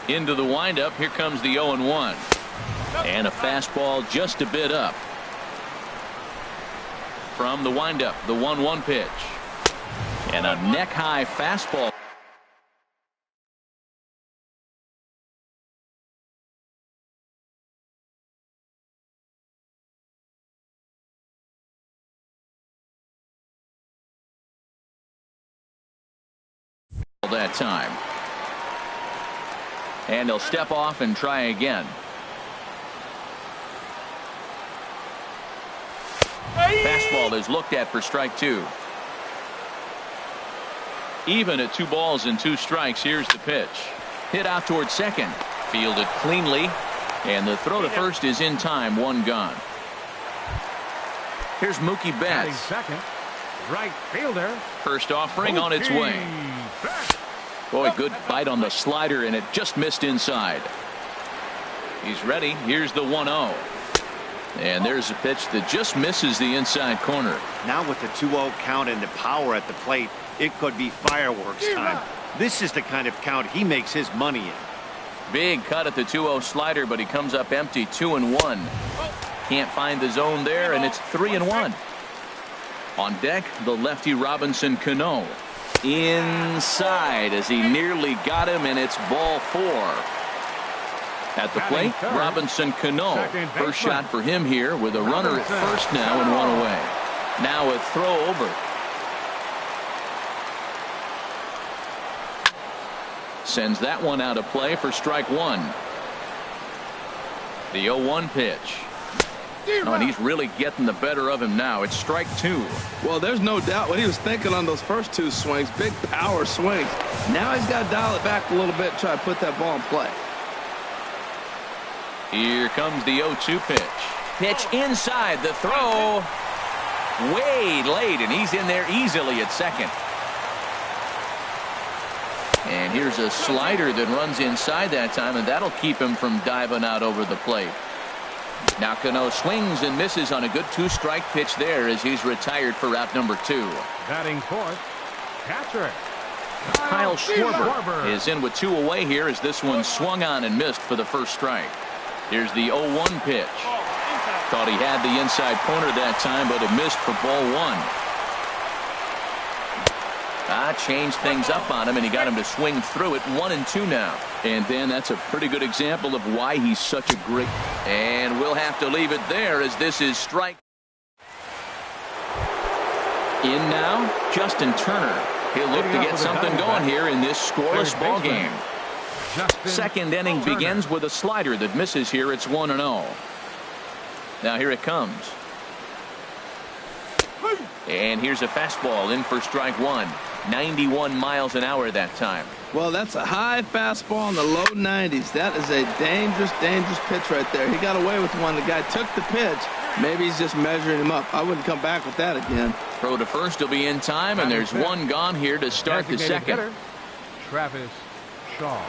Into the windup. Here comes the 0-1. And a fastball just a bit up. From the windup, the 1-1 pitch. And a neck-high fastball. That time. And he'll step off and try again. Fastball is looked at for strike 2. Even at 2 balls and 2 strikes. Here's the pitch. Hit out towards second. Fielded cleanly. And the throw to first is in time. 1 gone. Here's Mookie Betts. Second. Right fielder. First offering on its way. Boy, good bite on the slider, and it just missed inside. He's ready. Here's the 1-0. And there's a pitch that just misses the inside corner. Now with the 2-0 count and the power at the plate, it could be fireworks time. This is the kind of count he makes his money in. Big cut at the 2-0 slider, but he comes up empty. 2-1. Can't find the zone there, and it's 3-1. On deck, the lefty Robinson Cano. Inside as he nearly got him, and it's ball 4. At the plate, Robinson Cano. First shot for him here with a runner at first now and 1 away. Now a throw over. Sends that one out of play for strike 1. The 0-1 pitch. Oh, and he's really getting the better of him now. It's strike 2. Well, there's no doubt what he was thinking on those first 2 swings. Big power swings. Now he's got to dial it back a little bit and try to put that ball in play. Here comes the 0-2 pitch. Pitch inside. The throw way late, and he's in there easily at second. And here's a slider that runs inside that time, and that'll keep him from diving out over the plate. Now Cano swings and misses on a good 2-strike pitch there as he's retired for out number 2. Batting fourth, catcher Kyle Schwarber is in with 2 away here as this one swung on and missed for the first strike. Here's the 0-1 pitch. Thought he had the inside corner that time, but it missed for ball 1. Changed things up on him, and he got him to swing through it. 1-2 now. And then that's a pretty good example of why he's such a great. And we'll have to leave it there as this is strike. In now, Justin Turner. He'll look to get something going here in this scoreless ball game. Second inning begins with a slider that misses here. It's 1-0. Now here it comes. And here's a fastball in for strike 1. 91 miles an hour that time. Well, that's a high fastball in the low 90s. That is a dangerous, dangerous pitch right there. He got away with one. The guy took the pitch. Maybe he's just measuring him up. I wouldn't come back with that again. Throw to first will be in time, and there's 1 gone here to start the second. Hitter, Travis Shaw.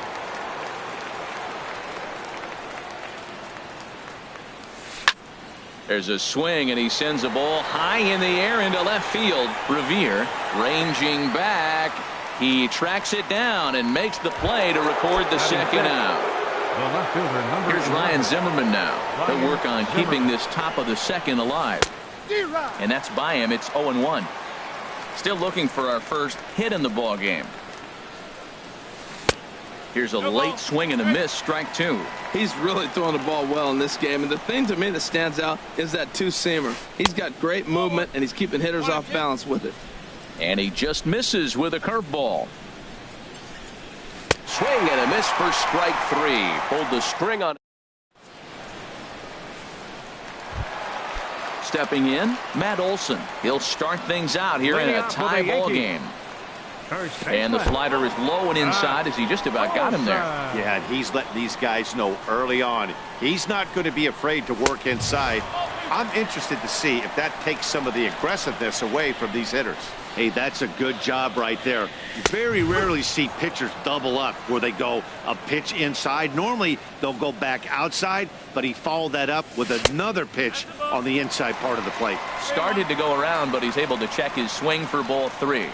There's a swing, and he sends a ball high in the air into left field. Revere ranging back. He tracks it down and makes the play to record the second out. Here's Ryan Zimmerman now. He'll work on keeping this top of the second alive. And that's by him. It's 0-1. Still looking for our first hit in the ball game. Here's a late swing and a miss. Strike 2. He's really throwing the ball well in this game. And the thing to me that stands out is that 2-seamer. He's got great movement, and he's keeping hitters off balance with it. And he just misses with a curveball. Swing and a miss for strike 3. Pulled the string on. Stepping in, Matt Olson. He'll start things out here in a tie ball game. And the slider is low and inside as he just about got him there. Yeah, and he's letting these guys know early on he's not going to be afraid to work inside. I'm interested to see if that takes some of the aggressiveness away from these hitters. Hey, that's a good job right there. You very rarely see pitchers double up where they go a pitch inside. Normally they'll go back outside, but he followed that up with another pitch on the inside part of the plate. Started to go around, but he's able to check his swing for ball 3.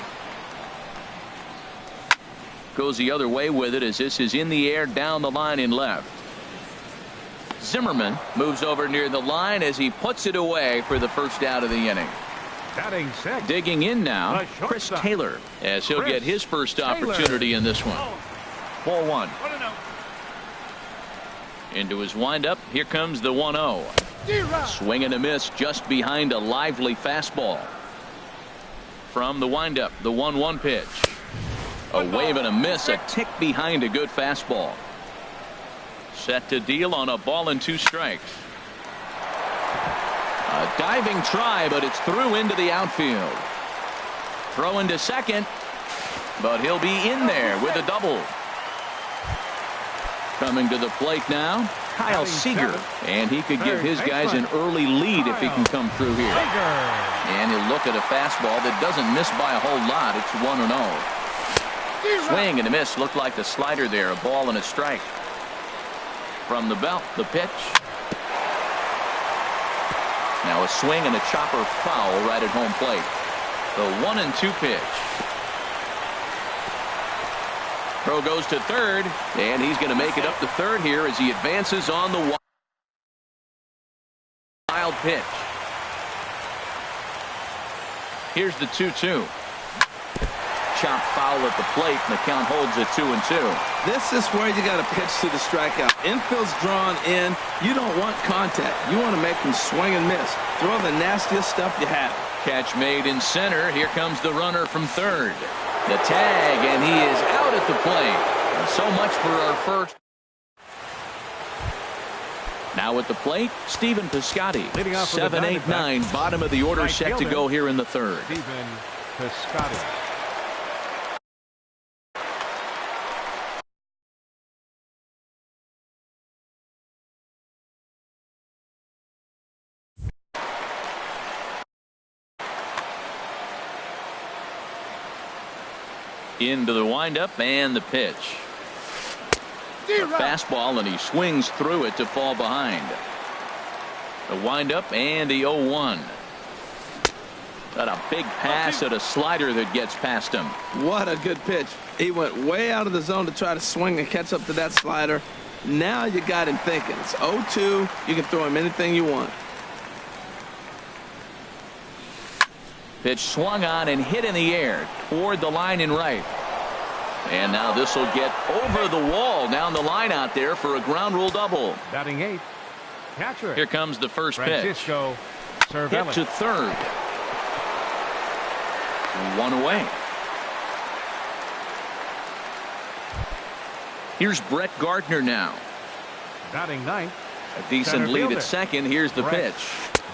goes the other way with it as this is in the air down the line in left. Zimmerman moves over near the line as he puts it away for the first out of the inning. Batting six. Digging in now, The Chris shortstop. Taylor, as he'll Chris get his first Taylor. opportunity in this one. Ball one. Into his windup. Here comes the 1-0. Swing and a miss just behind a lively fastball. From the windup, the 1-1 pitch. A wave and a miss, a tick behind a good fastball. Set to deal on a ball and 2 strikes. A diving try, but it's through into the outfield. Throw into second, but he'll be in there with a double. Coming to the plate now, Kyle Seager, and he could give his guys an early lead if he can come through here. And he'll look at a fastball that doesn't miss by a whole lot. It's 1-0. Swing and a miss. Looked like the slider there, a ball and a strike. From the belt, the pitch. Now a swing and a chopper foul right at home plate. The 1-2 pitch. Throw goes to third, and he's going to make it up to third here as he advances on the wild pitch. Here's the 2-2. Chop foul at the plate, and the count holds at 2-2. This is where you got to pitch to the strikeout. Infield's drawn in. You don't want contact. You want to make them swing and miss. Throw the nastiest stuff you have. Catch made in center. Here comes the runner from third. The tag, and he is out at the plate. And so much for our first. Now at the plate, Stephen Piscotty. 7-8-9, bottom of the order, Right set to fielder. go here in the third. Stephen Piscotty. Into the windup and the pitch. A fastball, and he swings through it to fall behind. The windup and the 0-1. Got a big pass at a slider that gets past him. What a good pitch. He went way out of the zone to try to swing and catch up to that slider. Now you got him thinking. It's 0-2. You can throw him anything you want. Pitch swung on and hit in the air toward the line in right. And now this will get over the wall down the line out there for a ground rule double. Batting eighth. Catcher. Here comes the first pitch. Francisco Hit Cervelli. to third. 1 away. Here's Brett Gardner now. Batting ninth. A decent Center lead fielder. at second. Here's the Brett pitch.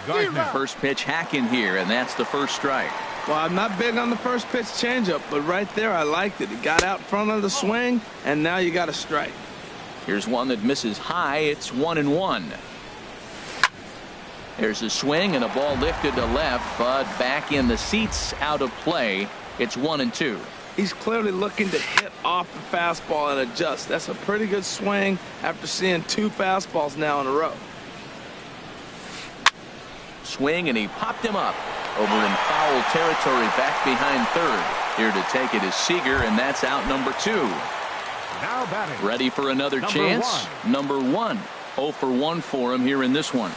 Gardner. First pitch hacking here, and that's the first strike. Well, I'm not big on the first pitch changeup, but right there I liked it. It got out front of the swing, and now you got a strike. Here's one that misses high. It's 1-1. There's a swing and a ball lifted to left, but back in the seats, out of play. It's 1-2. He's clearly looking to hit off the fastball and adjust. That's a pretty good swing after seeing 2 fastballs now in a row. Swing, and he popped him up over in foul territory back behind third. Here to take it is Seager, and that's out number 2. Now batting. Ready for another Number chance? Number 1. 0 for 1 for him here in this one.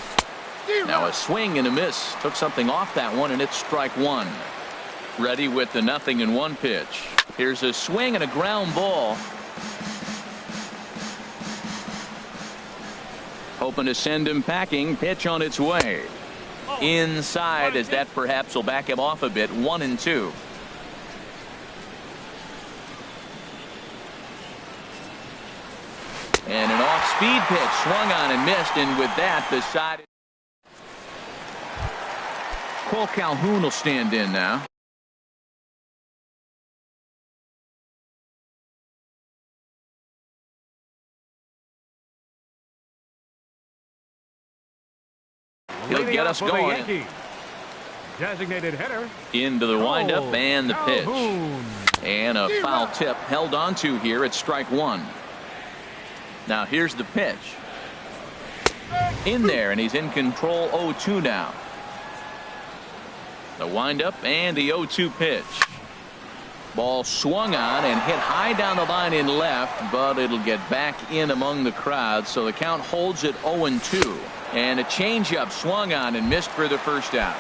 Now a swing and a miss. Took something off that one, and it's strike 1. Ready with the 0-1 pitch. Here's a swing and a ground ball. Hoping to send him packing. Pitch on its way. Inside, as that perhaps will back him off a bit. 1-2. And an off-speed pitch swung on and missed, and with that, the side. Cole Calhoun will stand in now. He'll Leading get off us for the going. Yankees. Designated hitter. Into the windup Cole and the pitch. Calhoun. And a foul tip held onto here at strike 1. Now here's the pitch. In there, and he's in control. 0-2 now. The windup and the 0-2 pitch. Ball swung on and hit high down the line in left, but it'll get back in among the crowd, so the count holds at 0-2. And a changeup swung on and missed for the first out.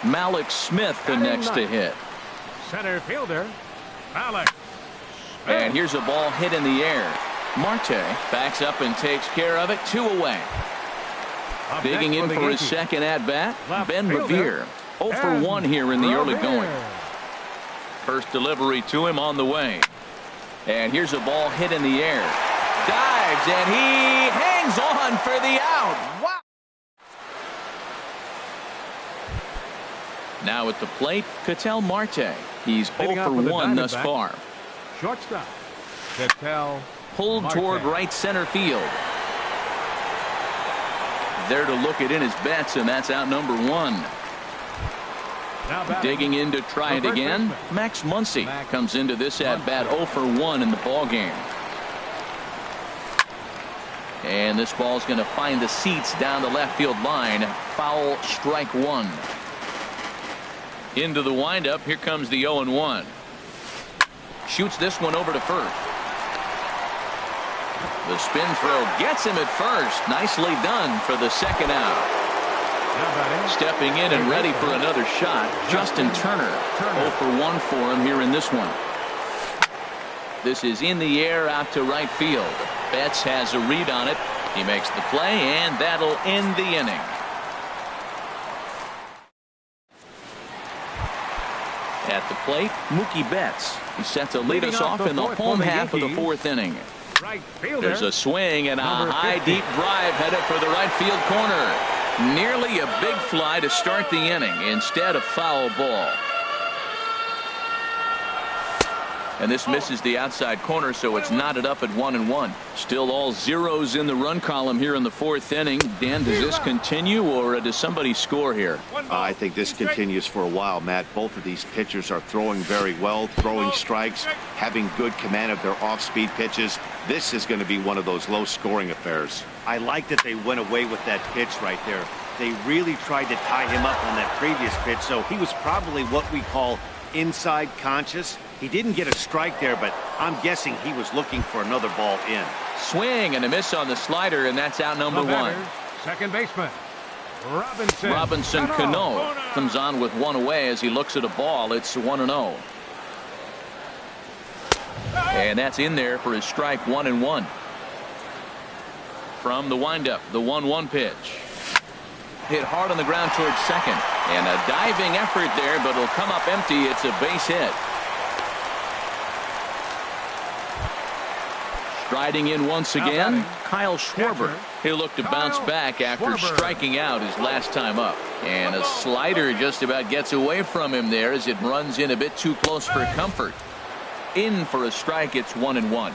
Malik Smith the next to hit. Center fielder, Malik. And here's a ball hit in the air. Marte backs up and takes care of it. 2 away. Digging in for his second at-bat, Ben Revere. 0 for 1 here in the early going. First delivery to him on the way. And here's a ball hit in the air. Dives, and he hangs on for the out. Wow. Now at the plate, Ketel Marte. He's 0 for 1 thus far. Shortstop, Ketel Pulled Marte. toward right center field. There to look it in his bets, and that's out number 1. Now batting. Digging in to try it again. Max Muncy comes into this at bat 0 for 1 in the ball game. And this ball's going to find the seats down the left field line. Foul, strike 1. Into the windup. Here comes the 0-1. Shoots this one over to first. The spin throw gets him at first. Nicely done for the second out. Stepping in and ready for another shot, Justin Turner. 0 for 1 for him here in this one. This is in the air out to right field. Betts has a read on it. He makes the play, and that'll end the inning. At the plate, Mookie Betts. He's set to lead us off in the home half of the 4th inning. Right fielder. There's a swing and a high deep drive headed for the right field corner. Nearly a big fly to start the inning. Instead, a foul ball. And this misses the outside corner, so it's knotted up at 1-1. Still all zeros in the run column here in the 4th inning. Dan, does this continue, or does somebody score here? I think this continues for a while, Matt. Both of these pitchers are throwing very well, throwing strikes, having good command of their off-speed pitches. This is going to be one of those low-scoring affairs. I like that they went away with that pitch right there. They really tried to tie him up on that previous pitch, so he was probably what we call inside conscious. He didn't get a strike there, but I'm guessing he was looking for another ball in. Swing and a miss on the slider, and that's out number 1. Second baseman, Robinson Cano comes on with 1 away as he looks at a ball. It's 1-0. And that's in there for his strike 1-1. From the windup, the 1-1 pitch. Hit hard on the ground towards second. And a diving effort there, but it'll come up empty. It's a base hit. Striding in once again, Kyle Schwarber. He'll look to bounce back after striking out his last time up. And a slider just about gets away from him there as it runs in a bit too close for comfort. In for a strike, it's 1-1.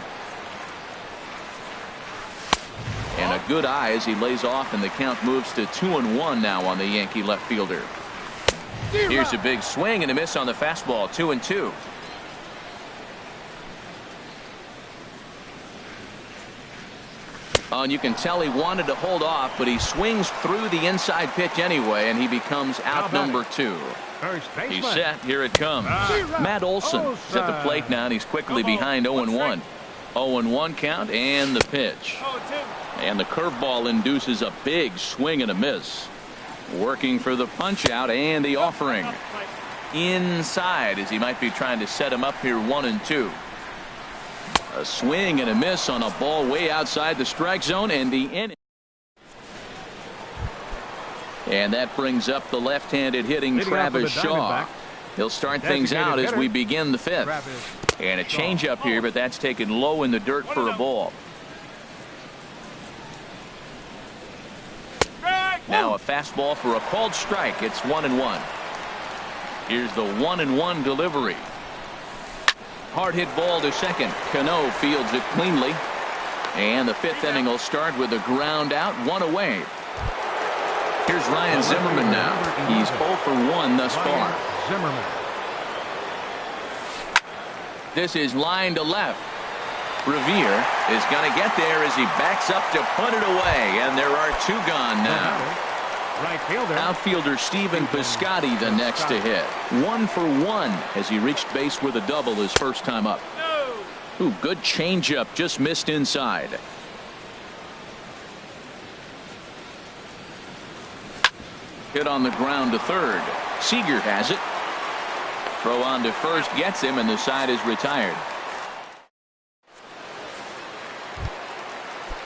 And a good eye as he lays off, and the count moves to 2-1 now on the Yankee left fielder. Here's a big swing and a miss on the fastball, 2-2. And you can tell he wanted to hold off, but he swings through the inside pitch anyway, and he becomes out number 2. He's set. Here it comes. Matt Olson is at the plate now, and he's quickly behind 0-1. 0-1 count, and the pitch. And the curveball induces a big swing and a miss. Working for the punch out and the offering. Inside as he might be trying to set him up here 1-2. A swing and a miss on a ball way outside the strike zone, and the inning. And that brings up the left-handed hitting Travis Shaw. He'll start things out as we begin the 5th. And a changeup here, but that's taken low in the dirt for a ball. Now a fastball for a called strike. It's 1-1. Here's the 1-1 delivery. Hard hit ball to second. Cano fields it cleanly. And the 5th inning will start with a ground out, 1 away. Here's Ryan Zimmerman now. He's 0 for 1 thus far. This is line to left. Revere is going to get there as he backs up to put it away, and there are 2 gone now. Right fielder. Outfielder Stephen Piscotty the next to hit. 1 for 1 as he reached base with a double his first time up. Ooh, good changeup, just missed inside. Hit on the ground to third. Seager has it. Throw on to first gets him, and the side is retired.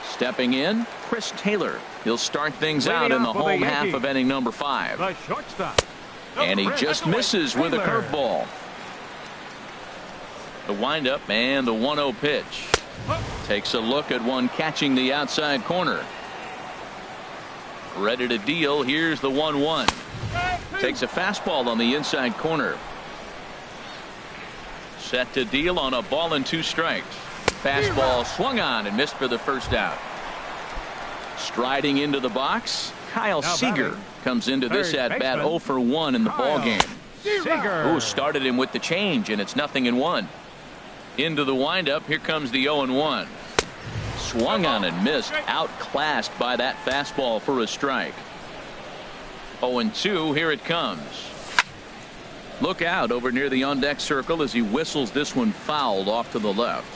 Stepping in, Chris Taylor. He'll start things out in the home half of inning number 5. The shortstop. And he just misses with a curveball. The windup and the 1-0 pitch. Takes a look at one catching the outside corner. Ready to deal. Here's the 1-1. Takes a fastball on the inside corner. Set to deal on a ball and 2 strikes. Fastball swung on and missed for the first out. Striding into the box, Kyle Seager comes into this at bat 0 for 1 in the ball game. Who started him with the change, and it's 0-1. Into the windup. Here comes the 0-1. Swung on and missed, outclassed by that fastball for a strike. 0-2. Here it comes. Look out over near the on-deck circle as he whistles this one fouled off to the left.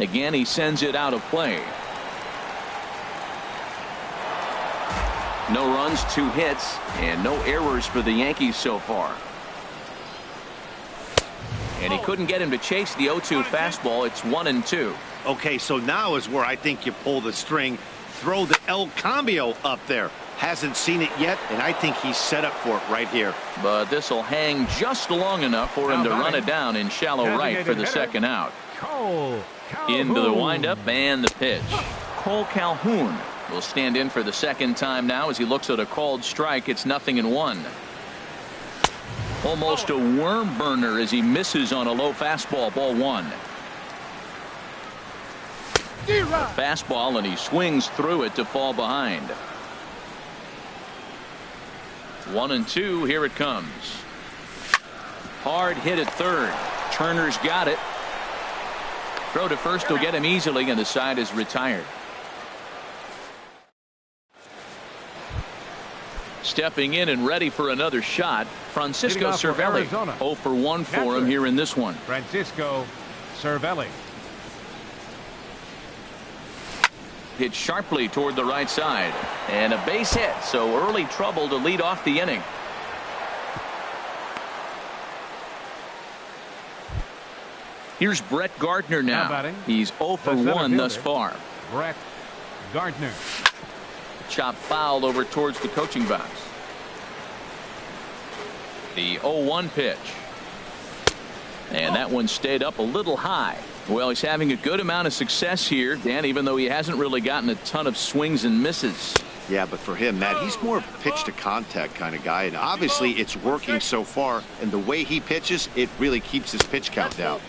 Again, he sends it out of play. No runs, 2 hits, and no errors for the Yankees so far. And he couldn't get him to chase the 0-2 fastball. It's 1-2. Okay, so now is where I think you pull the string. Throw the El Cambio up there. Hasn't seen it yet, and I think he's set up for it right here. But this will hang just long enough for him to run it down in shallow right for the second out. Into the windup and the pitch. Cole Calhoun will stand in for the second time now as he looks at a called strike. It's 0-1. Almost a worm burner as he misses on a low fastball. Ball 1. A fastball, and he swings through it to fall behind. 1-2. Here it comes. Hard hit at third. Turner's got it. Throw to first will get him easily, and the side is retired. Stepping in and ready for another shot, Francisco Cervelli. 0 for 1 for him here in this one. Francisco Cervelli. Hit sharply toward the right side, and a base hit, so early trouble to lead off the inning. Here's Brett Gardner now. He's 0 for 1 thus far. Brett Gardner. Chop fouled over towards the coaching box. The 0-1 pitch. And that one stayed up a little high. Well, he's having a good amount of success here, Dan, even though he hasn't really gotten a ton of swings and misses. Yeah, but for him, Matt, he's more of a pitch to contact kind of guy, and obviously it's working so far, and the way he pitches, it really keeps his pitch count down.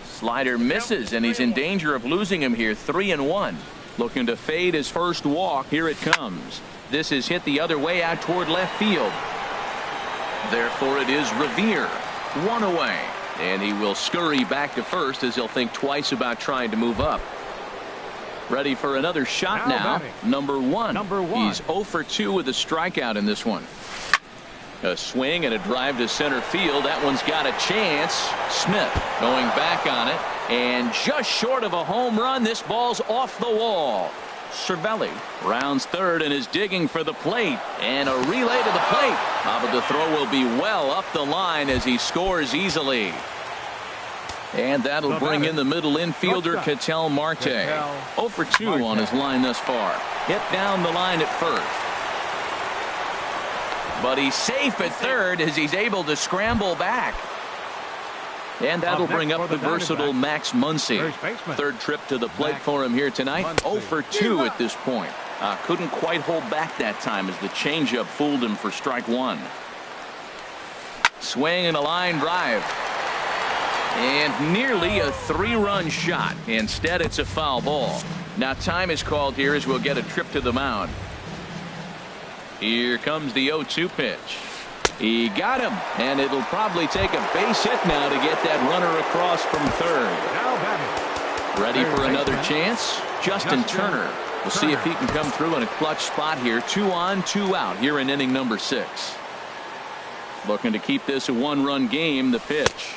Slider misses, and he's in danger of losing him here. 3-1. Looking to fade his first walk. Here it comes. This is hit the other way out toward left field. Therefore, it is Revere. 1 away. And he will scurry back to first as he'll think twice about trying to move up. Ready for another shot now. Number one. He's 0 for 2 with a strikeout in this one. A swing and a drive to center field. That one's got a chance. Smith going back on it. And just short of a home run, this ball's off the wall. Cervelli rounds third and is digging for the plate. And a relay to the plate. But the throw will be well up the line as he scores easily. And that'll bring in the middle infielder, Ketel Marte. 0 for 2 on his line thus far. Hit down the line at first. But he's safe at third as he's able to scramble back. And that'll bring up the versatile Max Muncy. Third trip to the plate for him here tonight. 0 for 2 at this point. Couldn't quite hold back that time as the changeup fooled him for strike 1. Swing and a line drive. And nearly a 3-run shot. Instead, it's a foul ball. Now time is called here as we'll get a trip to the mound. Here comes the 0-2 pitch. He got him, and it'll probably take a base hit now to get that runner across from third. Ready for another chance? Justin Turner We'll see if he can come through in a clutch spot here. 2 on, 2 out here in inning number 6. Looking to keep this a 1-run game. The pitch.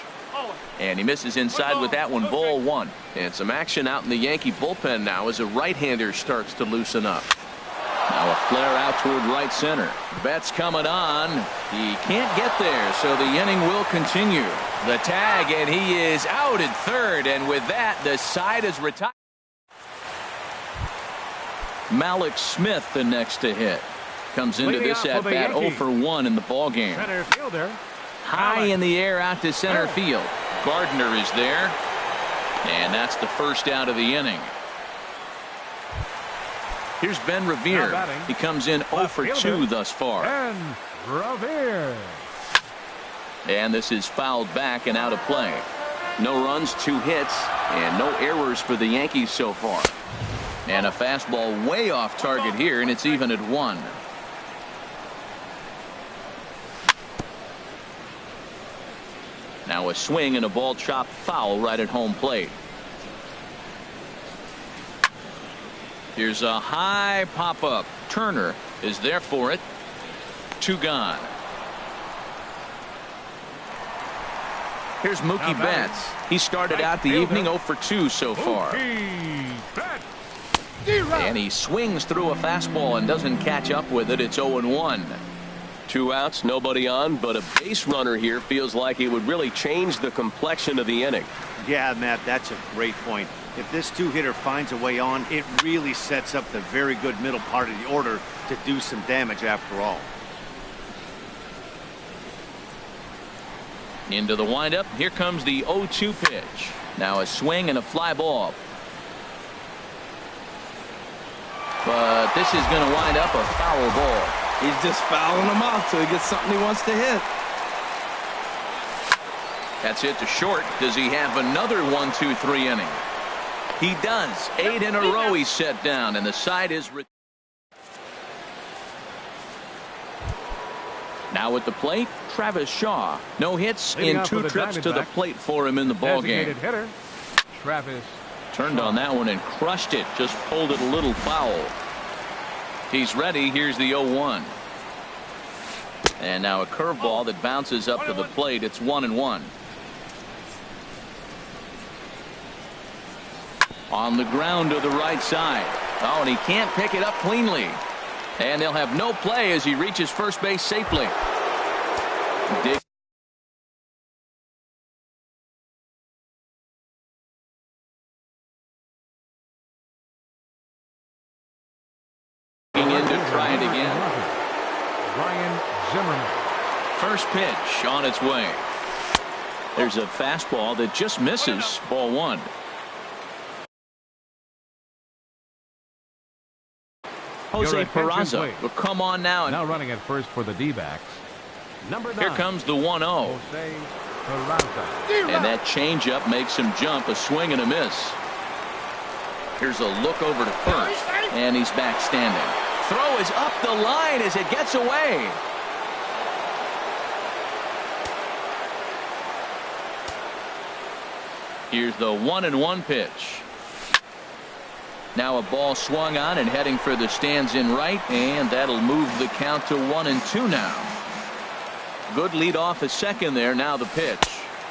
And he misses inside with that one. Ball 1. And some action out in the Yankee bullpen now as a right-hander starts to loosen up. Now a flare out toward right center. Betts coming on. He can't get there, so the inning will continue. The tag, and he is out at third, and with that, the side is retired. Malik Smith, the next to hit. Comes into this at bat 0 for 1 in the ball game. Center fielder. High in the air out to center field. Gardner is there, and that's the first out of the inning. Here's Ben Revere. He comes in 0 for 2 thus far. Ben Revere. And this is fouled back and out of play. No runs, 2 hits, and no errors for the Yankees so far. And a fastball way off target here, and it's even at 1. Now a swing and a ball chopped foul right at home plate. Here's a high pop-up. Turner is there for it. 2 gone. Here's Mookie Betts. He started out the evening 0 for 2 so far. And he swings through a fastball and doesn't catch up with it. It's 0-1. 2 outs, nobody on, but a base runner here feels like it would really change the complexion of the inning. Yeah, Matt, that's a great point. If this 2-hitter finds a way on, it really sets up the very good middle part of the order to do some damage after all. Into the windup. Here comes the 0-2 pitch. Now a swing and a fly ball. But this is going to wind up a foul ball. He's just fouling them out till he gets something he wants to hit. That's hit to short. Does he have another 1-2-3 inning? He does. 8 in a row he's set down, and the side is. Now at the plate, Travis Shaw. No hits in 2 trips to the plate for him in the ball game. Hitter, Travis turned on that one and crushed it. Just pulled it a little foul. He's ready. Here's the 0-1. And now a curveball that bounces up to the plate. It's 1-1. On the ground to the right side. Oh, and he can't pick it up cleanly. And they'll have no play as he reaches first base safely. First pitch on its way. There's a fastball that just misses. Ball 1. Jose Peraza will come on now. Now running at first for the D-backs. Here comes the 1-0. And that changeup makes him jump. A swing and a miss. Here's a look over to first. And he's back standing. Throw is up the line as it gets away. Here's the 1-1 pitch. Now a ball swung on and heading for the stands in right, and that'll move the count to 1-2 now. Good lead off a second there. Now the pitch.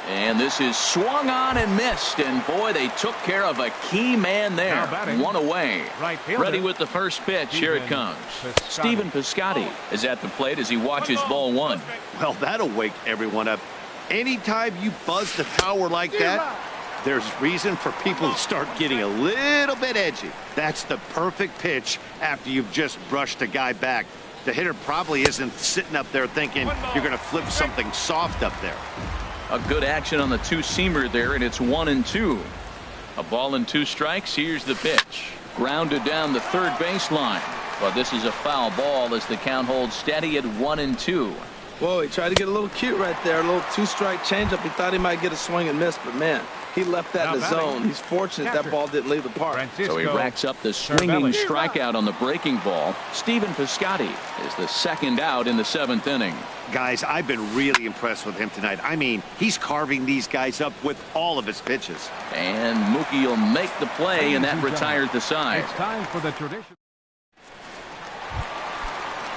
And this is swung on and missed, and boy, they took care of a key man there. 1 away. Ready with the first pitch. Here it comes. Stephen Piscotty is at the plate as he watches ball 1. Well, that'll wake everyone up. Anytime you buzz the tower like that, there's reason for people to start getting a little bit edgy. That's the perfect pitch after you've just brushed a guy back. The hitter probably isn't sitting up there thinking you're going to flip something soft up there. A good action on the 2-seamer there, and it's 1-2. A ball and 2 strikes. Here's the pitch. Grounded down the third baseline. But this is a foul ball as the count holds steady at 1-2. Whoa, he tried to get a little cute right there. A little 2-strike changeup. He thought he might get a swing and miss, but man, He left that in the zone. He's fortunate that ball didn't leave the park. So he racks up the swinging strikeout on the breaking ball. Stephen Piscotty is the second out in the 7th inning. Guys, I've been really impressed with him tonight. I mean, he's carving these guys up with all of his pitches. And Mookie will make the play, and that retires the side. It's time for the tradition.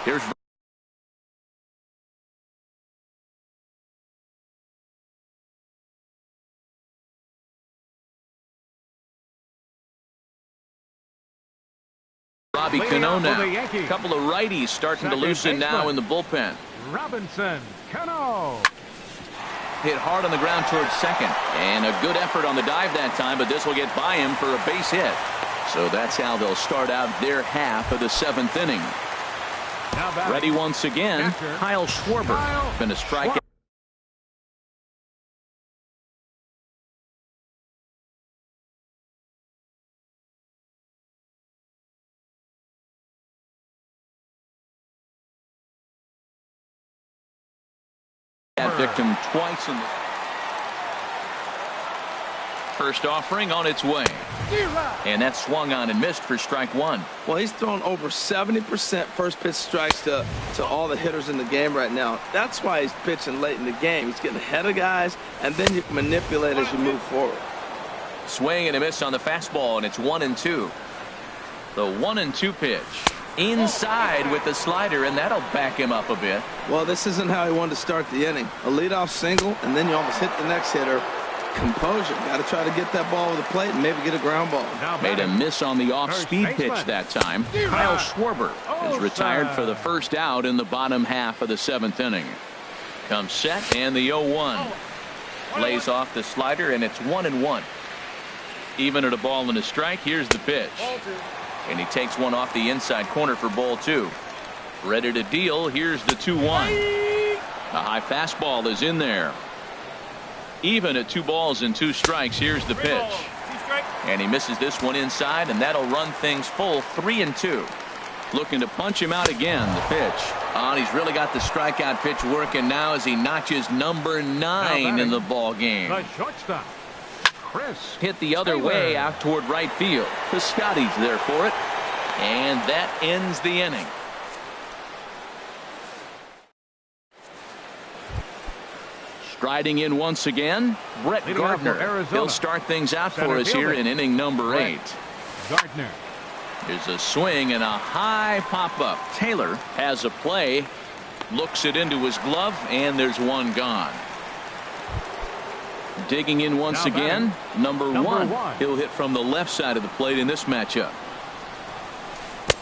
Here's Robbie Cano now. A couple of righties starting to loosen now in the bullpen. Robinson Cano. Hit hard on the ground towards second. And a good effort on the dive that time, but this will get by him for a base hit. So that's how they'll start out their half of the 7th inning. Ready once again, Kyle Schwarber. Been a strikeout. That victim twice in the first offering on its way. And that swung on and missed for strike one. Well, he's thrown over 70% first pitch strikes to all the hitters in the game right now. That's why he's pitching late in the game. He's getting ahead of guys, and then you can manipulate as you move forward. Swing and a miss on the fastball, and it's 1-2. The 1-2 pitch. Inside with the slider, and that'll back him up a bit. Well, this isn't how he wanted to start the inning. A leadoff single, and then you almost hit the next hitter. Composure. Got to try to get that ball with the plate and maybe get a ground ball. Made a miss on the off-speed pitch that time. Kyle Schwarber is retired for the first out in the bottom half of the 7th inning. Comes set, and the 0-1. Lays off the slider, and it's 1-1. Even at a ball and a strike, here's the pitch. And he takes one off the inside corner for ball 2. Ready to deal. Here's the 2-1. A high fastball is in there. Even at 2 balls and 2 strikes, here's the pitch. And he misses this one inside, and that'll run things full 3-2. Looking to punch him out again. The pitch. And he's really got the strikeout pitch working now as he notches number 9 in the ball game. The shortstop. Hit the other way out toward right field. Piscotty's there for it. And that ends the inning. Striding in once again, Brett Gardner. He'll start things out for us here in inning number 8. Gardner. There's a swing and a high pop-up. Taylor has a play. Looks it into his glove, and there's one gone. Digging in once again, number one. He'll hit from the left side of the plate in this matchup.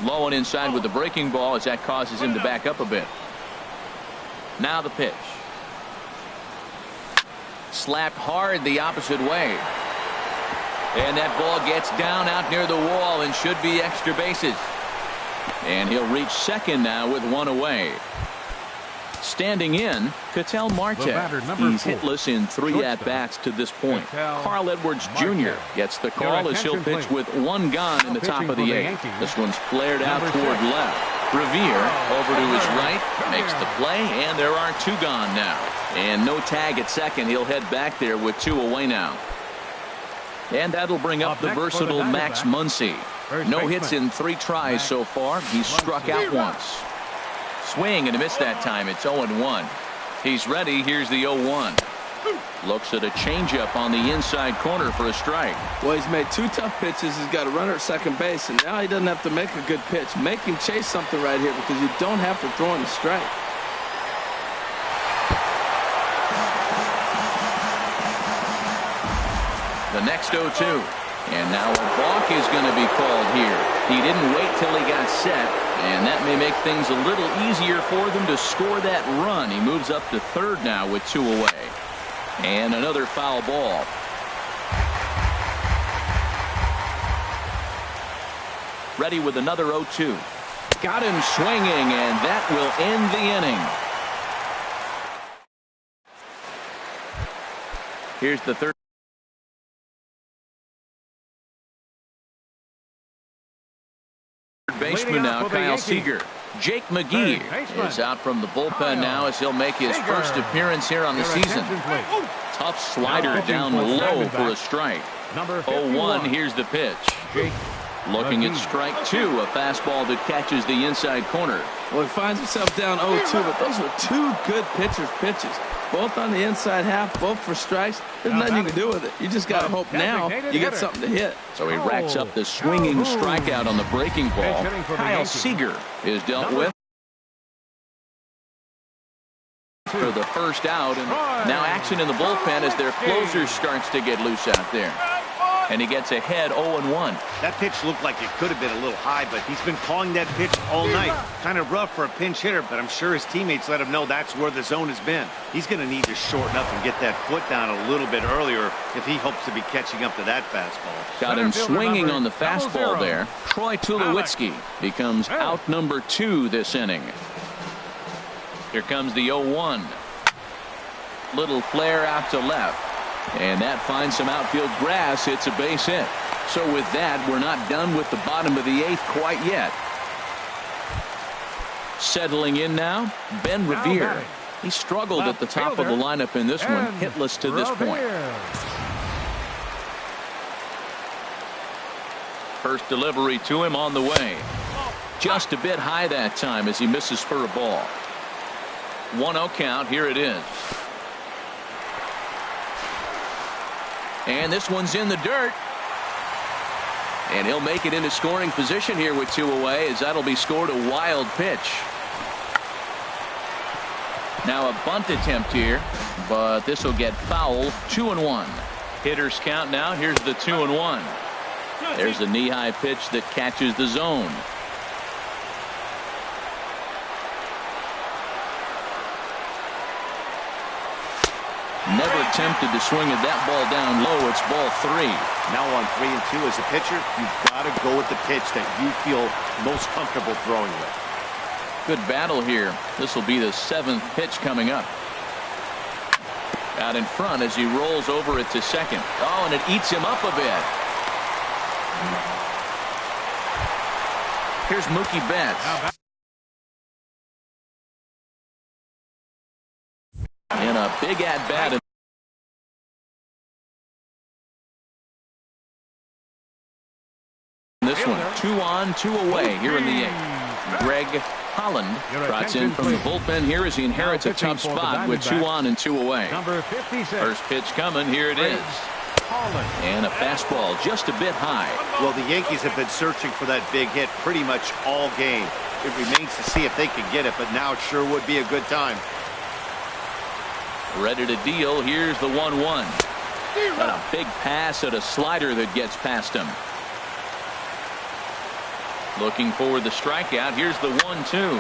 Low and inside with the breaking ball as that causes him to back up a bit. Now the pitch. Slapped hard the opposite way. And that ball gets down out near the wall and should be extra bases. And he'll reach second now with one away. Standing in, Ketel Marte. He's hitless in 3 at-bats to this point. Carl Edwards Jr. gets the call as he'll pitch with 1 gone in the top of the 8th. This one's flared out toward left. Revere over to his right, makes the play, and there are 2 gone now. And no tag at second. He'll head back there with 2 away now. And that'll bring up the versatile Max Muncy. No hits in 3 tries so far. He's struck out once. Swing and a miss that time. It's 0-1. He's ready. Here's the 0-1. Looks at a changeup on the inside corner for a strike. Well, he's made 2 tough pitches. He's got a runner at second base, and now he doesn't have to make a good pitch. Make him chase something right here because you don't have to throw him a strike. The next 0-2. And now a balk is going to be called here. He didn't wait till he got set, and that may make things a little easier for them to score that run. He moves up to third now with 2 away. And another foul ball. Ready with another 0-2. Got him swinging, and that will end the inning. Here's the third baseman now, Kyle Seager. Jake McGee is out from the bullpen now as he'll make his first appearance here on the season. Tough slider down low for a strike. 0-1, here's the pitch. Looking at strike two, a fastball that catches the inside corner. Well, he finds himself down 0-2, but those were two good pitchers' pitches. Both on the inside half, both for strikes. There's nothing you can do with it. You just got to hope now you get something to hit. So he racks up the swinging strikeout on the breaking ball. Kyle Seager is dealt with for the first out, and now action in the bullpen as their closer starts to get loose out there. And he gets ahead 0-1. That pitch looked like it could have been a little high, but he's been calling that pitch all night. Kind of rough for a pinch hitter, but I'm sure his teammates let him know that's where the zone has been. He's going to need to shorten up and get that foot down a little bit earlier if he hopes to be catching up to that fastball. Got him swinging on the fastball there. Troy Tulowitzki becomes out number 2 this inning. Here comes the 0-1. Little flare out to left. And that finds some outfield grass. It's a base hit. So with that, we're not done with the bottom of the 8th quite yet. Settling in now, Ben Revere. He struggled at the top of the lineup in this one, hitless to this point. First delivery to him on the way. Just a bit high that time as he misses for a ball. 1-0 count. Here it is. And this one's in the dirt. And he'll make it into scoring position here with 2 away, as that'll be scored a wild pitch. Now a bunt attempt here, but this will get foul. 2-1. Hitters count now. Here's the 2-1. There's a knee-high pitch that catches the zone. Never attempted to swing at that ball down low. It's ball 3. Now on 3-2 as a pitcher, you've got to go with the pitch that you feel most comfortable throwing with. Good battle here. This will be the 7th pitch coming up. Out in front as he rolls over it to second. Oh, and it eats him up a bit. Here's Mookie Betts. In a big at-bat. This one, 2 on, 2 away here in the 8th. Greg Holland trots in from the bullpen here as he inherits a tough spot with 2 on and 2 away. First pitch coming. Here it is. And a fastball just a bit high. Well, the Yankees have been searching for that big hit pretty much all game. It remains to see if they can get it, but now it sure would be a good time. Ready to deal. Here's the 1-1. Got a big pass at a slider that gets past him. Looking for the strikeout. Here's the 1-2.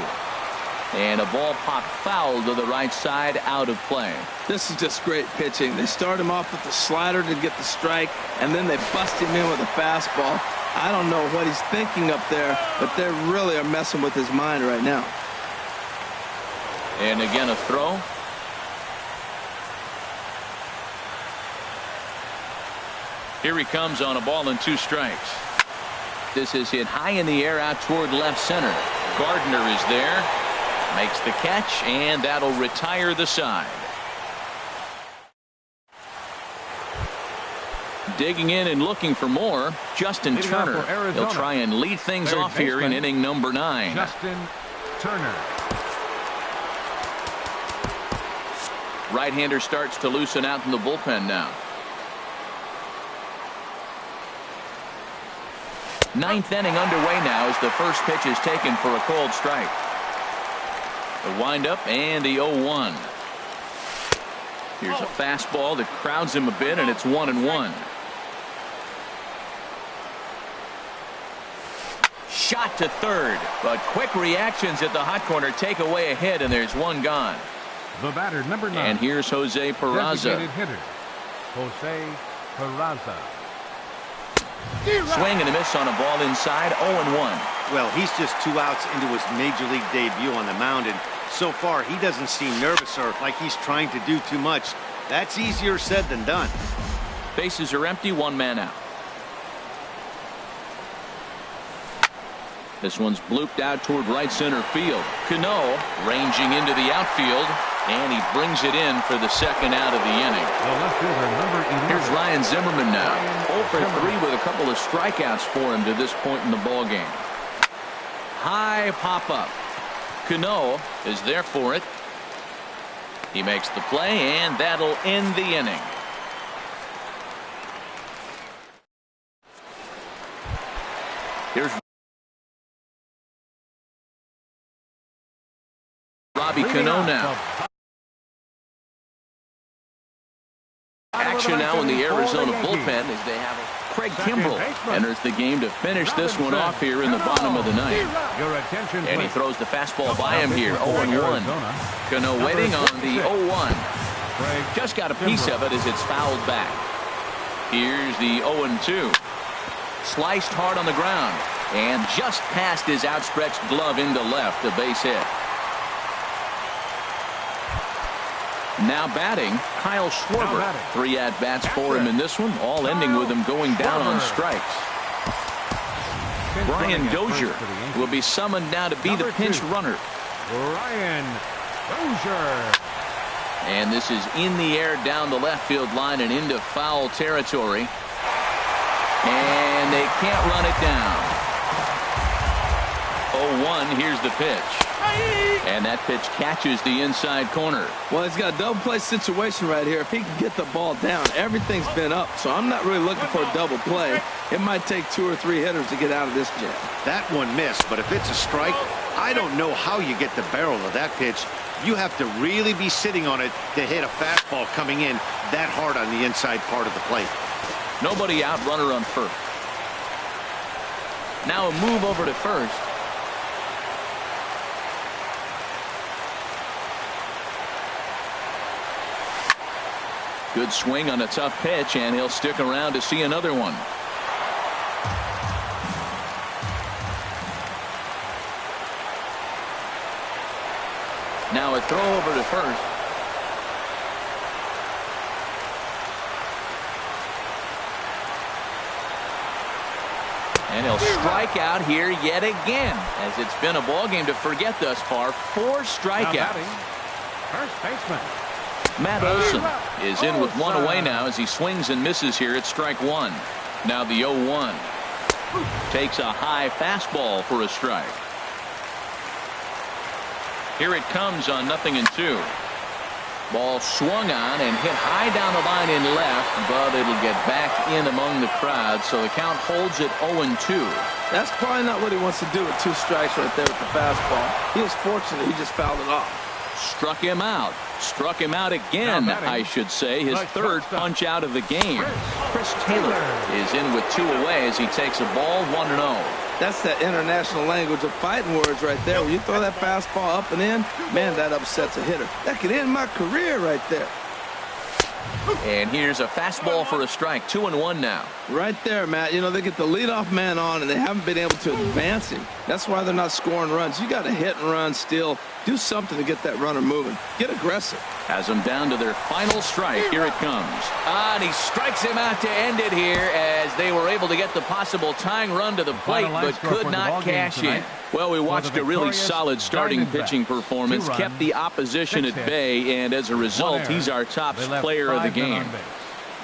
And a ball popped foul to the right side, out of play. This is just great pitching. They start him off with the slider to get the strike, and then they bust him in with a fastball. I don't know what he's thinking up there, but they really are messing with his mind right now. And again a throw. Here he comes on a ball and 2 strikes. This is hit high in the air out toward left center. Gardner is there. Makes the catch, and that'll retire the side. Digging in and looking for more, Justin Turner. He'll try and lead things off here in inning number 9. Justin Turner. Right-hander starts to loosen out in the bullpen now. 9th inning underway now as the first pitch is taken for a cold strike. The windup and the 0-1. Here's a fastball that crowds him a bit, and it's 1-1. Shot to third, but quick reactions at the hot corner take away a hit, and there's 1 gone. The batter, number 9. And here's Jose Peraza. Designated hitter, Jose Peraza. Swing and a miss on a ball inside. 0-1. Well, he's just 2 outs into his major league debut on the mound, and so far he doesn't seem nervous or like he's trying to do too much. That's easier said than done. Bases are empty. 1 man out. This one's blooped out toward right center field. Cano ranging into the outfield, and he brings it in for the second out of the inning. The left fielder, number 11. Here's Ryan Zimmerman now. 0 for 3 with a couple of strikeouts for him to this point in the ball game. High pop up. Cano is there for it. He makes the play, and that'll end the inning. Here's Robbie Cano now. Action now in the Arizona bullpen as they have Craig Kimbrell enters the game to finish this one off here in the bottom of the ninth. And he throws the fastball by him here, 0-1. Cano waiting on the 0-1. Just got a piece of it as it's fouled back. Here's the 0-2. Sliced hard on the ground and just past his outstretched glove into left, a base hit. Now batting, Kyle Schwarber. 3 at-bats for him in this one, all ending with him going down on strikes. Brian Dozier will be summoned now to be the pinch runner. Brian Dozier. And this is in the air down the left field line and into foul territory. And they can't run it down. 0-1, here's the pitch. And that pitch catches the inside corner. Well, he's got a double play situation right here. If he can get the ball down, everything's been up. So I'm not really looking for a double play. It might take 2 or 3 hitters to get out of this jam. That one missed, but if it's a strike, I don't know how you get the barrel of that pitch. You have to really be sitting on it to hit a fastball coming in that hard on the inside part of the plate. Nobody out, runner on first. Now a move over to first. Good swing on a tough pitch, and he'll stick around to see another one. Now a throw over to first. And he'll strike out here yet again, as it's been a ball game to forget thus far. 4 strikeouts. First baseman Matt Olson is in with 1 away now as he swings and misses here at strike 1. Now the 0-1. Takes a high fastball for a strike. Here it comes on 0-2. Ball swung on and hit high down the line in left, but it'll get back in among the crowd, so the count holds at 0-2. That's probably not what he wants to do with 2 strikes right there with the fastball. He was fortunate he just fouled it off. Struck him out. Struck him out again, I should say. His 3rd punch out of the game. Chris Taylor is in with 2 away as he takes a ball 1-0. That's that international language of fighting words right there. When you throw that fastball up and in, man, that upsets a hitter. That could end my career right there. And here's a fastball for a strike. 2-1 now. Right there, Matt. You know, they get the leadoff man on, and they haven't been able to advance him. That's why they're not scoring runs. You got to hit and run still. Do something to get that runner moving. Get aggressive. Has them down to their final strike. Here it comes. And he strikes him out to end it here as they were able to get the possible tying run to the plate, but could not cash in. Well, we watched a really solid starting pitching performance, kept the opposition at bay, and as a result, he's our top player of the game.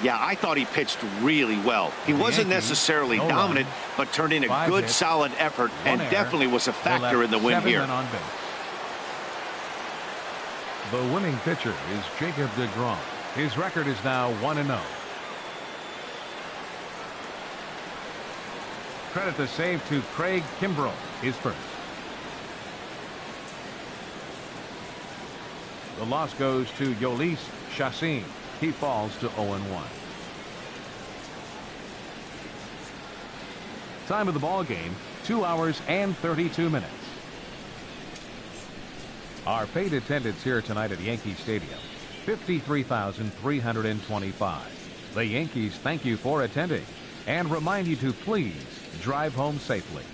Yeah, I thought he pitched really well. He wasn't necessarily dominant, but turned in a good, solid effort and definitely was a factor in the win here. The winning pitcher is Jacob deGrom. His record is now 1-0. Credit the save to Craig Kimbrell, his first. The loss goes to Yolis Chassin. He falls to 0-1. Time of the ball game, 2 hours and 32 minutes. Our paid attendance here tonight at Yankee Stadium, 53,325. The Yankees thank you for attending and remind you to please drive home safely.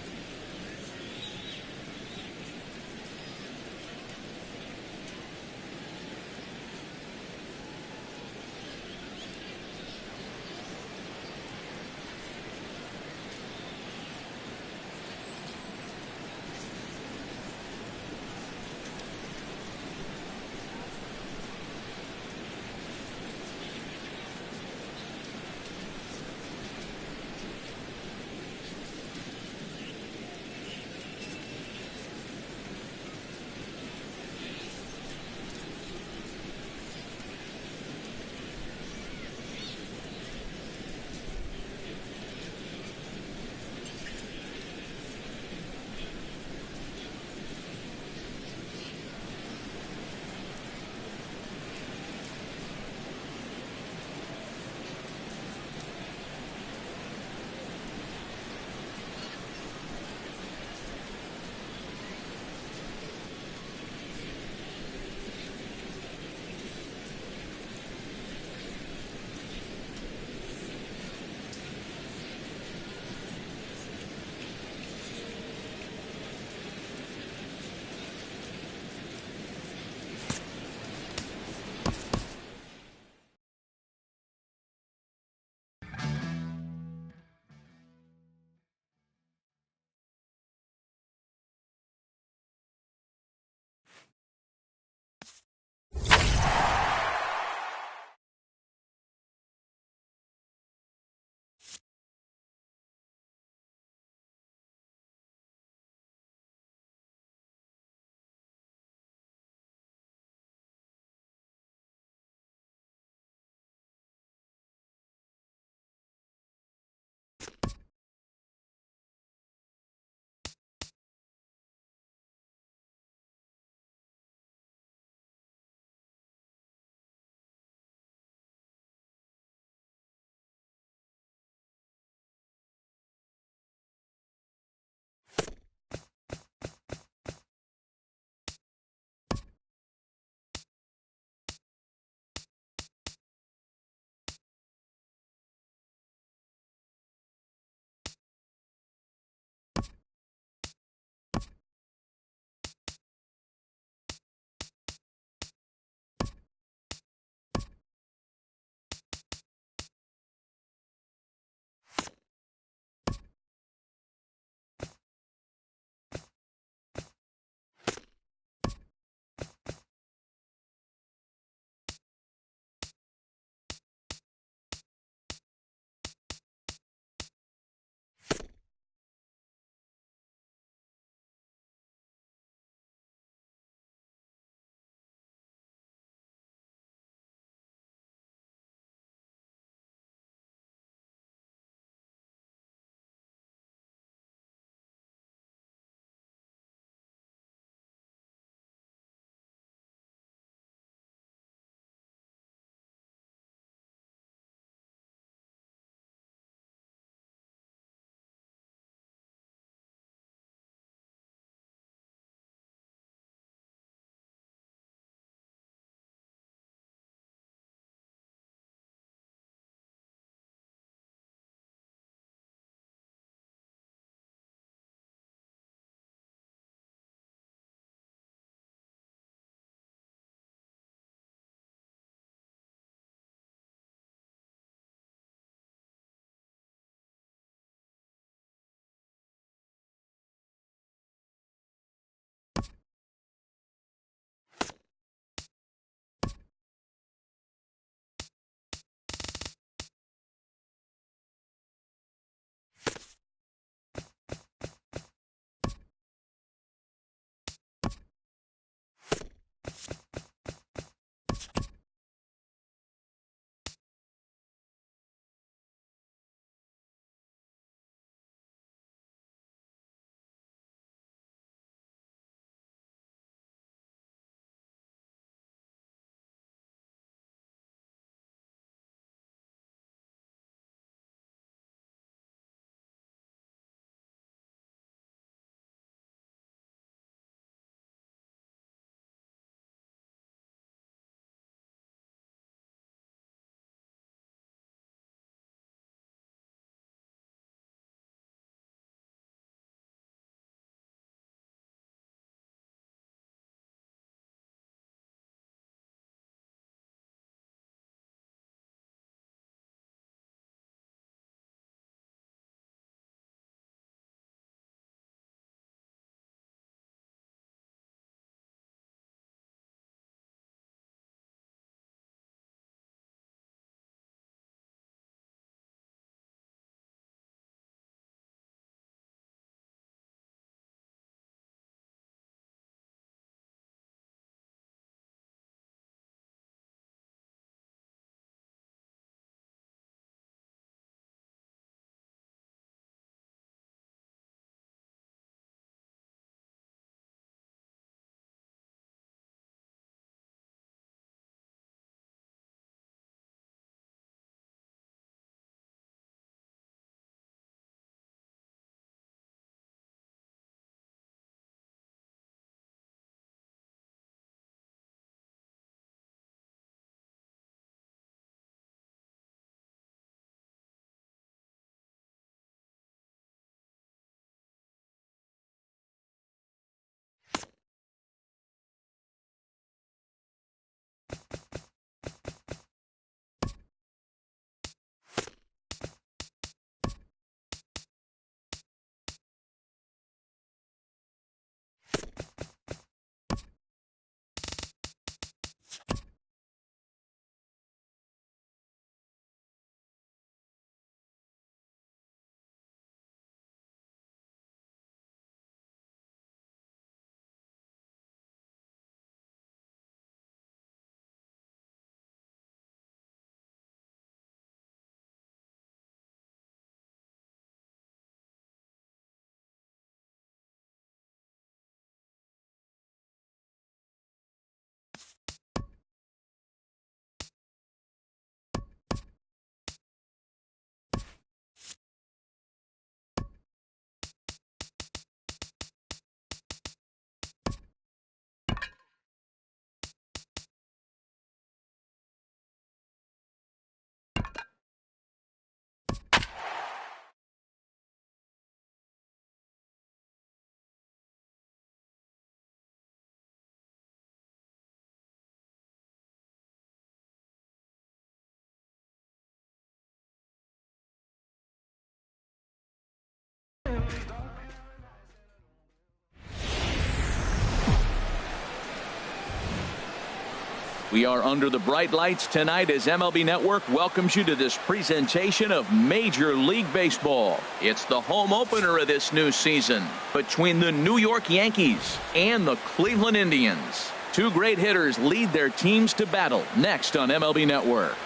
We are under the bright lights tonight as MLB Network welcomes you to this presentation of Major League Baseball. It's the home opener of this new season between the New York Yankees and the Cleveland Indians. Two great hitters lead their teams to battle next on MLB Network.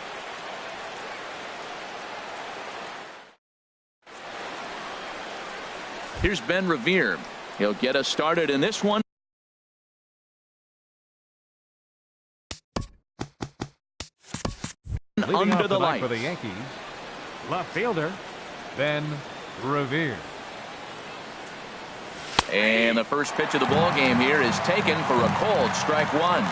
Here's Ben Revere. He'll get us started in this one. Leading Under off the tonight lights for the Yankees, left fielder Ben Revere. And the first pitch of the ball game here is taken for a cold strike one.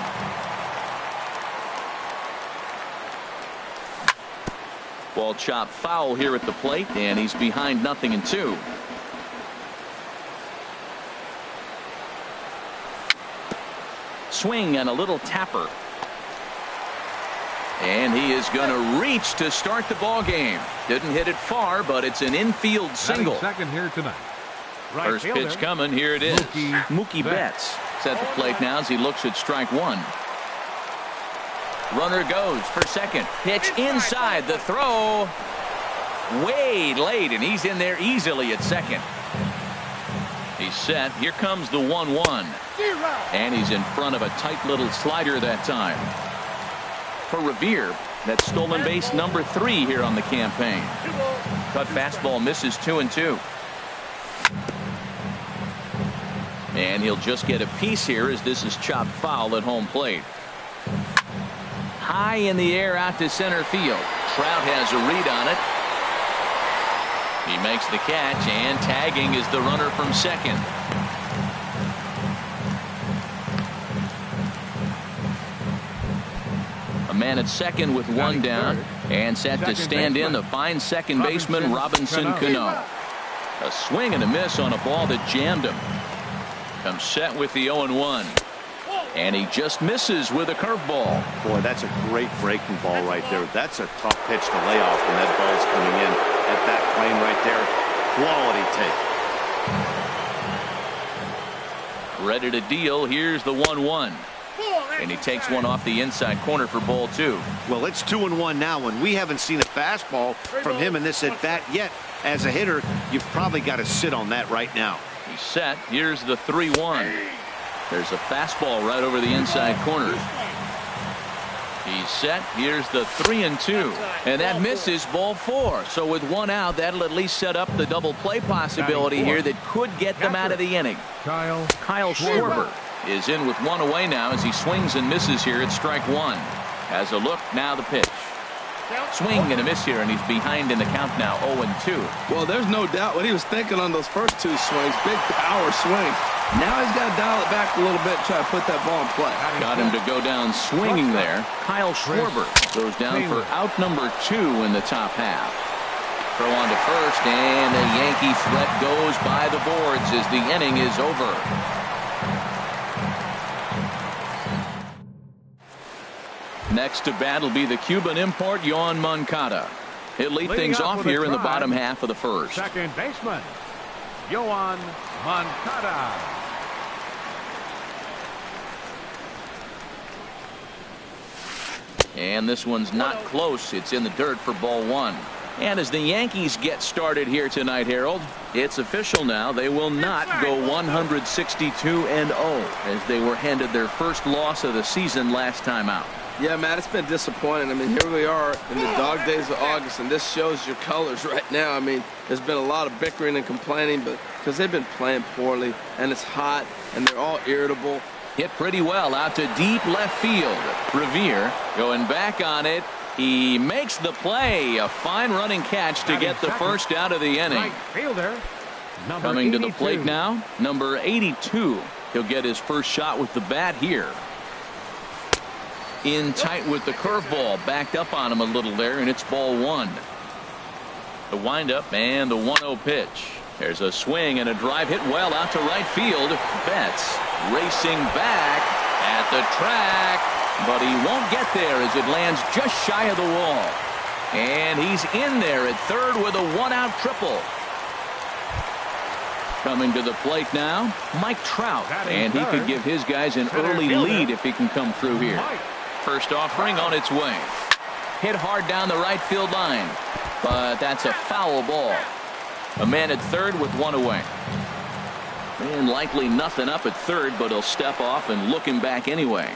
Ball chopped foul here at the plate, and he's behind 0-2. Swing and a little tapper. And he is going to reach to start the ball game. Didn't hit it far, but it's an infield single. Second here tonight. Right First fielder, pitch coming. Here it is. Mookie Betts. Betts at the plate now as he looks at strike one. Runner goes for second. Pitch inside. The throw way late, and he's in there easily at second. He's set. Here comes the 1-1. And he's in front of a tight little slider that time. For Revere, that's stolen base number 3 here on the campaign. Cut fastball misses 2-2. And he'll just get a piece here as this is chopped foul at home plate. High in the air out to center field. Trout has a read on it. He makes the catch, and tagging is the runner from second. A man at second with one down, and set to stand in the fine second baseman Robinson Cano. A swing and a miss on a ball that jammed him. Comes set with the 0-1. And he just misses with a curveball. Boy, that's a great breaking ball right there. That's a tough pitch to lay off when that ball's coming in at that plane right there. Quality take. Ready to deal. Here's the 1-1. And he takes one off the inside corner for ball 2. Well, it's 2-1 now, and we haven't seen a fastball from him in this at bat yet. As a hitter, you've probably got to sit on that right now. He's set. Here's the 3-1. There's a fastball right over the inside corner. He's set. Here's the 3-2. And that misses ball 4. So with one out, that'll at least set up the double play possibility here that could get them out of the inning. Kyle Schwarber is in with one away now as he swings and misses here at strike one. Has a look. Now the pitch. Swing and a miss here, and he's behind in the count now, 0-2. Well, there's no doubt what he was thinking on those first two swings. Big power swing. Now he's got to dial it back a little bit and try to put that ball in play. Got him to go down swinging there. Kyle Schwarber goes down for out number 2 in the top half. Throw on to first, and the Yankee threat goes by the boards as the inning is over. Next to bat will be the Cuban import, Yoan Moncada. He'll lead things off here in the bottom half of the first. Second baseman, Yoan Moncada. And this one's not close. It's in the dirt for ball one. And as the Yankees get started here tonight, Harold, it's official now. They will not go 162-0 as they were handed their first loss of the season last time out. Yeah, Matt, it's been disappointing. I mean, here we are in the dog days of August, and this shows your colors right now. I mean, there's been a lot of bickering and complaining, but because they've been playing poorly, and it's hot, and they're all irritable. Hit pretty well out to deep left field. Revere going back on it. He makes the play. A fine running catch to get the first out of the inning. Right fielder, Coming 82. to the plate now, number 82. He'll get his first shot with the bat here. In tight with the curveball. Backed up on him a little there, and it's ball one. The windup and the 1-0 pitch. There's a swing and a drive hit well out to right field. Betts racing back at the track, but he won't get there as it lands just shy of the wall. And he's in there at third with a one-out triple. Coming to the plate now, Mike Trout, and he could give his guys an early lead if he can come through here. First offering on its way. Hit hard down the right field line, but that's a foul ball. A man at third with one away. And likely nothing up at third, but he'll step off and look him back anyway.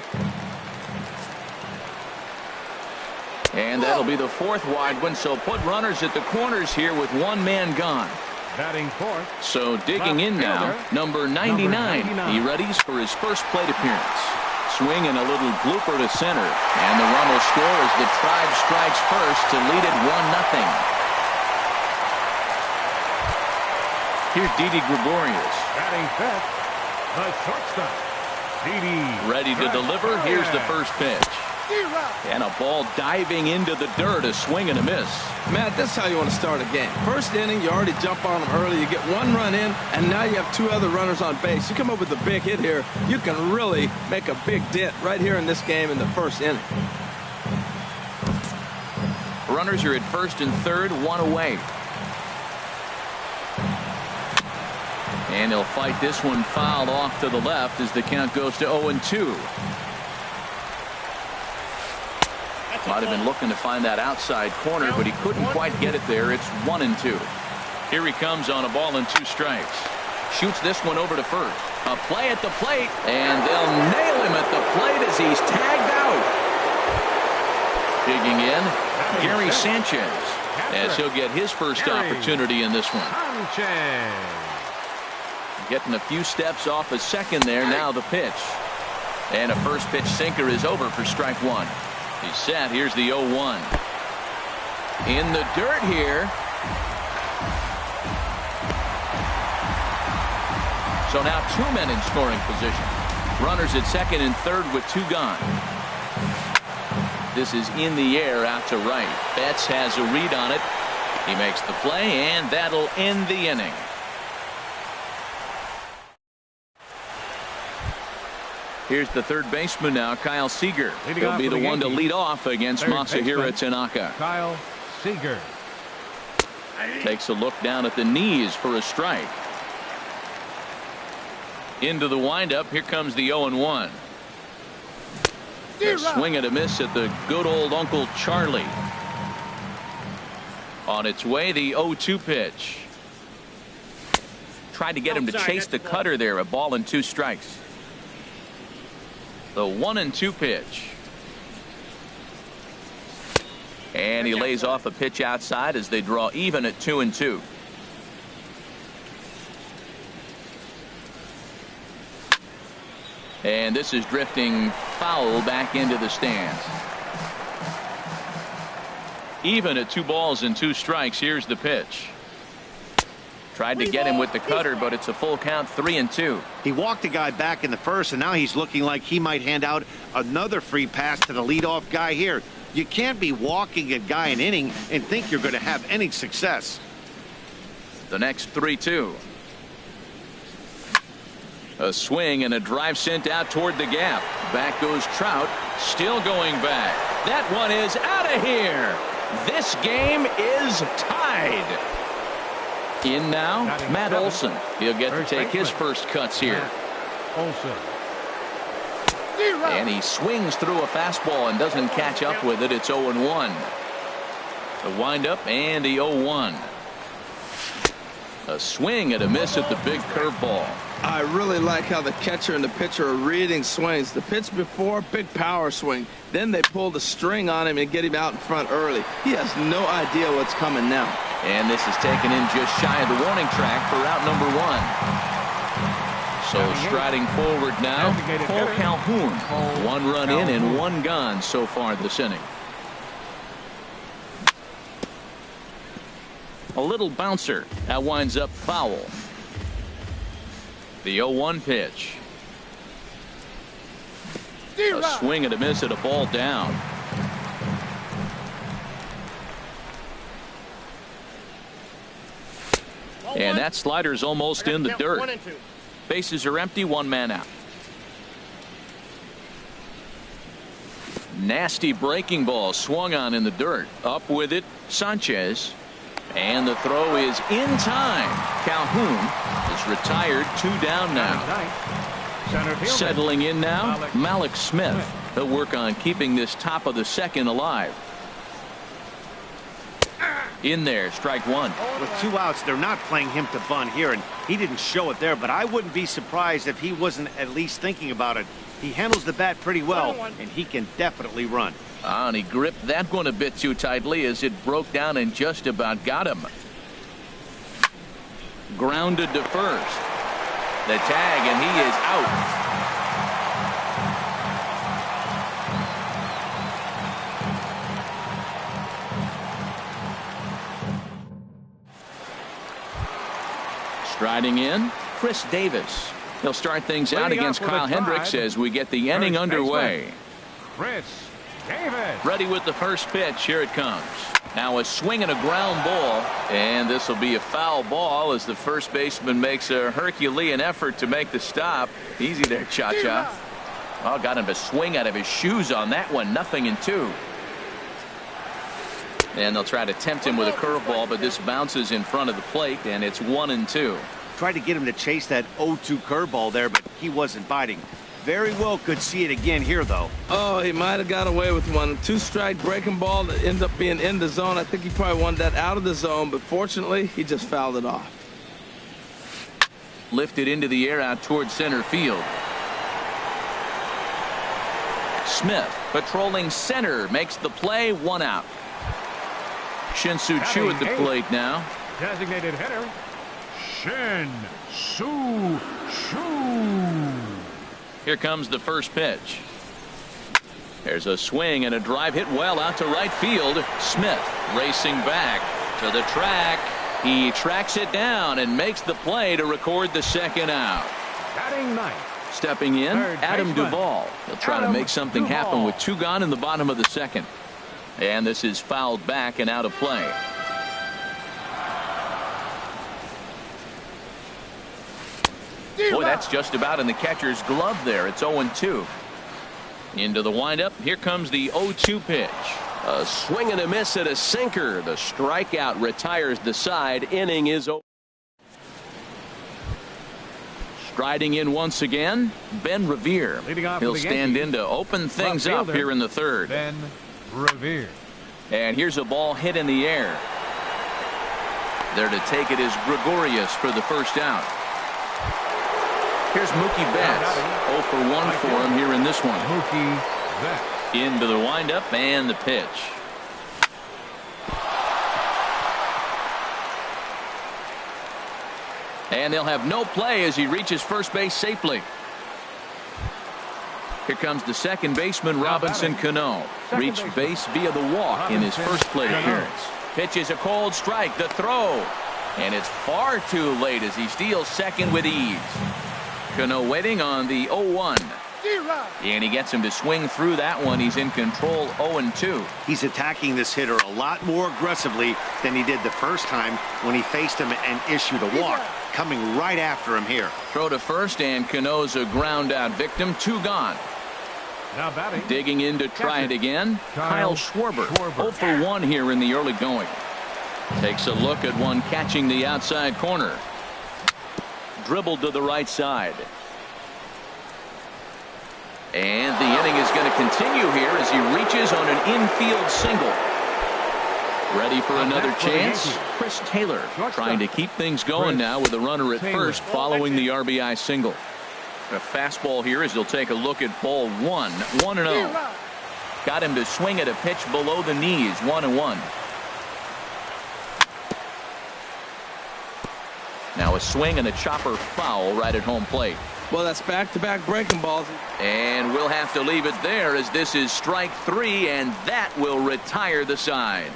And that'll be the fourth wide one, so put runners at the corners here with one man gone. Batting fourth. So digging in now, number 99. He readies for his first plate appearance. Swing and a little blooper to center. And the run will score as the Tribe strikes first to lead it 1-0. Here's Didi Gregorius. Batting fifth, the shortstop, Didi. Ready to deliver. Here's the first pitch. And a ball diving into the dirt. A swing and a miss. Matt, that's how you want to start a game. First inning, you already jump on them early. You get one run in, and now you have two other runners on base. You come up with a big hit here, you can really make a big dent right here in this game in the first inning. Runners are at first and third, one away. And he'll fight this one fouled off to the left as the count goes to 0-2. Might have been looking to find that outside corner, but he couldn't quite get it there. It's 1-2. Here he comes on a ball and two strikes. Shoots this one over to first. A play at the plate, and they'll nail him at the plate as he's tagged out. Digging in, Gary Sanchez, as he'll get his first opportunity in this one. Getting a few steps off a second there. Now the pitch. And a first pitch sinker is over for strike one. He's set. Here's the 0-1. In the dirt here. So now two men in scoring position. Runners at second and third with two gone. This is in the air out to right. Betts has a read on it. He makes the play, and that'll end the inning. Here's the third baseman now, Kyle Seager. He'll be the one to lead off against Masahiro Tanaka. Kyle Seager. Takes a look down at the knees for a strike. Into the windup. Here comes the 0-1. A swing and a miss at the good old Uncle Charlie. On its way, the 0-2 pitch. Tried to get him to chase the cutter there. A ball and two strikes. The 1-2 pitch. And he lays off a pitch outside as they draw even at 2-2. And this is drifting foul back into the stands. Even at 2 balls and 2 strikes. Here's the pitch. Tried to get him with the cutter, but it's a full count, 3-2. He walked a guy back in the first, and now he's looking like he might hand out another free pass to the leadoff guy here. You can't be walking a guy an inning and think you're going to have any success. The next 3-2. A swing and a drive sent out toward the gap. Back goes Trout, still going back. That one is out of here. This game is tied. In now, Matt Olson. He'll get to take his first cuts here. Olson. And he swings through a fastball and doesn't catch up with it. It's 0-1. The windup and the 0-1. A swing and a miss at the big curveball. I really like how the catcher and the pitcher are reading swings. The pitch before, big power swing. Then they pull the string on him and get him out in front early. He has no idea what's coming now. And this is taken in just shy of the warning track for out number 1. So striding forward now, Cole Calhoun. 1 run in and 1 gone so far this inning. A little bouncer. That winds up foul. The 0-1 pitch. A swing and a miss at a ball down. And that slider's almost in the dirt. Bases are empty, 1 man out. Nasty breaking ball swung on in the dirt. Up with it, Sanchez. And the throw is in time. Calhoun is retired, 2 down now. Settling in now, Malik Smith. He'll work on keeping this top of the second alive. In there, strike 1. With 2 outs, they're not playing him to bunt here, and he didn't show it there, but I wouldn't be surprised if he wasn't at least thinking about it. He handles the bat pretty well, and he can definitely run. And he gripped that one a bit too tightly as it broke down and just about got him. Grounded to first. The tag, and he is out. Striding in, Chris Davis. He'll start things out against Kyle Hendricks as we get the inning underway. Chris Davis. Ready with the first pitch. Here it comes. Now a swing and a ground ball, and this will be a foul ball as the first baseman makes a Herculean effort to make the stop. Easy there, Cha-Cha. Well, got him to swing out of his shoes on that one. 0-2. And they'll try to tempt him with a curveball, but this bounces in front of the plate, and it's 1-2. Tried to get him to chase that 0-2 curveball there, but he wasn't biting. Very well could see it again here, though. Oh, he might have got away with one. 2-strike breaking ball that ends up being in the zone. I think he probably wanted that out of the zone, but fortunately, he just fouled it off. Lifted into the air out towards center field. Smith patrolling center makes the play, 1 out. Shin-Soo Choo at the plate now. Designated hitter, Shin-Soo Choo. Here comes the first pitch. There's a swing and a drive hit well out to right field. Smith racing back to the track. He tracks it down and makes the play to record the second out. Batting ninth. Stepping in, Adam Duvall. He'll try to make something happen with 2 gone in the bottom of the second. And this is fouled back and out of play. Boy, that's just about in the catcher's glove there. It's 0-2. Into the windup. Here comes the 0-2 pitch. A swing and a miss at a sinker. The strikeout retires the side. Inning is over. Striding in once again, Ben Revere. He'll stand in to open things up here in the third. Ben Revere. And here's a ball hit in the air. There to take it is Gregorius for the first out. Here's Mookie Betts. 0 for 1 for him here in this one. Mookie Betts. Into the windup and the pitch. And they'll have no play as he reaches first base safely. Here comes the second baseman, Robinson Cano. Reached base via the walk in his first plate appearance. Pitches a cold strike. The throw. And it's far too late as he steals second with ease. Cano waiting on the 0-1. And he gets him to swing through that one. He's in control, 0-2. He's attacking this hitter a lot more aggressively than he did the first time when he faced him and issued a walk. Coming right after him here. Throw to first, and Cano's a ground out victim. 2 gone. Now batting. Digging in to try it again. Kyle Schwarber. 0 for 1 here in the early going. Takes a look at one catching the outside corner. Dribbled to the right side. And the inning is going to continue here as he reaches on an infield single. Ready for another chance. Chris Taylor trying to keep things going now with a runner at first following the RBI single. A fastball here as he'll take a look at ball 1. 1-0. Got him to swing at a pitch below the knees. 1-1. Now a swing and a chopper foul right at home plate. Well, that's back-to-back breaking balls. And we'll have to leave it there as this is strike 3, and that will retire the side.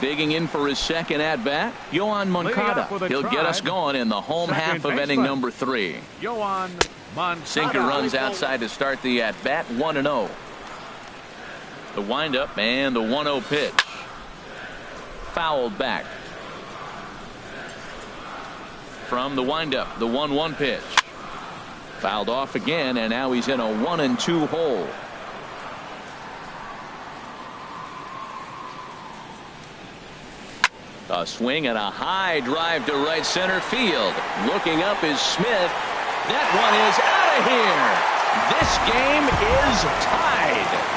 Digging in for his second at-bat, Yoan Moncada. He'll get us going in the home half of inning number 3. Yoan Moncada. Sinker runs outside to start the at-bat. 1-0. The windup and the 1-0 pitch. Fouled back. From the windup, the 1-1 pitch. Fouled off again, and now he's in a 1-2 hole. A swing and a high drive to right center field. Looking up is Smith. That one is out of here. This game is tied.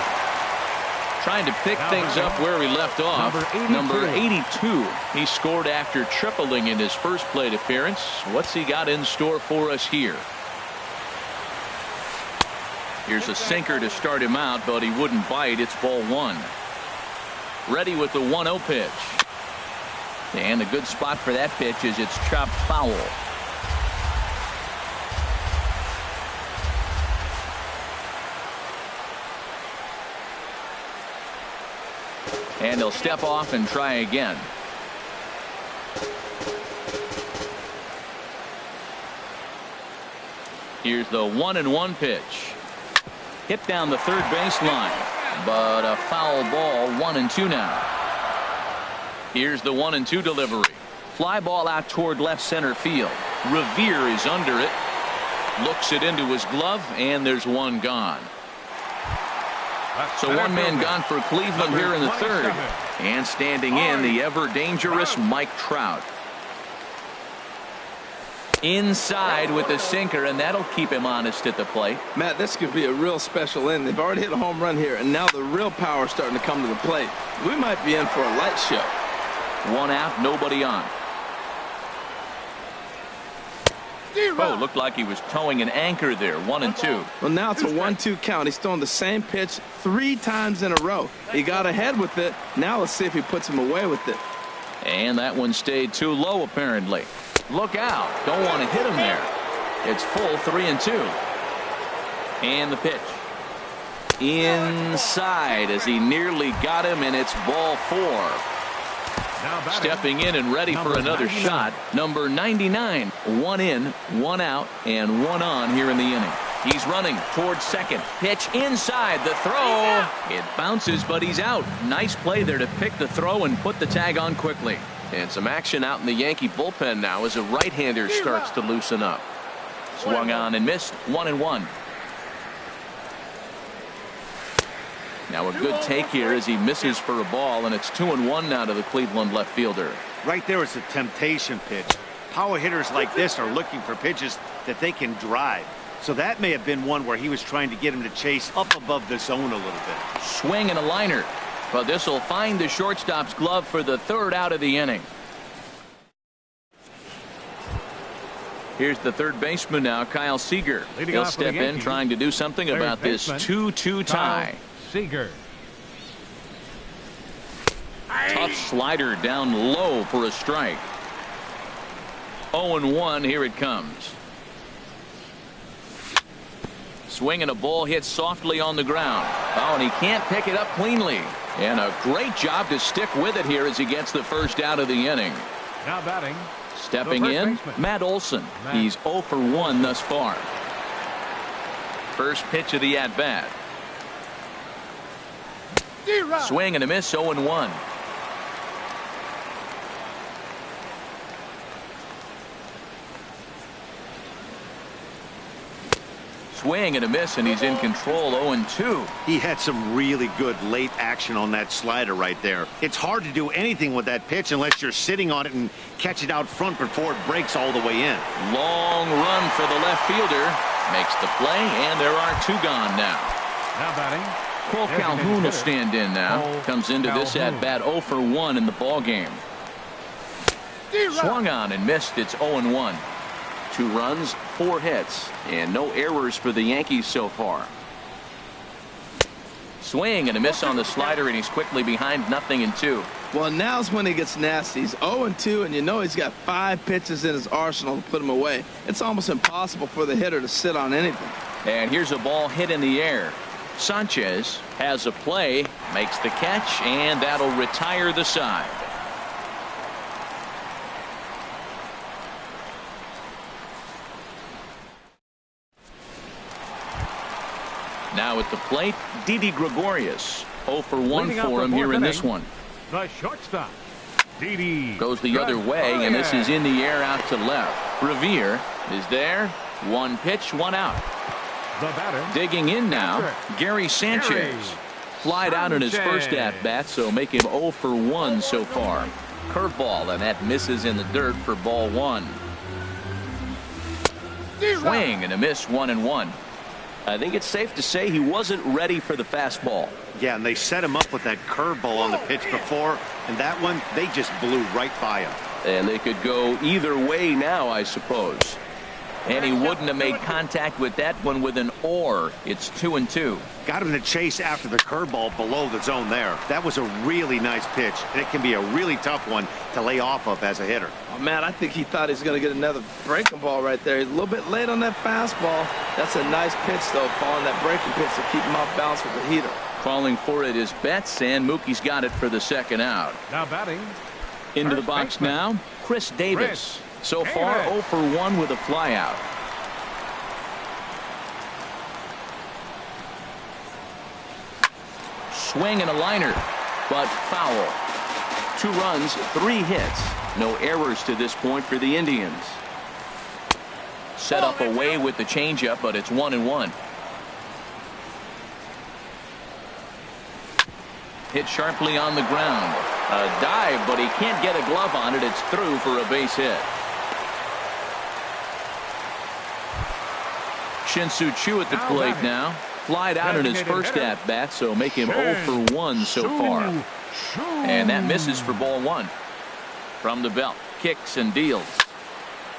Trying to pick things up where he left off. Number 82. He scored after tripling in his first plate appearance. What's he got in store for us here? Here's a sinker to start him out, but he wouldn't bite. It's ball 1. Ready with the 1-0 pitch. And a good spot for that pitch is it's chopped foul. And he'll step off and try again. Here's the 1-1 pitch. Hit down the third baseline, but a foul ball. 1-2 now. Here's the 1-2 delivery. Fly ball out toward left center field. Revere is under it. Looks it into his glove, and there's one gone. So one man gone for Cleveland here in the third. And standing in, the ever-dangerous Mike Trout. Inside with the sinker, and that'll keep him honest at the plate. Matt, this could be a real special inning. They've already hit a home run here, and now the real power is starting to come to the plate. We might be in for a light show. One out, nobody on. Oh, looked like he was towing an anchor there. 1-2. Well, now it's a 1-2 count. He's throwing the same pitch 3 times in a row. He got ahead with it. Now let's see if he puts him away with it. And that one stayed too low, apparently. Look out. Don't want to hit him there. It's full 3-2. And the pitch. Inside as he nearly got him, and it's ball 4. Stepping in and ready for another shot. Number 99. 1 in, 1 out, and 1 on here in the inning. He's running towards second. Pitch inside. The throw. It bounces, but he's out. Nice play there to pick the throw and put the tag on quickly. And some action out in the Yankee bullpen now as a right-hander starts to loosen up. Swung on and missed. 1-1. Now a good take here as he misses for a ball, and it's 2-1 now to the Cleveland left fielder. Right there is a temptation pitch. Power hitters like this are looking for pitches that they can drive. So that may have been one where he was trying to get him to chase up above the zone a little bit. Swing and a liner. But this will find the shortstop's glove for the third out of the inning. Here's the third baseman now, Kyle Seager. He'll step in trying to do something about this 2-2 tie. Seager. Tough slider down low for a strike. 0-1, here it comes. Swing and a ball hit softly on the ground. Oh, and he can't pick it up cleanly. And a great job to stick with it here as he gets the first out of the inning. Now batting. Stepping in, Matt Olson. He's 0 for 1 thus far. First pitch of the at-bat. Swing and a miss. 0-1. Swing and a miss, and he's in control. 0-2. He had some really good late action on that slider right there. It's hard to do anything with that pitch unless you're sitting on it and catch it out front before it breaks all the way in. Long run for the left fielder. Makes the play, and there are 2 gone now. Now batting, Cole Calhoun will stand in now. Comes into this at bat 0 for 1 in the ball game. Swung on and missed. It's 0-1. 2 runs, 4 hits, and no errors for the Yankees so far. Swing and a miss on the slider, and he's quickly behind 0-2. Well, now's when he gets nasty. He's 0-2, and you know he's got 5 pitches in his arsenal to put him away. It's almost impossible for the hitter to sit on anything. And here's a ball hit in the air. Sanchez has a play, makes the catch, and that'll retire the side. Now at the plate, Didi Gregorius. 0 for 1 for him here in this one. The shortstop, Didi. Goes the other way, and this is in the air out to left. Revere is there. 1 pitch, 1 out. The batter. Digging in now, Gary Sanchez. Flied out in his first at-bat, so make him 0 for 1 so far. Curveball, and that misses in the dirt for ball 1. Swing and a miss, 1-1. I think it's safe to say he wasn't ready for the fastball. Yeah, and they set him up with that curveball on the pitch before, and that one, they just blew right by him. And they could go either way now, I suppose. And he wouldn't have made contact with that one with an or. It's 2-2. Got him to chase after the curveball below the zone there. That was a really nice pitch, and it can be a really tough one to lay off of as a hitter. Oh, man, I think he thought he was going to get another breaking ball right there. He's a little bit late on that fastball. That's a nice pitch, though, following that breaking pitch to keep him off balance with the heater. Calling for it is Betts, and Mookie's got it for the second out. Now batting. Into the box now, Chris Davis. So far, 0 for 1 with a flyout. Swing and a liner, but foul. 2 runs, 3 hits. No errors to this point for the Indians. Set up away with the changeup, but it's 1-1. Hit sharply on the ground. A dive, but he can't get a glove on it. It's through for a base hit. Shin-Soo Choo at the plate now. Flied out in his first at-bat, so make him 0 for 1 so far. And that misses for ball 1. From the belt, kicks and deals.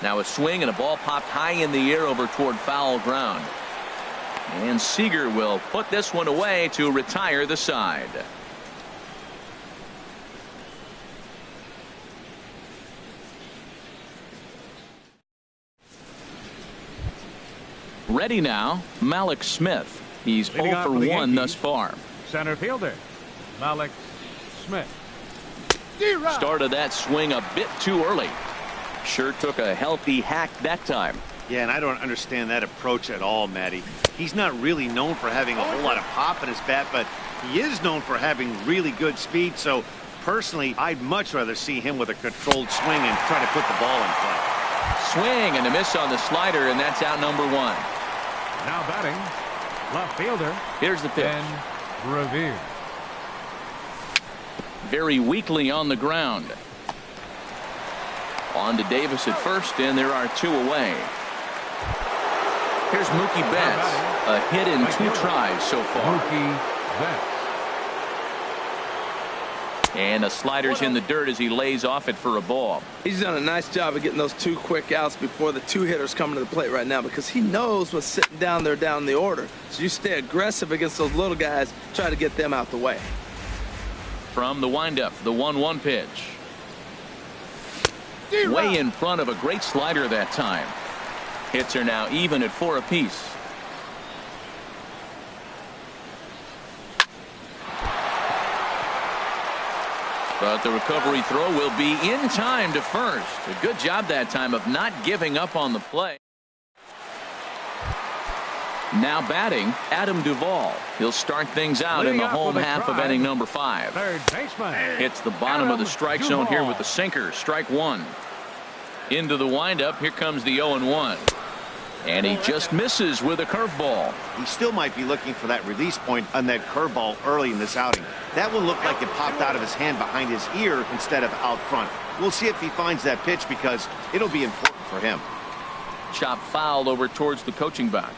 Now a swing and a ball popped high in the air over toward foul ground. And Seager will put this one away to retire the side. Ready now, Malik Smith. He's 0 for 1 thus far. Center fielder, Malik Smith. Started that swing a bit too early. Sure took a healthy hack that time. Yeah, and I don't understand that approach at all, Matty. He's not really known for having a whole lot of pop in his bat, but he is known for having really good speed. So, personally, I'd much rather see him with a controlled swing and try to put the ball in play. Swing and a miss on the slider, and that's out number 1. Now batting, left fielder. Here's the pitch. And Revere. Very weakly on the ground. On to Davis at first, and there are 2 away. Here's Mookie Betts. A hit in 2 tries so far. Mookie Betts. And a slider's in the dirt as he lays off it for a ball. He's done a nice job of getting those 2 quick outs before the 2 hitters coming to the plate right now, because he knows what's sitting down there down the order. So you stay aggressive against those little guys, try to get them out the way. From the windup, the 1-1 pitch. Way in front of a great slider that time. Hits are now even at 4 apiece. But the recovery throw will be in time to first. A good job that time of not giving up on the play. Now batting, Adam Duvall. He'll start things out in the home half of inning number 5. Third baseman. Hits the bottom of the strike zone here with the sinker. Strike 1. Into the windup. Here comes the 0-1. And he just misses with a curveball. He still might be looking for that release point on that curveball early in this outing. That one looked like it popped out of his hand behind his ear instead of out front. We'll see if he finds that pitch because it'll be important for him. Chop foul over towards the coaching box.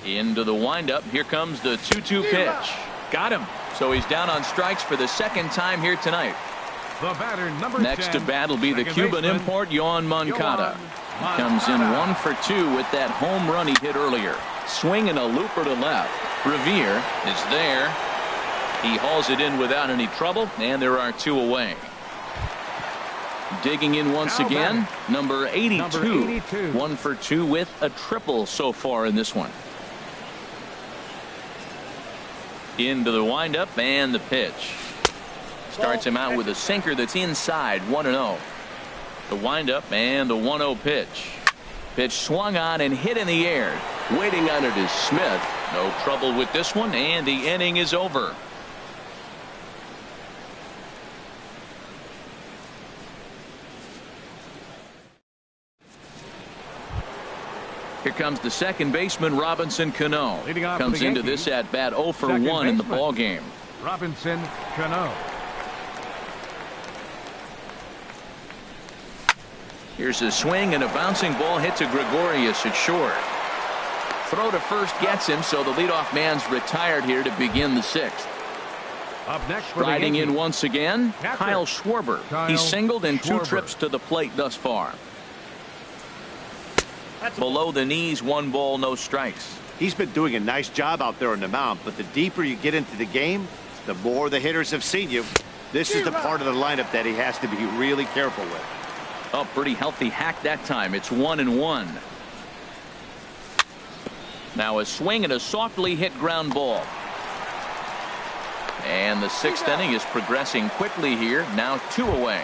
Into the windup. Here comes the 2-2 pitch. Got him. So he's down on strikes for the second time here tonight. The batter, number Next 10, to bat will be the Cuban baseman, import, Yohan Moncada. He comes in 1 for 2 with that home run he hit earlier. Swinging a looper to left. Revere is there. He hauls it in without any trouble, and there are 2 away. Digging in once again, number 82. 1 for 2 with a triple so far in this one. Into the windup and the pitch. Starts him out with a sinker that's inside, 1-0. The windup and the 1-0 pitch. Pitch swung on and hit in the air. Waiting on it is Smith. No trouble with this one, and the inning is over. Here comes the second baseman, Robinson Cano. Comes into this at bat 0 for 1 in the ball game. Robinson Cano. Here's a swing and a bouncing ball hit to Gregorius at short. Throw to first gets him, so the leadoff man's retired here to begin the 6th. Up next, Riding in once again, Kyle Schwarber. He's singled in 2 Schwarber. trips to the plate thus far. Below the knees, 1 ball, no strikes. He's been doing a nice job out there on the mound, but the deeper you get into the game, the more the hitters have seen you. This is the part of the lineup that he has to be really careful with. Oh, pretty healthy hack that time. It's 1-1. Now a swing and a softly hit ground ball. And the 6th inning is progressing quickly here. Now 2 away.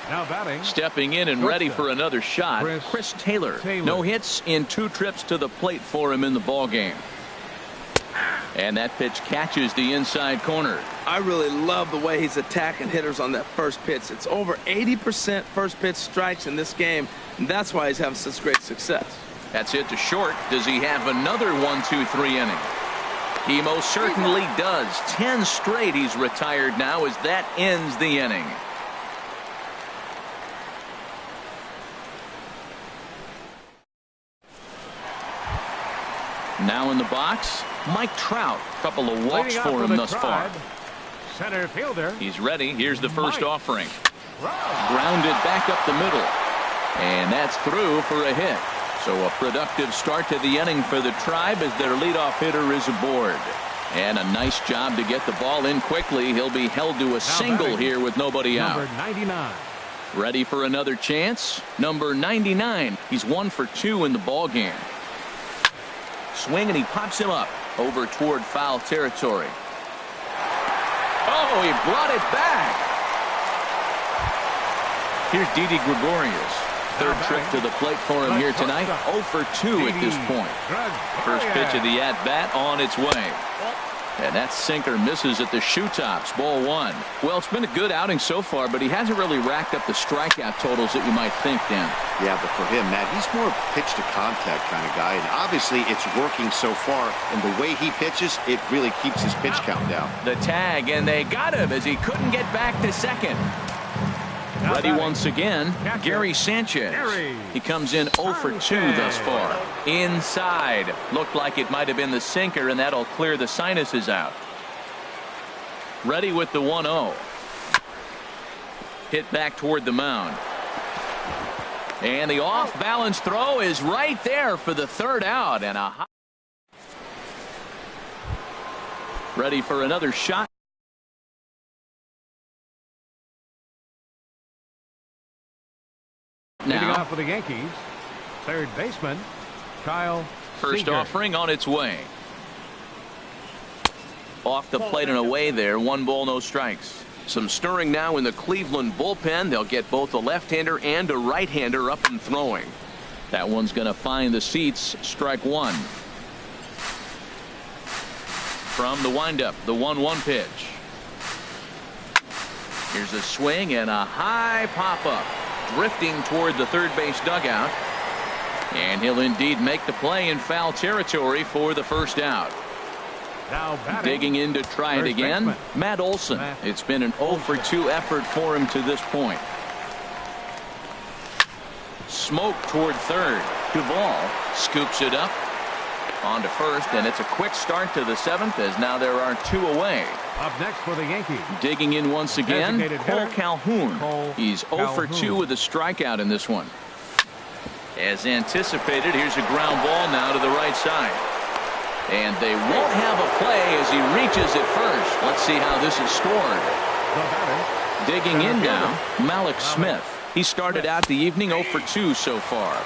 Now batting. Stepping in and ready for another shot, Chris Taylor. No hits in 2 trips to the plate for him in the ball game. And that pitch catches the inside corner. I really love the way he's attacking hitters on that first pitch. It's over 80% first pitch strikes in this game, and that's why he's having such great success. That's it to short. Does he have another 1-2-3 inning? He most certainly does. 10 straight he's retired now as that ends the inning. Now in the box, Mike Trout. Couple of walks for him thus far. Center fielder. He's ready. Here's the first offering. Grounded back up the middle. And that's through for a hit. So a productive start to the inning for the Tribe as their leadoff hitter is aboard. And a nice job to get the ball in quickly. He'll be held to a single here with nobody out. Number 99. Ready for another chance. Number 99. He's 1 for 2 in the ball game. Swing and he pops him up over toward foul territory. Oh, he brought it back. Here's Didi Gregorius. 3rd trip to the plate for him here tonight. 0 for 2 at this point. First pitch of the at-bat on its way. And that sinker misses at the shoe tops. Ball 1. Well, it's been a good outing so far, but he hasn't really racked up the strikeout totals that you might think, Dan. Yeah, but for him, Matt, he's more pitch to contact kind of guy. And obviously, it's working so far. And the way he pitches, it really keeps his pitch count down. The tag, and they got him as he couldn't get back to second. Ready once again, Gary Sanchez. He comes in 0 for 2 thus far. Inside. Looked like it might have been the sinker, and that'll clear the sinuses out. Ready with the 1-0. Hit back toward the mound. And the off-balance throw is right there for the 3rd out. And a hot. Ready for another shot. Leading off for the Yankees, 3rd baseman, Kyle First Seager. offering on its way. Off the plate and away there. 1 ball, no strikes. Some stirring now in the Cleveland bullpen. They'll get both a left-hander and a right-hander up and throwing. That one's going to find the seats. Strike 1. From the windup, the 1-1 pitch. Here's a swing and a high pop-up. drifting toward the third base dugout. And he'll indeed make the play in foul territory for the first out. Now digging in to try it again, Matt Olson. It's been an 0 for 2 effort for him to this point. Smoke toward third. Duvall scoops it up on to first, and it's a quick start to the 7th as now there are 2 away. Up next for the Yankees. Digging in once again, Cole Calhoun. He's 0 for 2 with a strikeout in this one. As anticipated, here's a ground ball now to the right side. And they won't have a play as he reaches it first. Let's see how this is scored. Digging in now, Malik Smith. He started out the evening 0 for 2 so far.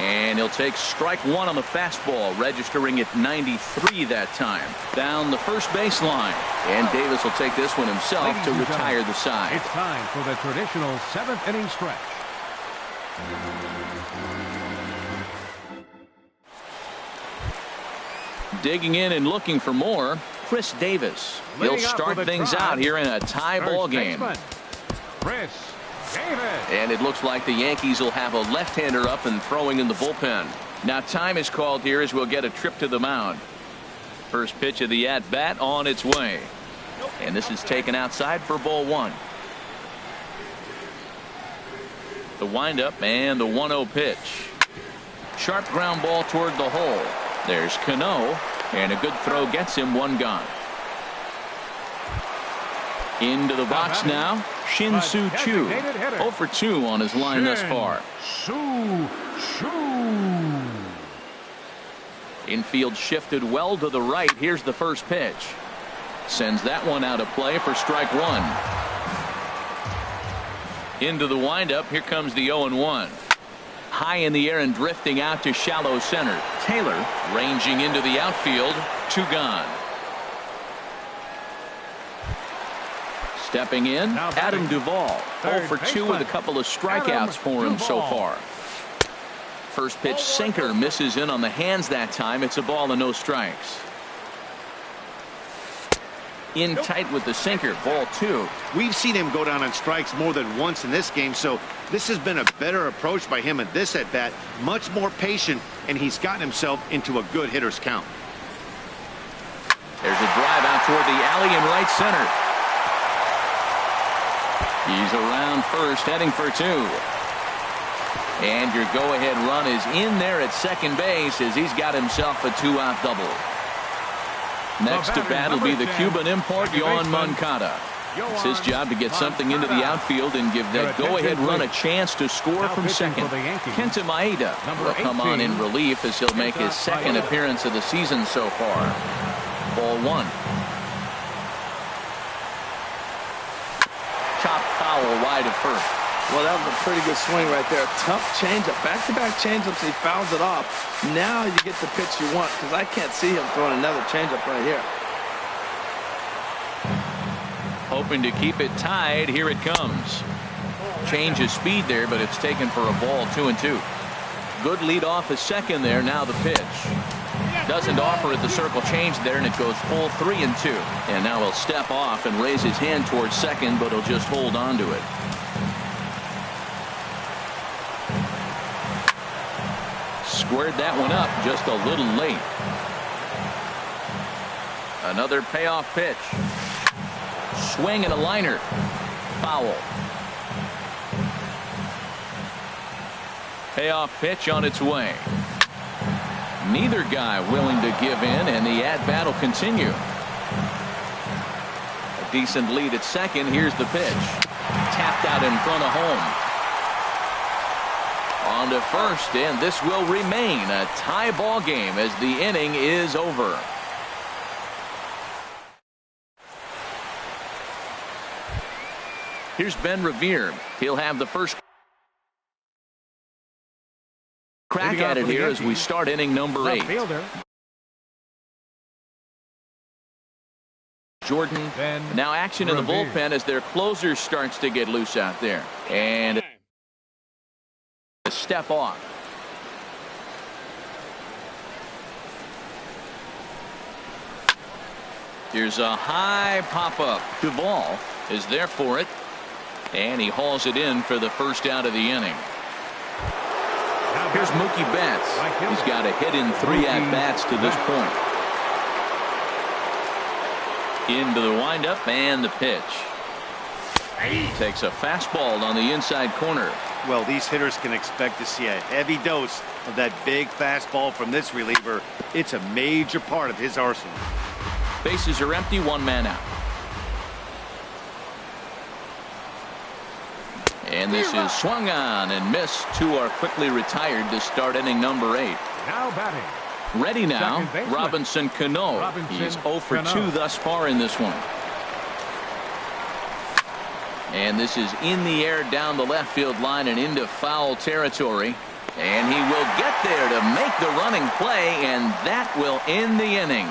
And he'll take strike 1 on the fastball, registering at 93 that time. Down the first baseline. And Davis will take this one himself to retire the side. It's time for the traditional 7th inning stretch. Digging in and looking for more, Chris Davis. He'll start things out here in a tie ball game. Chris Davis. And it looks like the Yankees will have a left-hander up and throwing in the bullpen. Now time is called here as we'll get a trip to the mound. First pitch of the at-bat on its way. And this is taken outside for ball 1. The windup and the 1-0 pitch. Sharp ground ball toward the hole. There's Cano, and a good throw gets him 1 gone. Into the box now, Shin-Soo Choo. 0 for 2 on his line thus far. Infield shifted well to the right. Here's the first pitch. Sends that one out of play for strike 1. Into the windup. Here comes the 0-1. High in the air and drifting out to shallow center. Taylor ranging into the outfield. 2 gone. Stepping in, Adam Duvall. 0 for 2 with a couple of strikeouts for him so far. First pitch sinker misses in on the hands that time. It's a ball and no strikes. In tight with the sinker, ball 2. We've seen him go down on strikes more than once in this game, so this has been a better approach by him at this at-bat. Much more patient, and he's gotten himself into a good hitter's count. There's a drive out toward the alley in right center. He's around first, heading for 2. And your go-ahead run is in there at second base as he's got himself a 2-out double. Next to bat will be the Cuban import, Yoan Moncada. It's his job to get something into the outfield and give that go-ahead run a chance to score from second. Kenta Maeda will come on in relief as he'll make his 2nd appearance of the season so far. Ball 1. Chop foul wide of first. Well, that was a pretty good swing right there. Tough changeup. Back-to-back changeups. He fouls it off. Now you get the pitch you want, because I can't see him throwing another changeup right here. Hoping to keep it tied. Here it comes. Change of speed there, but it's taken for a ball. 2-2. Good lead off his second there. Now the pitch. Doesn't offer at the circle change there, and it goes full 3-2. And now he'll step off and raise his hand towards second, but he'll just hold on to it. Squared that one up just a little late. Another payoff pitch. Swing and a liner. Foul. Payoff pitch on its way. Neither guy willing to give in, and the at-bat will continue. A decent lead at second. Here's the pitch. Tapped out in front of home. On to first, and this will remain a tie ball game as the inning is over. Here's Ben Revere. He'll have the first crack at it here as we start inning number 8. Jordan. Now action in the bullpen as their closer starts to get loose out there. And a step off. Here's a high pop-up. Duvall is there for it. And he hauls it in for the first out of the inning. Here's Mookie Betts. He's got a hit in 3 at-bats to this point. Into the windup and the pitch. Takes a fastball on the inside corner. Well, these hitters can expect to see a heavy dose of that big fastball from this reliever. It's a major part of his arsenal. Bases are empty, 1 man out. And this is swung on and missed. 2 are quickly retired to start inning number 8. Now batting. Ready now, Robinson Cano. He's 0 for 2 thus far in this one. And this is in the air down the left field line and into foul territory. And he will get there to make the running play, and that will end the inning.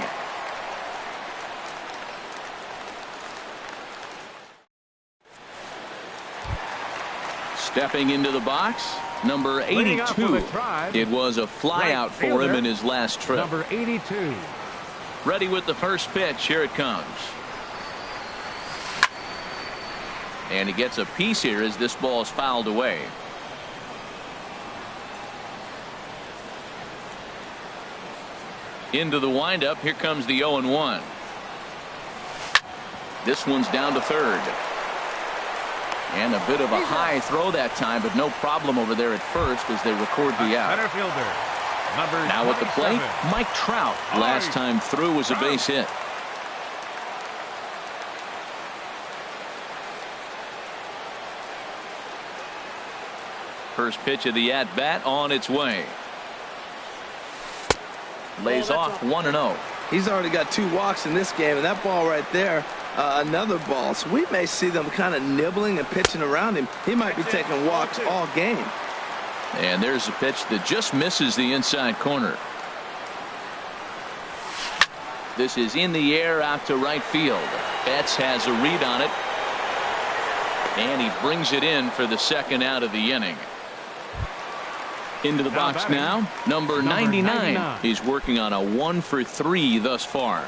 Stepping into the box, number 82. It was a flyout for him in his last trip. Number 82. Ready with the first pitch. Here it comes. And he gets a piece here as this ball is fouled away. Into the windup. Here comes the 0-1. This one's down to third. And a bit of a high throw that time, but no problem over there at first as they record the out. Center fielder, number now at the plate, 27. Mike Trout. Last time through was a base hit. First pitch of the at-bat on its way. Lays off 1-0. He's already got 2 walks in this game, and that ball right there, another ball. So we may see them kind of nibbling and pitching around him. He might be taking walks all game. And there's a pitch that just misses the inside corner. This is in the air out to right field. Betts has a read on it. And he brings it in for the second out of the inning. Into the box now, number 99. He's working on a 1 for 3 thus far.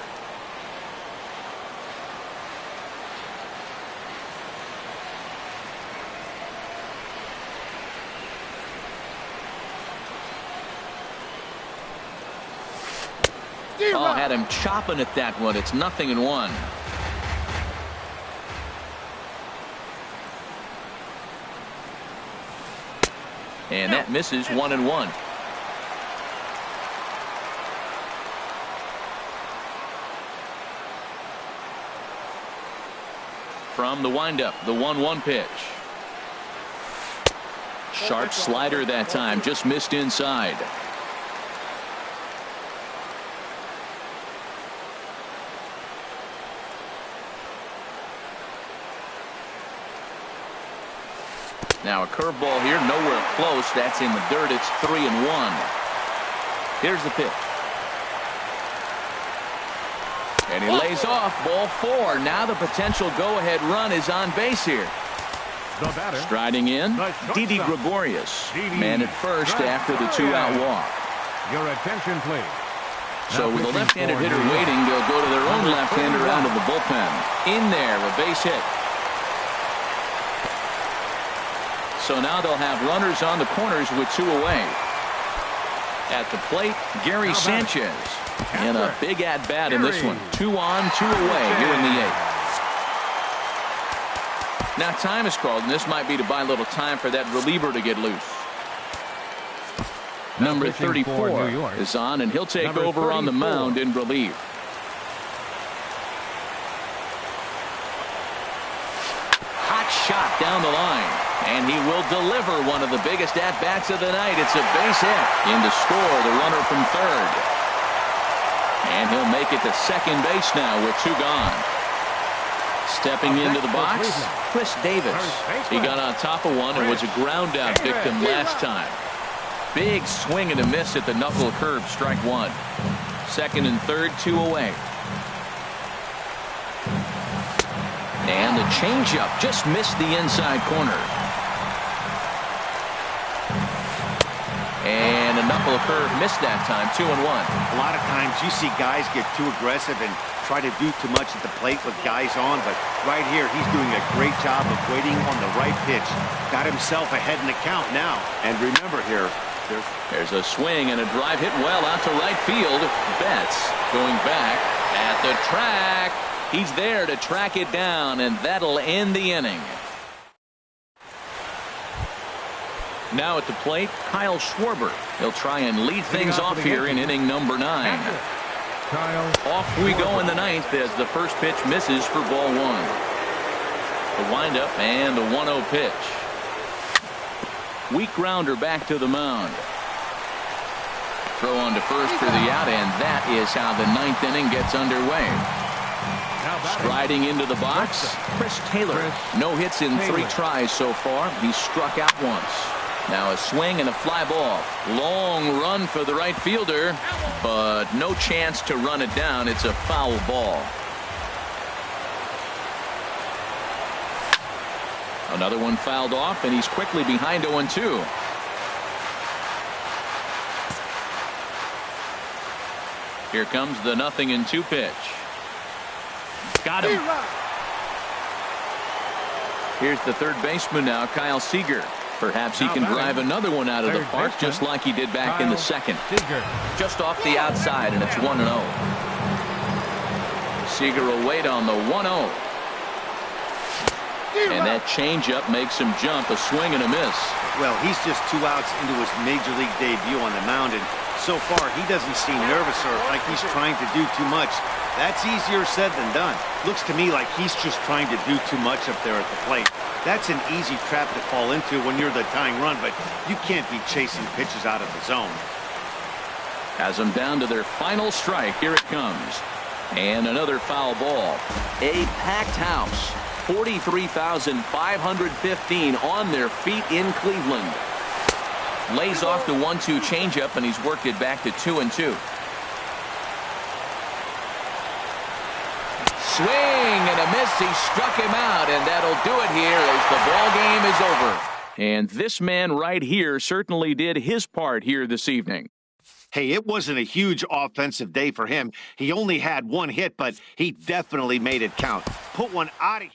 Oh, had him chopping at that one. It's 0-1. And that misses 1-1. From the windup, the 1-1 pitch. Sharp slider that time, just missed inside. Now a curveball here, nowhere close. That's in the dirt. It's 3-1. Here's the pitch. And he lays off, ball 4. Now the potential go-ahead run is on base here. Striding in, Didi Gregorius. Man at first after the 2-out walk. Your attention, please. So with a left-handed hitter waiting, they'll go to their own left-hander out of the bullpen. In there, a base hit. So now they'll have runners on the corners with 2 away. At the plate, Gary Sanchez. And a big at-bat in this one. 2 on, 2 away here in the 8th. Now time is called, and this might be to buy a little time for that reliever to get loose. Number 34 is on, and he'll take over on the mound in relief. Hot shot down the line. And he will deliver one of the biggest at-bats of the night. It's a base hit. In to score, the runner from third. And he'll make it to second base now with 2 gone. Stepping into the box, Chris Davis. He got on top of one and was a ground-out victim last time. Big swing and a miss at the knuckle curve, strike 1. Second and third, 2 away. And the changeup just missed the inside corner. And knuckle curve missed that time, 2-1. A lot of times you see guys get too aggressive and try to do too much at the plate with guys on, but right here he's doing a great job of waiting on the right pitch. Got himself ahead in the count now. And remember here, there's a swing and a drive hit well out to right field. Betts going back at the track. He's there to track it down, and that'll end the inning. Now at the plate, Kyle Schwarber. He'll try and lead things off here in inning number 9. Off we go in the 9th as the first pitch misses for ball 1. The windup and the 1-0 pitch. Weak grounder back to the mound. Throw on to first for the out, and that is how the 9th inning gets underway. Striding into the box, Chris Taylor. No hits in 3 tries so far. He struck out once. Now a swing and a fly ball. Long run for the right fielder, but no chance to run it down. It's a foul ball. Another one fouled off, and he's quickly behind 0-2. Here comes the 0-2 pitch. Got him. Here's the third baseman now, Kyle Seager. Perhaps he can drive another one out of the park just like he did back in the second. Just off the outside, and it's 1-0. Seager will wait on the 1-0. And that changeup makes him jump. A swing and a miss. Well, he's just 2 outs into his major league debut on the mound, and so far he doesn't seem nervous or like he's trying to do too much. That's easier said than done. Looks to me like he's just trying to do too much up there at the plate. That's an easy trap to fall into when you're the tying run, but you can't be chasing pitches out of the zone. Has them down to their final strike. Here it comes. And another foul ball. A packed house. 43,515 on their feet in Cleveland. Lays off the 1-2 changeup, and he's worked it back to 2-2. Swing and a miss. He struck him out, and that'll do it here as the ball game is over. And this man right here certainly did his part here this evening. Hey, it wasn't a huge offensive day for him. He only had 1 hit, but he definitely made it count. Put one out of here.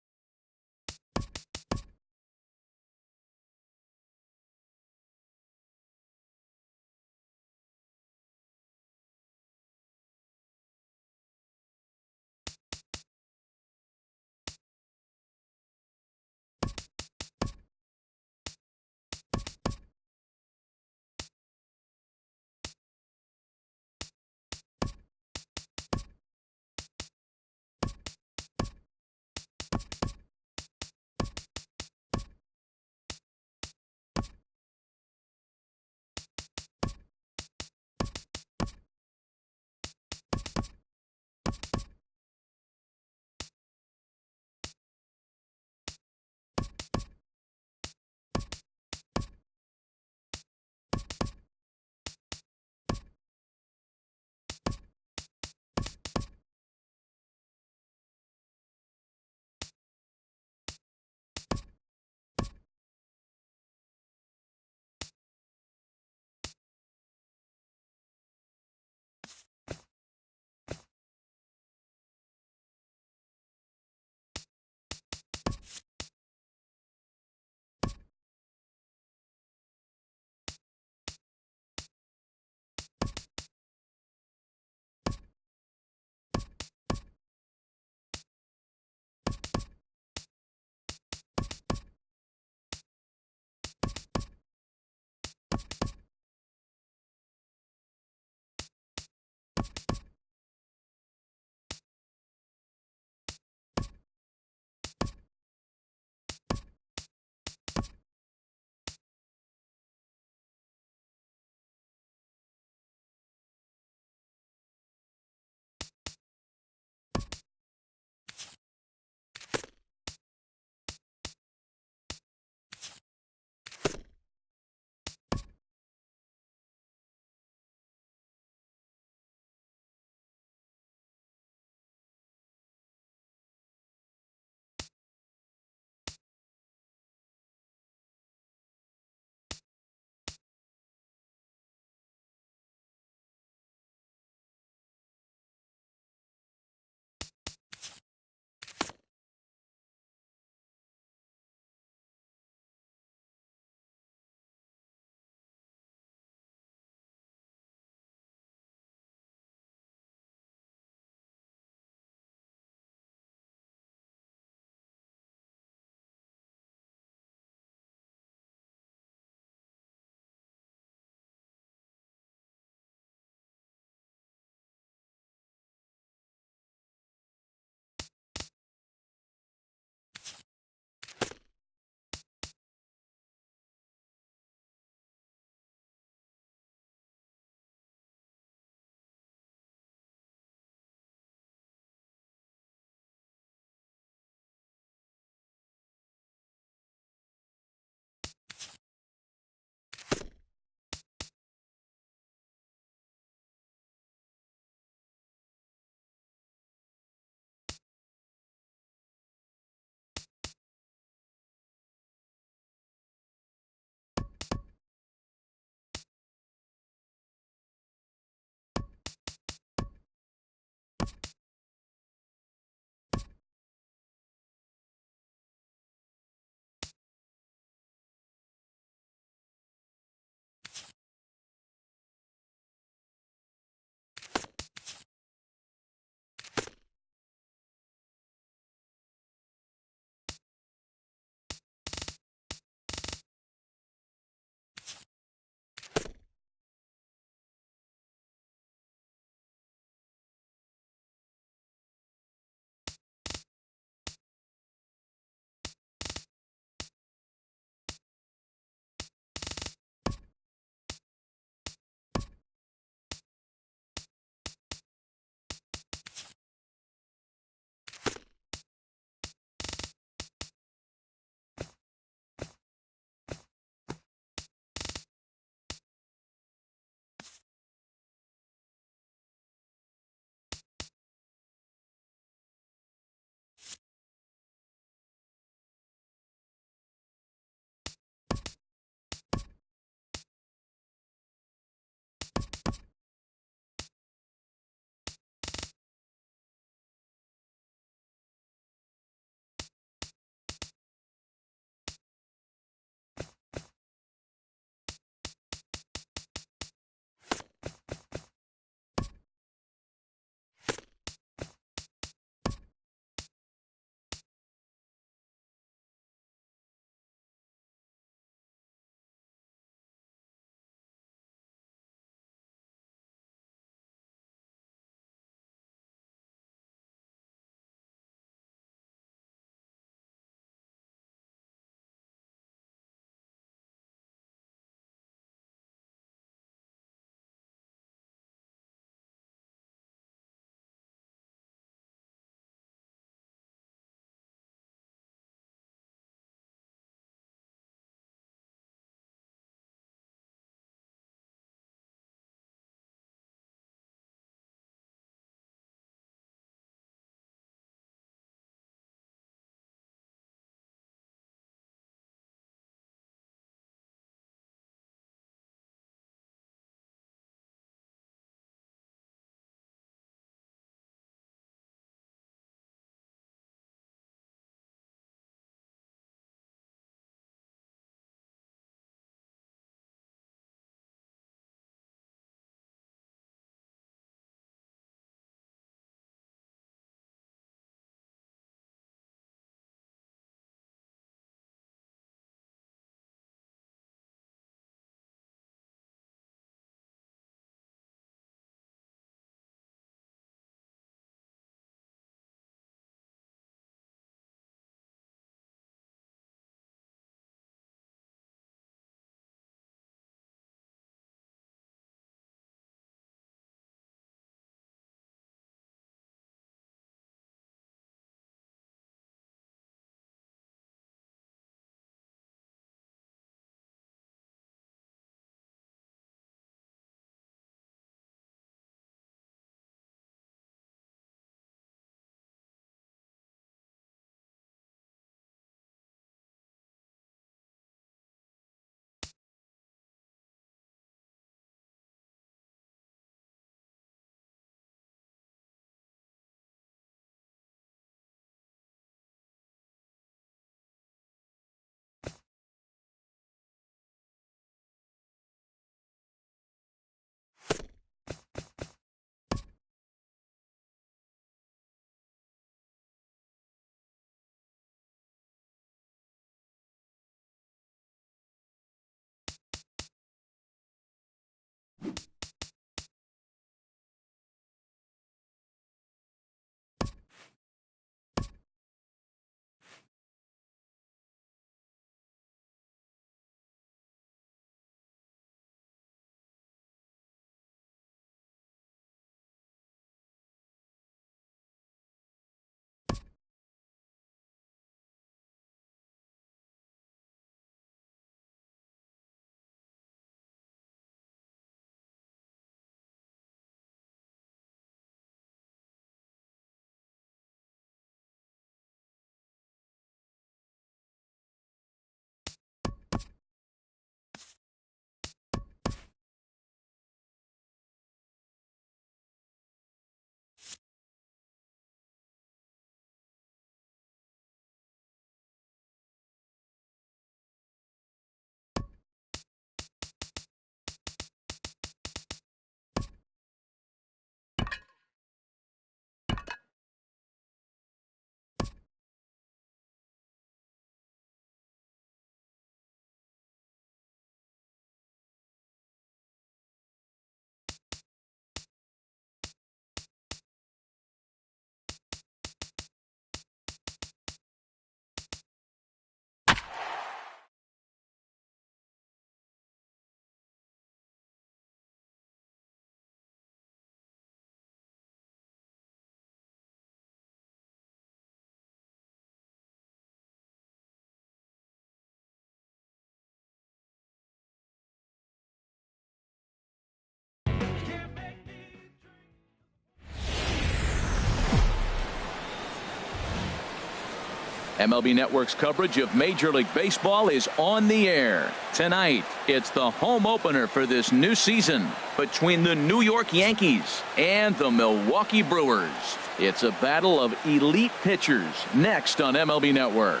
MLB Network's coverage of Major League Baseball is on the air. Tonight, it's the home opener for this new season between the New York Yankees and the Milwaukee Brewers. It's a battle of elite pitchers next on MLB Network.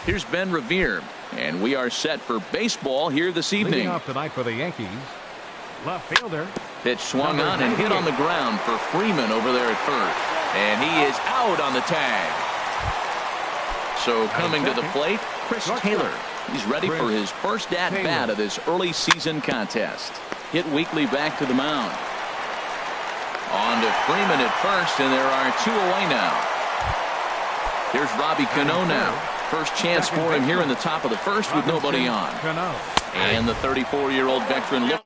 Here's Ben Revere, and we are set for baseball here this evening. Leading off tonight for the Yankees, left fielder. Pitch swung on and hit on the ground for Freeman over there at first. And he is out on the tag. So coming to the plate, Chris Taylor. He's ready for his first at-bat of this early season contest. Hit weekly back to the mound. On to Freeman at first, and there are two away now. Here's Robbie Cano now. First chance for him here in the top of the first with nobody on. And the 34-year-old veteran looks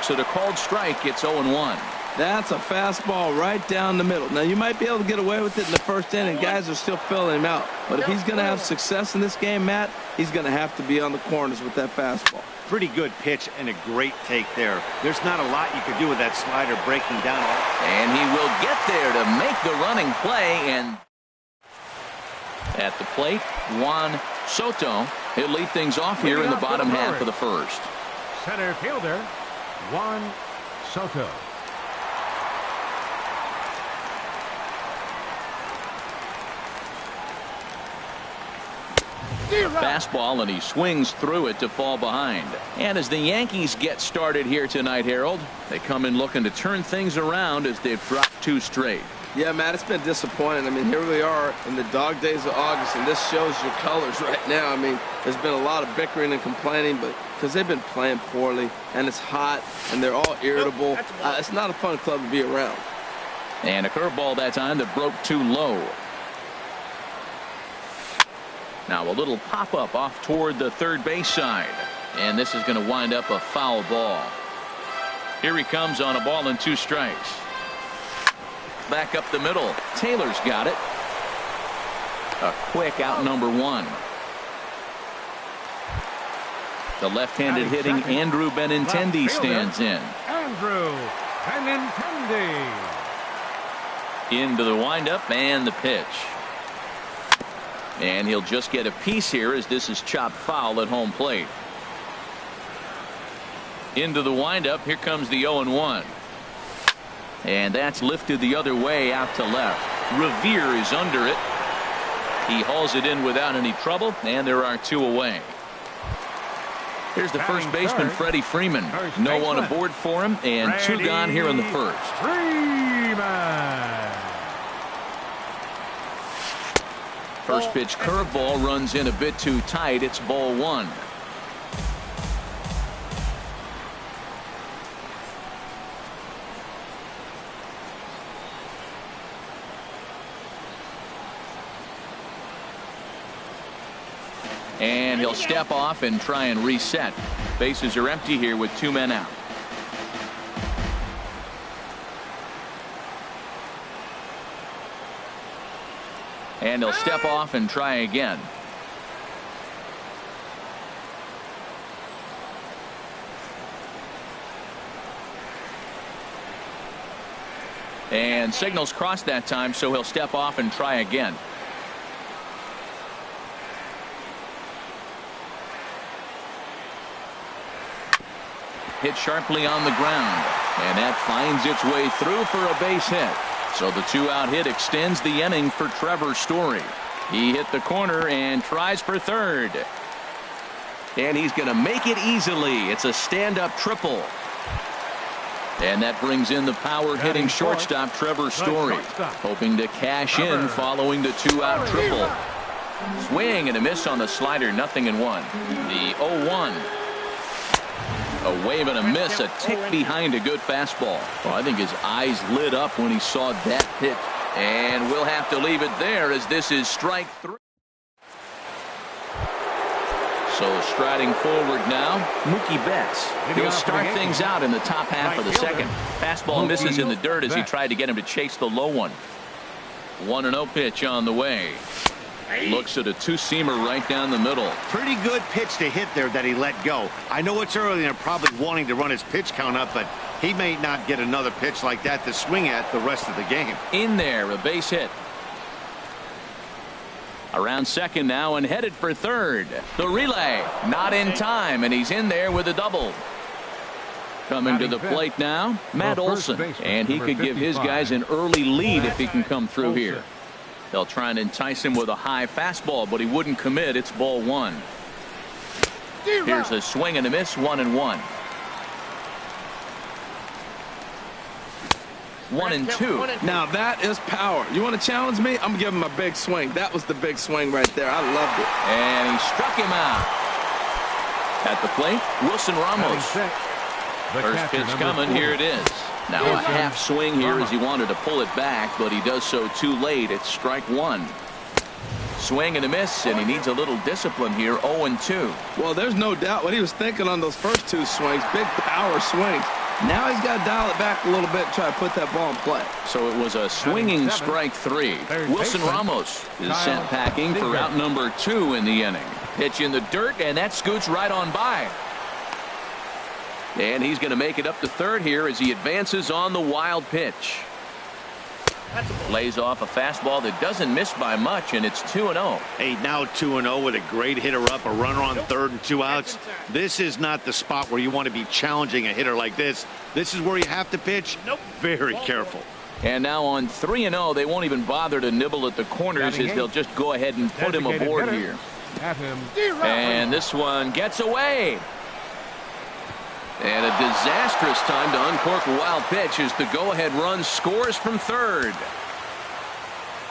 at a called strike. It's 0-1. That's a fastball right down the middle. Now, you might be able to get away with it in the first inning. Guys are still filling him out. But if he's going to have success in this game, Matt, he's going to have to be on the corners with that fastball. Pretty good pitch and a great take there. There's not a lot you could do with that slider breaking down. And he will get there to make the running play. And at the plate, Juan Soto. He'll lead things off here in the bottom half of the first. Center fielder, Juan Soto. Fastball, and he swings through it to fall behind. And as the Yankees get started here tonight, Harold, they come in looking to turn things around as they've dropped two straight. Yeah, Matt, it's been disappointing. I mean, here we are in the dog days of August, and this shows your colors right now. I mean, there's been a lot of bickering and complaining, but because they've been playing poorly, and it's hot, and they're all irritable. It's not a fun club to be around. And a curveball that time that broke too low. Now a little pop-up off toward the third base side. And this is going to wind up a foul ball. Here he comes on a ball and two strikes. Back up the middle. Taylor's got it. A quick out number one. The left-handed hitting Andrew Benintendi stands in. Andrew Benintendi. Into the windup and the pitch. And he'll just get a piece here as this is chopped foul at home plate. Into the windup. Here comes the 0-1. And that's lifted the other way out to left. Revere is under it. He hauls it in without any trouble, and there are two away. Here's the first baseman, Freddie Freeman. No one aboard for him, and two gone here in the first. Freeman. First pitch curveball runs in a bit too tight. It's ball one. And he'll step off and try and reset. Bases are empty here with two men out. And he'll step off and try again. And signals crossed that time, so he'll step off and try again. Hit sharply on the ground, and that finds its way through for a base hit. So the two-out hit extends the inning for Trevor Story. He hit the corner and tries for third. And he's going to make it easily. It's a stand-up triple. And that brings in the power-hitting shortstop Trevor Story, hoping to cash in following the two-out triple. Swing and a miss on the slider, 0-1. The 0-1. A wave and a miss, a tick behind a good fastball. Well, I think his eyes lit up when he saw that pitch. And we'll have to leave it there as this is strike three. So striding forward now, Mookie Betts. He'll start things out in the top half of the second. Fastball misses in the dirt as he tried to get him to chase the low one. 1-0 pitch on the way. Looks at a two-seamer right down the middle. Pretty good pitch to hit there that he let go. I know it's early and they're probably wanting to run his pitch count up, but he may not get another pitch like that to swing at the rest of the game. In there, a base hit. Around second now and headed for third. The relay, not in time, and he's in there with a double. Coming to the plate now, Matt Olson, and he could give his guys an early lead if he can come through here. They'll try and entice him with a high fastball, but he wouldn't commit. It's ball one. Here's a swing and a miss, 1-1. 1-2. Now that is power. You want to challenge me? I'm giving him a big swing. That was the big swing right there. I loved it. And he struck him out. At the plate, Wilson Ramos. First pitch coming. Here it is. Now a half swing here as he wanted to pull it back, but he does so too late. It's strike one. Swing and a miss, and he needs a little discipline here. 0-2. Well, there's no doubt what he was thinking on those first two swings. Big power swings. Now he's got to dial it back a little bit and try to put that ball in play. So it was a swinging strike three. Wilson Ramos is sent packing for out number 2 in the inning. Pitch in the dirt, and that scoots right on by. And he's going to make it up to third here as he advances on the wild pitch. Lays off a fastball that doesn't miss by much, and it's 2-0. Hey, now 2-0 with a great hitter up, a runner on third and 2 outs. This is not the spot where you want to be challenging a hitter like this. This is where you have to pitch. Very careful. And now on 3-0, they won't even bother to nibble at the corners as they'll just go ahead and put him aboard here. And this one gets away. And a disastrous time to uncork a wild pitch as the go-ahead run scores from third.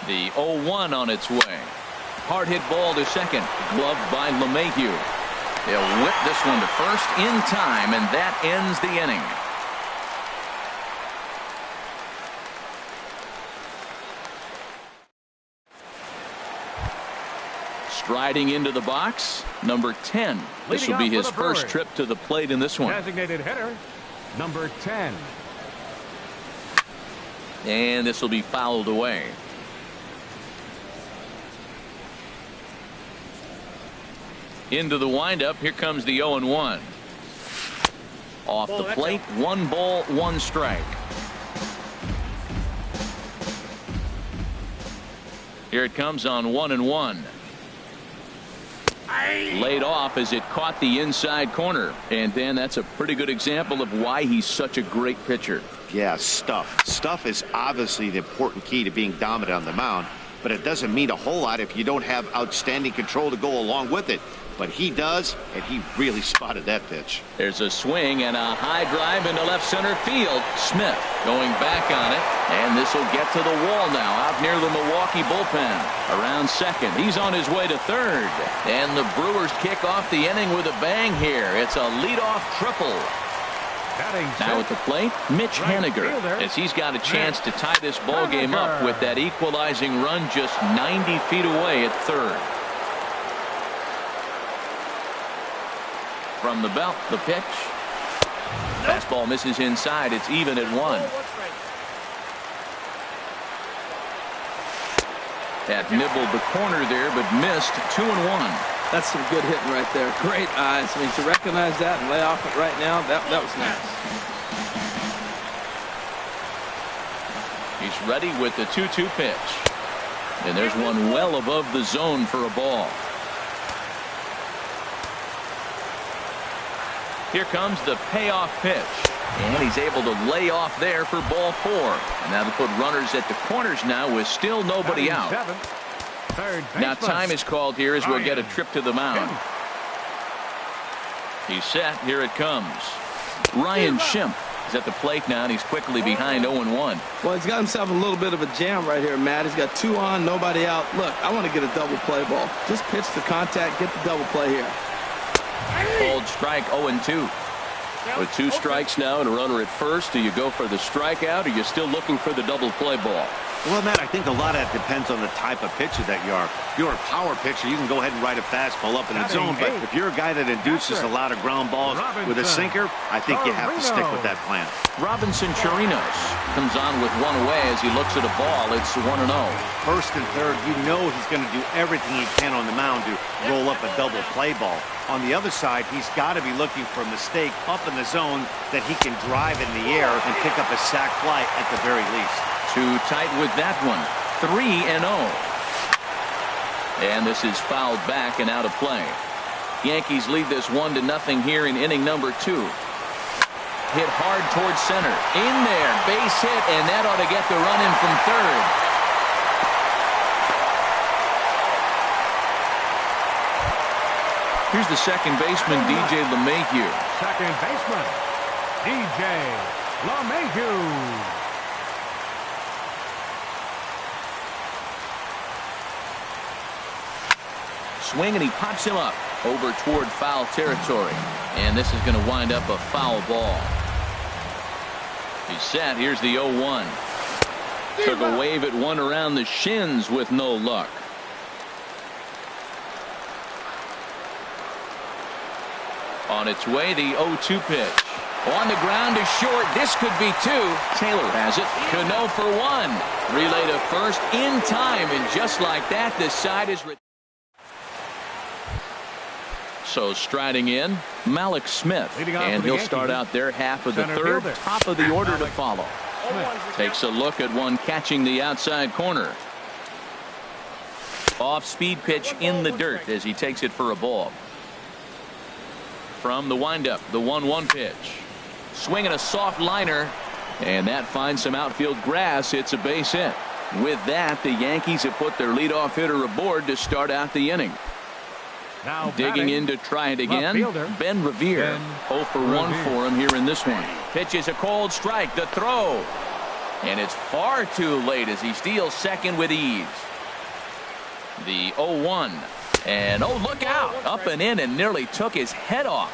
The 0-1 on its way. Hard hit ball to second. Gloved by LeMahieu. They'll whip this one to first in time, and that ends the inning. Striding into the box, number 10. This will be his first trip to the plate in this one. Designated hitter, number 10. And this will be fouled away. Into the windup, here comes the 0-1. Off the plate, 1 ball, 1 strike. Here it comes on 1-1. Laid off as it caught the inside corner. And Dan, that's a pretty good example of why he's such a great pitcher. Yeah, stuff. Stuff is obviously the important key to being dominant on the mound, but it doesn't mean a whole lot if you don't have outstanding control to go along with it. But he does, and he really spotted that pitch. There's a swing and a high drive into left center field. Smith going back on it, and this will get to the wall now out near the Milwaukee bullpen. Around second, he's on his way to third, and the Brewers kick off the inning with a bang here. It's a leadoff triple. Now at the plate, Mitch Haniger, as he's got a chance to tie this ball game up with that equalizing run just 90 feet away at third. From the belt, the pitch. Fastball misses inside. It's even at 1. That nibbled the corner there, but missed. 2-1. That's some good hitting right there. Great eyes. I mean, to recognize that and lay off it right now, that was nice. He's ready with the 2-2 pitch. And there's one well above the zone for a ball. Here comes the payoff pitch. And he's able to lay off there for ball 4. And that'll put runners at the corners now with still nobody out. Now time is called here as we'll get a trip to the mound. He's set. Here it comes. Ryan Schimpf is at the plate now, and he's quickly behind 0-1. Well, he's got himself a little bit of a jam right here, Matt. He's got 2 on, nobody out. Look, I want to get a double play ball. Just pitch the contact, get the double play here. Called strike 0-2. With 2 strikes now and a runner at first, do you go for the strikeout or are you still looking for the double play ball? Well, Matt, I think a lot of that depends on the type of pitcher that you are. If you're a power pitcher, you can go ahead and ride a fastball up in the zone. But if you're a guy that induces a lot of ground balls with a sinker, I think you have to stick with that plan. Robinson Chirinos comes on with one away as he looks at a ball. It's 1-0. First and third, you know he's going to do everything he can on the mound to roll up a double play ball. On the other side, he's got to be looking for a mistake up in the zone that he can drive in the air and pick up a sac fly at the very least. Too tight with that one. 3-0. And this is fouled back and out of play. Yankees lead this 1-0 here in inning number 2. Hit hard towards center. In there. Base hit, and that ought to get the run in from third. Here's the second baseman, DJ LeMahieu. Second baseman, DJ LeMahieu. Swing, and he pops him up over toward foul territory. And this is going to wind up a foul ball. He's set. Here's the 0-1. Took a wave at one around the shins with no luck. On its way, the 0-2 pitch. On the ground is short. This could be 2. Taylor has it. Cano for 1. Relay to first in time. And just like that, this side is... So striding in, Malik Smith. And he'll start out their half of the third. Top of the order to follow. Takes a look at one catching the outside corner. Off-speed pitch in the dirt as he takes it for a ball. From the windup, the 1-1 pitch. Swinging a soft liner, and that finds some outfield grass. It's a base hit. With that, the Yankees have put their leadoff hitter aboard to start out the inning. Now digging in to try it again. Ben Revere. 0 for 1 for him here in this one. Pitches a cold strike. The throw. And it's far too late as he steals second with ease. The 0-1. And oh, look out. Up and in and nearly took his head off.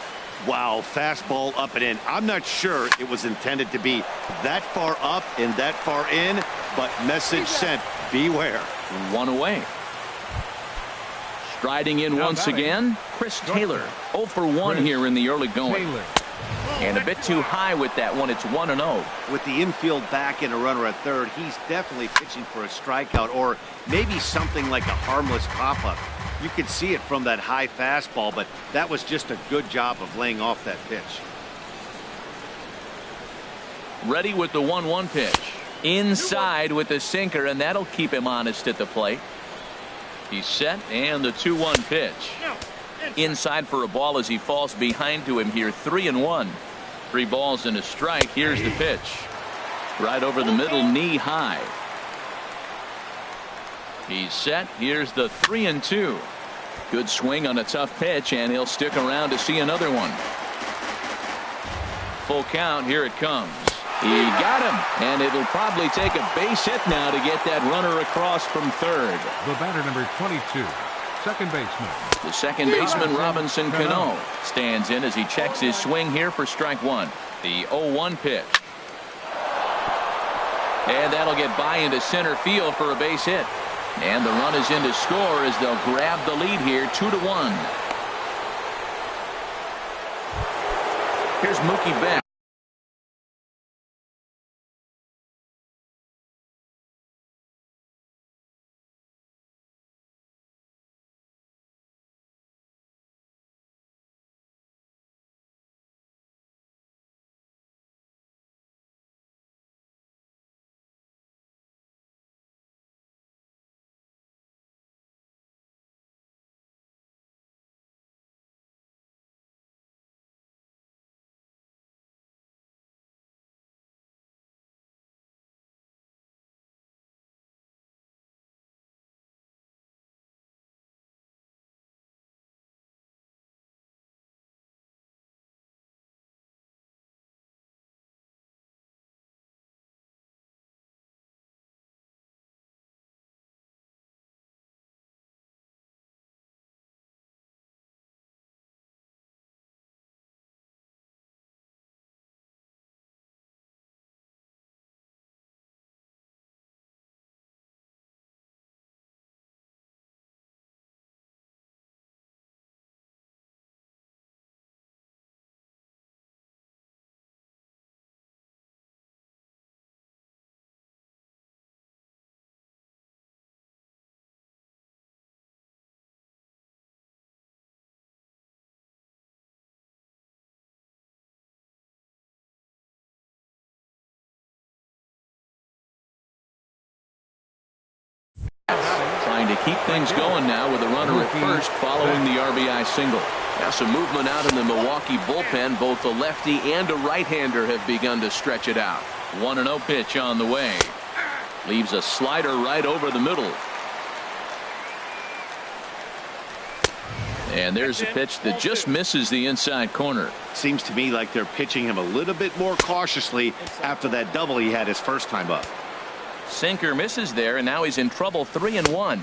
Wow, fastball up and in. I'm not sure it was intended to be that far up and that far in, but message sent, beware. 1 away. Striding in once again, Chris Taylor. 0 for 1 here in the early going. And a bit too high with that one. It's 1-0. With the infield back and a runner at third, he's definitely pitching for a strikeout or maybe something like a harmless pop-up. You could see it from that high fastball, but that was just a good job of laying off that pitch. Ready with the 1-1 pitch. Inside with the sinker, and that'll keep him honest at the plate. He's set, and the 2-1 pitch. Inside for a ball as he falls behind to him here. 3-1. 3 balls and a strike. Here's the pitch. Right over the middle, knee high. He's set. Here's the 3-2. Good swing on a tough pitch, and he'll stick around to see another one. Full count. Here it comes. He got him, and it'll probably take a base hit now to get that runner across from third. The batter, number 22, second baseman. The second baseman, Robinson Cano, stands in as he checks his swing here for strike 1. The 0-1 pitch. And that'll get by into center field for a base hit. And the run is in to score as they'll grab the lead here, 2-1. Here's Mookie Betts. to keep things going now with a runner at first following the RBI single. Now some movement out in the Milwaukee bullpen. Both a lefty and a right-hander have begun to stretch it out. 1-0 pitch on the way. Leaves a slider right over the middle. And there's a pitch that just misses the inside corner. Seems to me like they're pitching him a little bit more cautiously after that double he had his first time up. Sinker misses there, and now he's in trouble. 3-1.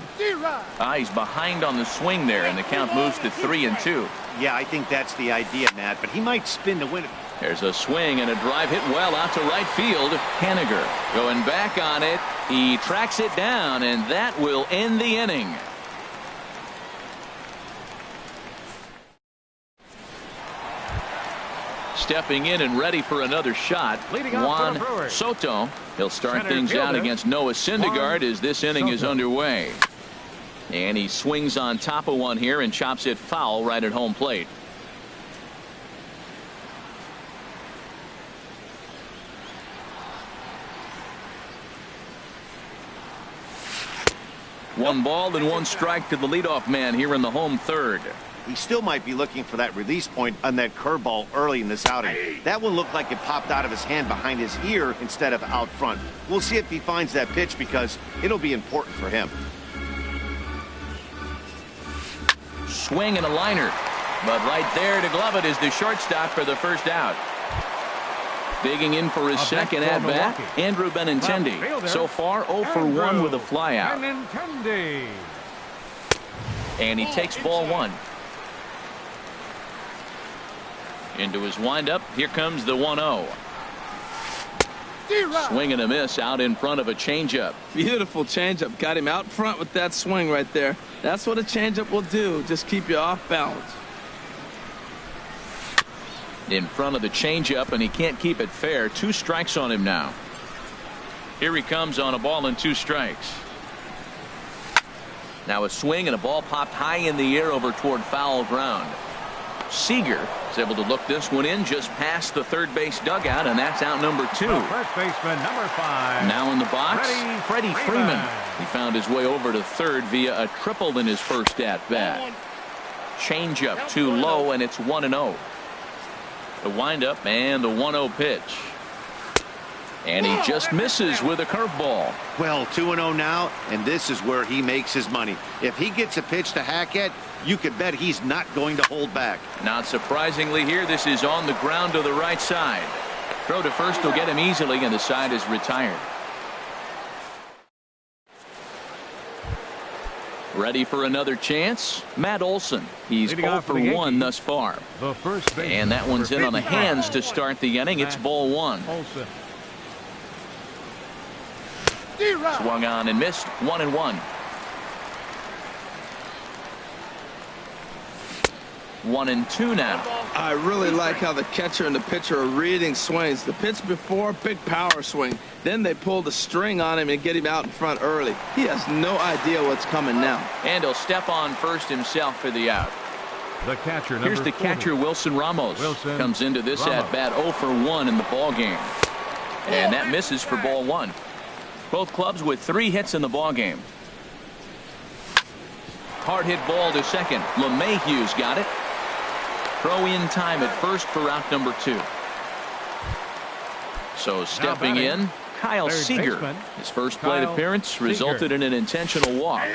He's behind on the swing there, and the count moves to 3-2. Yeah, I think that's the idea, Matt, but he might spin to win it. There's a swing and a drive hit well out to right field. Haniger going back on it. He tracks it down, and that will end the inning. Stepping in and ready for another shot, Juan Soto. He'll start things out against Noah Syndergaard as this inning is underway. And he swings on top of one here and chops it foul right at home plate. One ball and one strike to the leadoff man here in the home third. He still might be looking for that release point on that curveball early in this outing. That one looked like it popped out of his hand behind his ear instead of out front. We'll see if he finds that pitch because it'll be important for him. Swing and a liner. But right there to glove it is the shortstop for the first out. Digging in for his second at-bat, Andrew Benintendi. So far 0 for 1 with a flyout. And he takes ball one. Into his windup. Here comes the 1-0. Swing and a miss out in front of a changeup. Beautiful changeup. Got him out front with that swing right there. That's what a changeup will do. Just keep you off balance. In front of the changeup, and he can't keep it fair. 2 strikes on him now. Here he comes on a ball and 2 strikes. Now a swing and a ball popped high in the air over toward foul ground. Seager is able to look this one in just past the third base dugout, and that's out number 2. First baseman number 5. Now in the box, Freddie Freeman. He found his way over to third via a triple in his first at bat. Changeup too low, and it's 1-0. The windup and the 1-0 pitch. And he just misses with a curveball. Well, 2-0 now, and this is where he makes his money. If he gets a pitch to hack at, you could bet he's not going to hold back. Not surprisingly here, this is on the ground to the right side. Throw to first will get him easily, and the side is retired. Ready for another chance? Matt Olson. He's 0 for 1 thus far. And that one's in on the hands to start the inning. It's ball 1. Swung on and missed. 1-1. 1-2 now. I really like how the catcher and the pitcher are reading swings. The pitch before, big power swing. Then they pull the string on him and get him out in front early. He has no idea what's coming now. And he'll step on first himself for the out. The catcher, here's the catcher, Wilson Ramos. Comes into this at bat 0 for 1 in the ball game. And that misses for ball 1. Both clubs with 3 hits in the ball game. Hard hit ball to second. LeMahieu's got it. Throw in time at first for out number 2. So stepping in, Kyle Seager. His first plate appearance resulted in an intentional walk.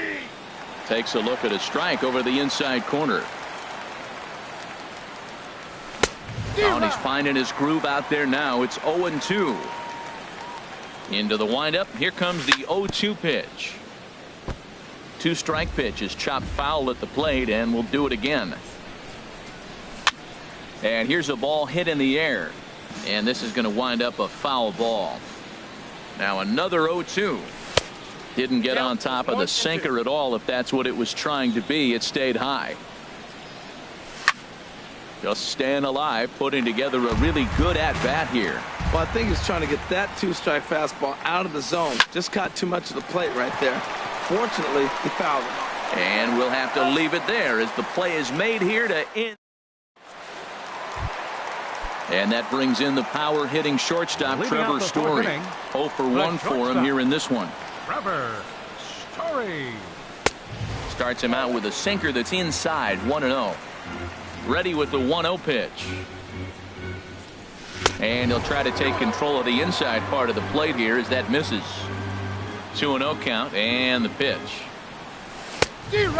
Takes a look at a strike over the inside corner. And he's finding his groove out there now. It's 0-2. Into the windup. Here comes the 0-2 pitch. 2-strike pitch is chopped foul at the plate, and we'll do it again. And here's a ball hit in the air. And this is going to wind up a foul ball. Now another 0-2. Didn't get on top of the sinker at all, if that's what it was trying to be. It stayed high. Just staying alive, putting together a really good at-bat here. Well, I think he's trying to get that 2-strike fastball out of the zone. Just caught too much of the plate right there. Fortunately, he fouled it. And we'll have to leave it there as the play is made here to end. And that brings in the power-hitting shortstop, Trevor Story. 0 for 1 for him here in this one. Trevor Story. Starts him out with a sinker that's inside, 1-0. Ready with the 1-0 pitch. And he'll try to take control of the inside part of the plate here as that misses. 2-0 count and the pitch.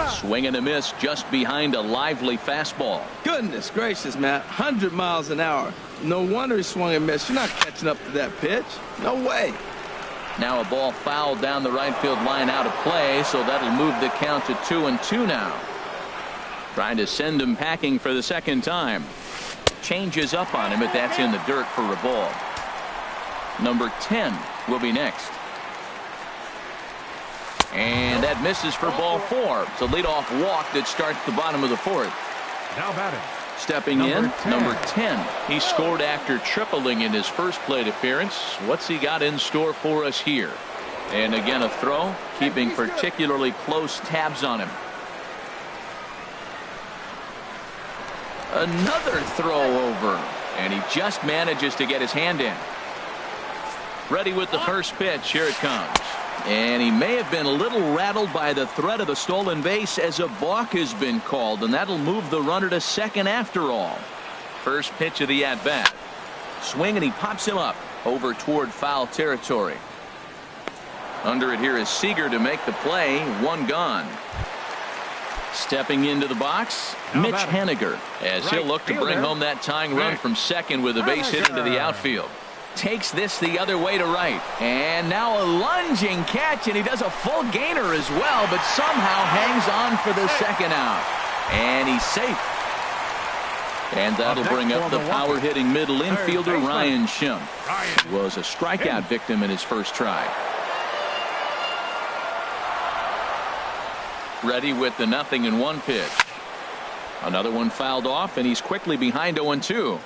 Swing and a miss just behind a lively fastball. Goodness gracious, Matt. 100 miles an hour. No wonder he swung and missed. You're not catching up to that pitch. No way. Now a ball fouled down the right field line out of play, so that'll move the count to 2-2 now. Trying to send him packing for the second time. Changes up on him, but that's in the dirt for a ball. Number 10 will be next. And that misses for ball 4. It's a leadoff walk that starts the bottom of the fourth. Now batting. Stepping number 10. He scored after tripling in his first plate appearance. What's he got in store for us here? And again, a throw, keeping particularly close tabs on him. Another throw over, and he just manages to get his hand in. Ready with the first pitch. Here it comes. And he may have been a little rattled by the threat of the stolen base as a balk has been called, and that'll move the runner to second after all. First pitch of the at-bat. Swing, and he pops him up over toward foul territory. Under it here is Seager to make the play. One gone. Stepping into the box, Mitch Haniger, as he'll look to bring home that tying run from second with a base hit into the outfield. Takes this the other way to right. And now a lunging catch, and he does a full gainer as well, but somehow hangs on for the second out. And he's safe. And that'll bring up the power-hitting middle infielder, Ryan Schimpf. He was a strikeout victim in his first try. Ready with the 0-1 pitch. Another one fouled off, and he's quickly behind 0-2.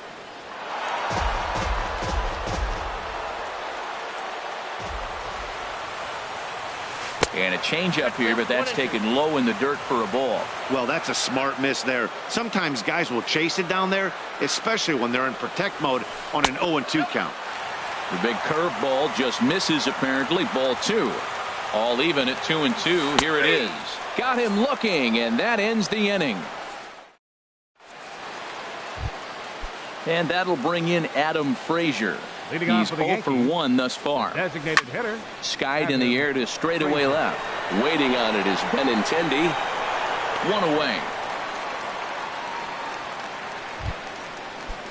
And a changeup here, but that's taken low in the dirt for a ball. Well, that's a smart miss there. Sometimes guys will chase it down there, especially when they're in protect mode on an 0-2 count. The big curveball just misses, apparently. Ball 2. All even at 2-2. Here it is. Got him looking, and that ends the inning. And that'll bring in Adam Frazier. He's 0 for 1 thus far. Designated hitter. Skied in the air to straightaway left. Waiting on it is Benintendi. One away.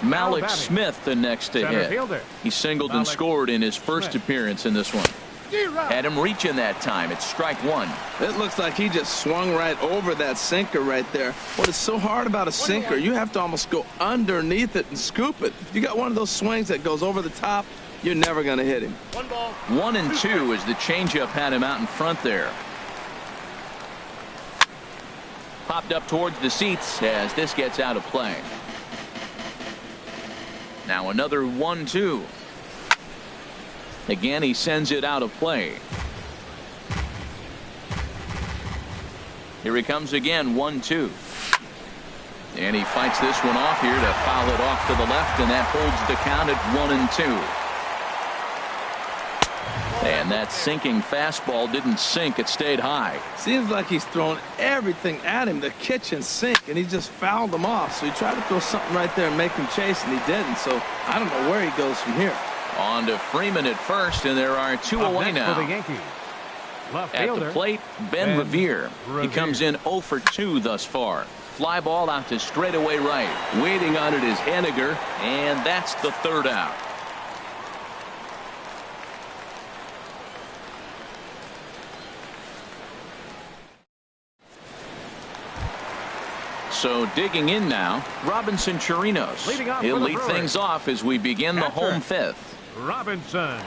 Malik Smith the next to hit. He singled and scored in his first appearance in this one. Had him reaching that time. It's strike 1. It looks like he just swung right over that sinker right there. What is so hard about a sinker, you have to almost go underneath it and scoop it. If you got one of those swings that goes over the top, you're never going to hit him. 1-2 as the changeup had him out in front there. Popped up towards the seats as this gets out of play. Now another 1-2. Again, he sends it out of play. Here he comes again, 1-2. And he fights this one off here to foul it off to the left, and that holds the count at 1-2. And that sinking fastball didn't sink. It stayed high. Seems like he's thrown everything at him, the kitchen sink, and he just fouled them off. So he tried to throw something right there and make him chase, and he didn't. So I don't know where he goes from here. On to Freeman at first, and there are 2 away now. For the Yankees. Left At fielder, the plate, Ben Revere. He comes in 0 for 2 thus far. Fly ball out to straightaway right. Waiting on it is Haniger. And that's the third out. So digging in now, Robinson Chirinos. He'll lead things off as we begin the home fifth. Robinson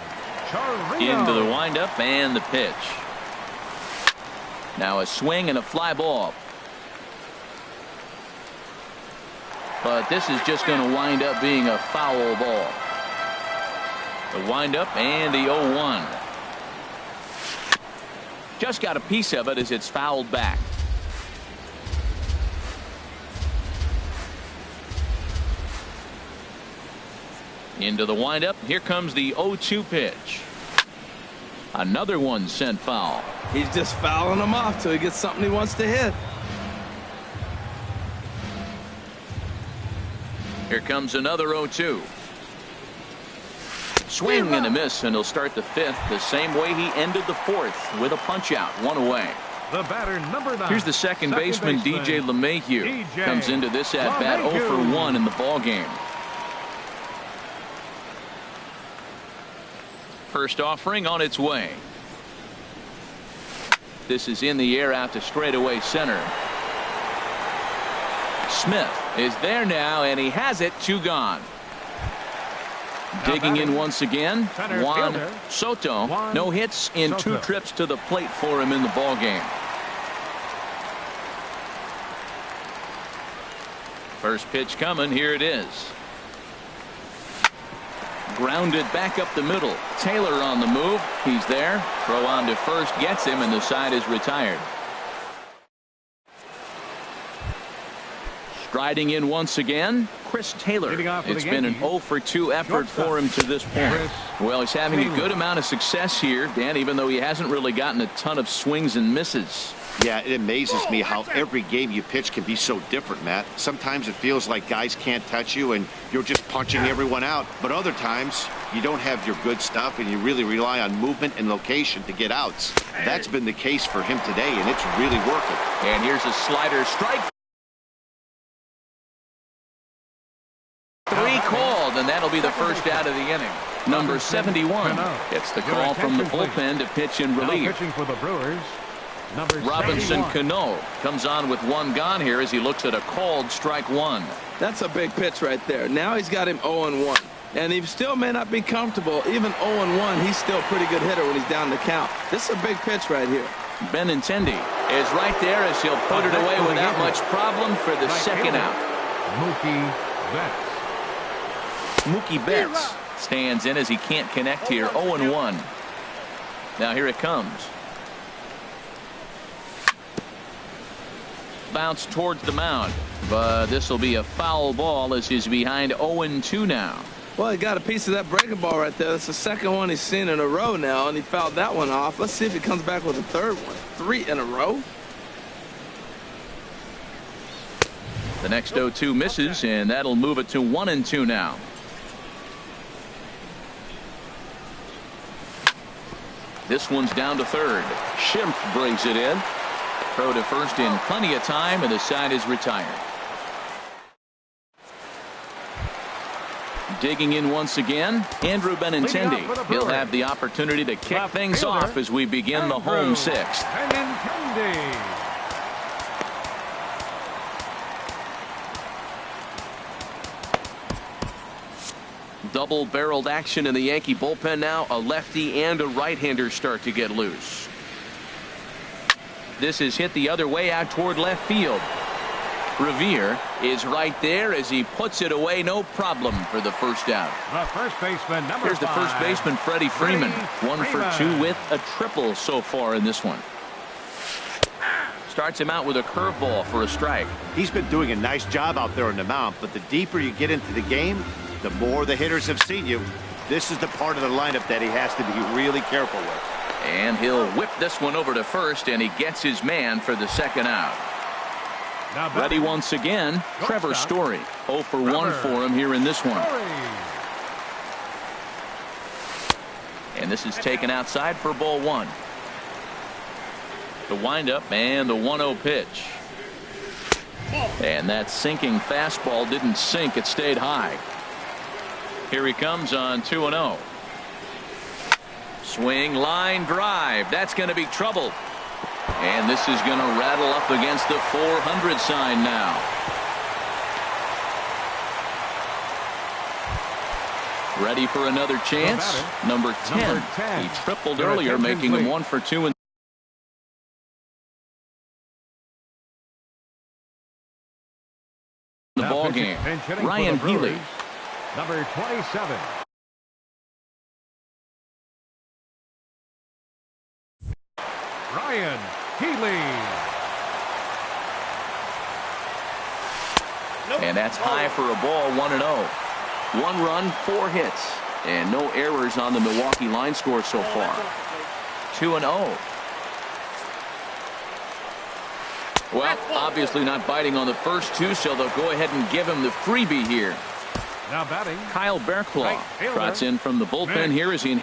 Chirinos. Into the windup and the pitch. Now a swing and a fly ball. But this is just going to wind up being a foul ball. The windup and the 0-1. Just got a piece of it as it's fouled back. Into the windup. Here comes the 0-2 pitch. Another one sent foul. He's just fouling them off till he gets something he wants to hit. Here comes another 0-2. Swing and a miss, and he'll start the fifth the same way he ended the fourth, with a punch out, one away. The batter, number 9. Here's the second baseman, DJ LeMahieu. Comes into this at-bat 0 for 1 in the ball game. First offering on its way. This is in the air out to straightaway center. Smith is there now, and he has it. 2 gone. Digging in once again, Juan Soto. No hits in 2 trips to the plate for him in the ball game. First pitch coming. Here it is. Grounded back up the middle. Taylor on the move. He's there. Throw on to first gets him, and the side is retired. Striding in once again, Chris Taylor. It's been an 0 for 2 effort for him to this point. Well, he's having a good amount of success here, Dan, even though he hasn't really gotten a ton of swings and misses. Yeah, it amazes me how every game you pitch can be so different, Matt. Sometimes it feels like guys can't touch you and you're just punching everyone out. But other times, you don't have your good stuff and you really rely on movement and location to get outs. That's been the case for him today, and it's really working. And here's a slider strike. 3 called, and that'll be the first out of the inning. Number 71 gets the call from the bullpen to pitch in relief. Pitching for the Brewers, Robinson Cano comes on with 1 gone here as he looks at a called strike 1. That's a big pitch right there. Now he's got him 0-1. And he still may not be comfortable. Even 0-1, he's still a pretty good hitter when he's down the count. This is a big pitch right here. Benintendi is right there as he'll put it away without much problem for the second out. Mookie Betts stands in as he can't connect here. 0-1. Now here it comes. Bounce towards the mound, but this will be a foul ball as he's behind 0-2 now. Well, he got a piece of that breaking ball right there. That's the second one he's seen in a row now, and he fouled that one off. Let's see if he comes back with a third one. 3 in a row. The next 0-2 misses, and that'll move it to 1-2 now. This one's down to third. Schimpf brings it in. Throw to first in plenty of time, and the side is retired. Digging in once again, Andrew Benintendi. He'll have the opportunity to kick things off as we begin the home 6th. Double-barreled action in the Yankee bullpen now. A lefty and a right-hander start to get loose. This is hit the other way out toward left field. Revere is right there as he puts it away. No problem for the first out. The first baseman, Here's the first baseman, Freddie Freeman. 1 for 2 with a triple so far in this one. Starts him out with a curveball for a strike. He's been doing a nice job out there on the mound, but the deeper you get into the game, the more the hitters have seen you. This is the part of the lineup that he has to be really careful with. And he'll whip this one over to first, and he gets his man for the second out. Ready once again, Trevor Story. 0 for 1 for him here in this one. And this is taken outside for ball 1. The windup and the 1-0 pitch. And that sinking fastball didn't sink, it stayed high. Here he comes on 2-0. Swing, line drive. That's going to be trouble. And this is going to rattle up against the 400 sign now. Ready for another chance. Number 10. He tripled earlier, making him 1 for 2 in the ball game. Ryan Healy. Number 27. Ryan Healy. And that's high for a ball. 1-0. 1 run, 4 hits, and no errors on the Milwaukee line score so far. 2-0. Well, obviously not biting on the first two, so they'll go ahead and give him the freebie here. Now batting, Kyle Bearclaw trots in from the bullpen here as he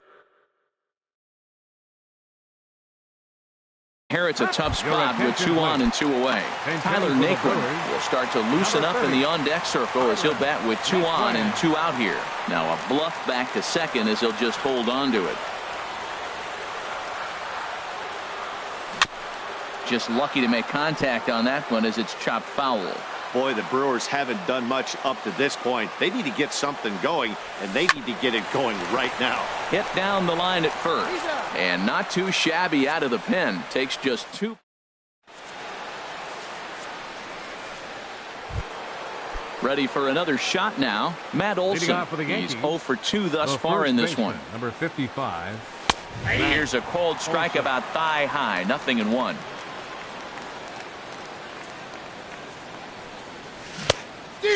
inherits a tough spot with 2 on and 2 away. Tyler Naquin will start to loosen up in the on-deck circle as he'll bat with 2 on and 2 out here. Now a bluff back to second as he'll just hold on to it. Just lucky to make contact on that one as it's chopped foul. Boy, the Brewers haven't done much up to this point. They need to get something going, and they need to get it going right now. Hit down the line at first, and not too shabby out of the pen. Takes just 2. Ready for another shot now. Matt Olson. He's 0 for 2 thus far in this one. Number 55. Here's a cold strike about thigh high. 0-1.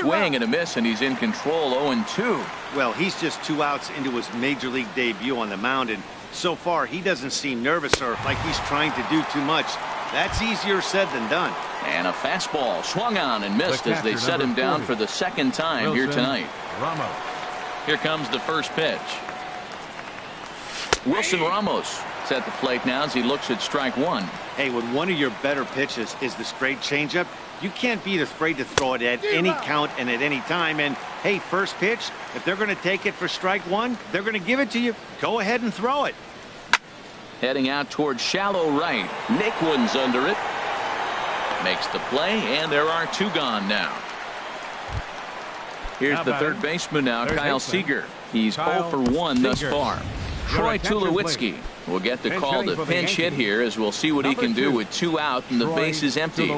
Swing and a miss, and he's in control. 0-2. Well, he's just 2 outs into his major league debut on the mound, and so far he doesn't seem nervous or like he's trying to do too much. That's easier said than done. And a fastball swung on and missed as they set him down for the second time here tonight. Ramos. Here comes the first pitch. Wilson Ramos is at the plate now as he looks at strike 1. Hey, when one of your better pitches is the straight changeup, you can't be afraid to throw it at any count and at any time. And hey, first pitch, if they're going to take it for strike 1, they're going to give it to you. Go ahead and throw it. Heading out towards shallow right. Naquin's under it. Makes the play, and there are 2 gone now. Here's the third baseman now, Kyle Seager. He's 0 for 1 thus far. Troy Tulowitzki will get the call to pinch hit here as we'll see what he can do with 2 out and the base is empty.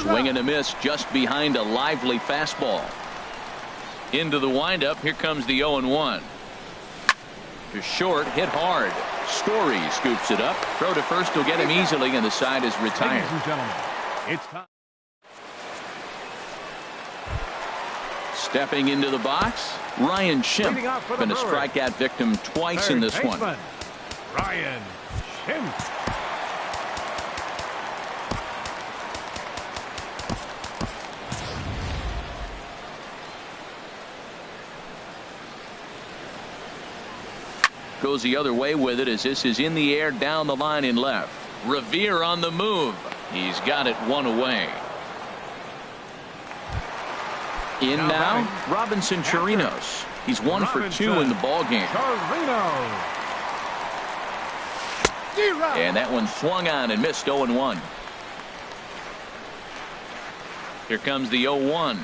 Swing and a miss just behind a lively fastball. Into the windup. Here comes the 0-1. To short, hit hard. Story scoops it up. Throw to first will get him easily, and the side is retired. Ladies and gentlemen, it's time. Stepping into the box, Ryan Schimpf. Been a strikeout victim twice in this one. Ryan Schimpf. Goes the other way with it as this is in the air down the line in left. Revere on the move. He's got it 1 away. In now, Robinson Chirinos. He's 1 for 2 in the ball game. And that one swung on and missed. 0-1. Here comes the 0-1.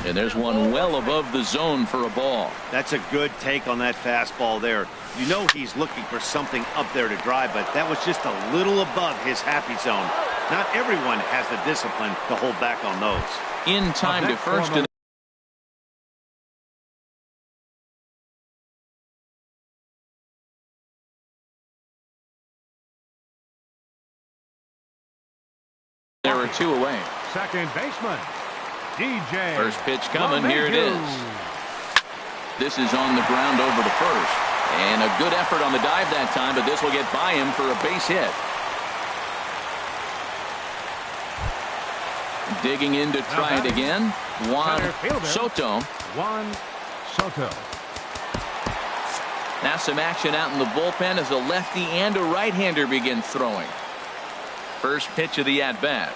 And there's one well above the zone for a ball. That's a good take on that fastball there. You know he's looking for something up there to drive, but that was just a little above his happy zone. Not everyone has the discipline to hold back on those. In time to first. And there are 2 away. Second baseman. DJ. First pitch coming. Here it is. This is on the ground over to first. And a good effort on the dive that time, but this will get by him for a base hit. Digging in to try it again. Juan Soto. Now some action out in the bullpen as a lefty and a right-hander begin throwing. First pitch of the at-bat.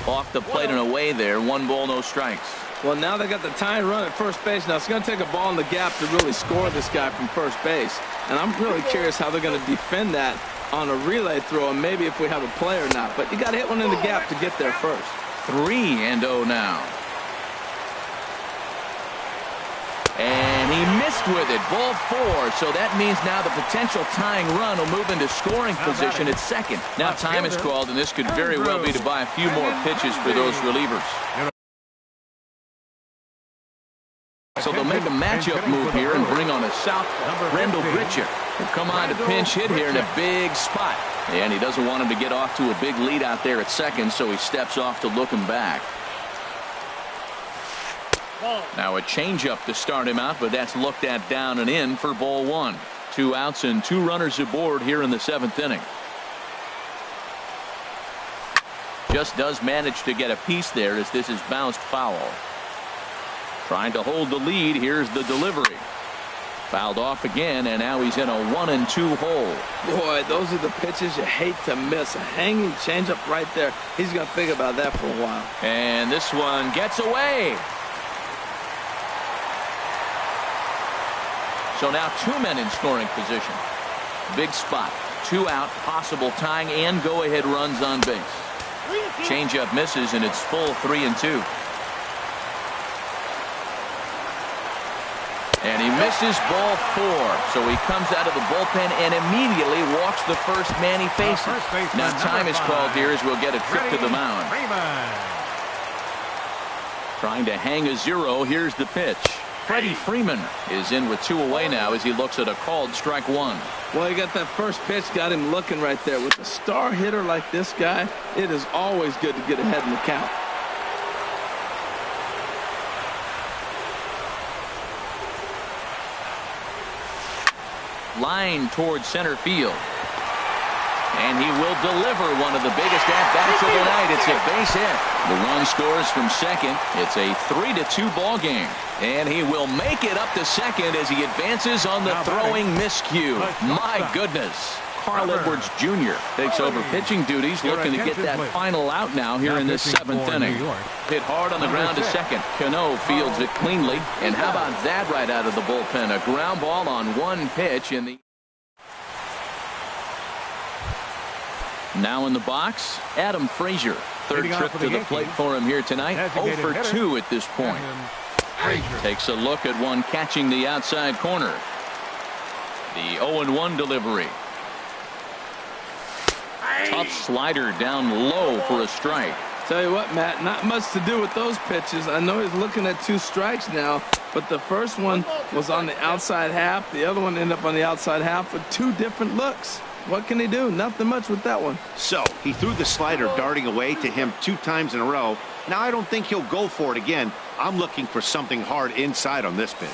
Off the plate and away there. 1 ball, no strikes. Well, now they got the tying run at first base. Now it's going to take a ball in the gap to really score this guy from first base. And I'm really curious how they're going to defend that on a relay throw, and maybe if we have a play or not. But you got to hit one in the gap to get there first. 3-0 now. And he missed with it. Ball 4. So that means now the potential tying run will move into scoring position at second. Now time is called, and this could very well be to buy a few more pitches for those relievers. So they'll make a matchup move here and bring on a southpaw. Rendell Grichuk will come on to pinch hit here in a big spot. And he doesn't want him to get off to a big lead out there at second, so he steps off to look him back. Now a changeup to start him out, but that's looked at down and in for ball one. 2 outs and 2 runners aboard here in the 7th inning. Just does manage to get a piece there as this is bounced foul. Trying to hold the lead. Here's the delivery. Fouled off again, and now he's in a 1-2 hole. Boy, those are the pitches you hate to miss. A hanging changeup right there. He's going to think about that for a while. And this one gets away. So now 2 men in scoring position. Big spot. 2 out, possible tying and go-ahead runs on base. Changeup misses, and it's full 3-2. And he misses ball 4. So he comes out of the bullpen and immediately walks the first man he faces. Now time is called here as we'll get a trip to the mound. Trying to hang a 0. Here's the pitch. Freddie Freeman is in with 2 away now as he looks at a called strike 1. Well, he got that first pitch, got him looking right there. With a star hitter like this guy, it is always good to get ahead in the count. Line towards center field. And he will deliver one of the biggest at-bats of the night. It's a base hit. The run scores from second. It's a 3-2 ball game. And he will make it up to second as he advances on the throwing miscue. My goodness. Carl Edwards Jr. takes over pitching duties, looking to get that final out now here in this 7th inning. Hit hard on the ground to second. Cano fields it cleanly. And how about that right out of the bullpen? A ground ball on 1 pitch in the... Now in the box, Adam Frazier. Third trip to the plate for him here tonight. 0 for 2 at this point. Takes a look at one catching the outside corner. The 0-1 delivery. Tough slider down low for a strike. Tell you what, Matt, not much to do with those pitches. I know he's looking at 2 strikes now, but the first one was on the outside half. The other one ended up on the outside half with 2 different looks. What can he do? Nothing much with that one. So he threw the slider darting away to him 2 times in a row. Now I don't think he'll go for it again. I'm looking for something hard inside on this pitch.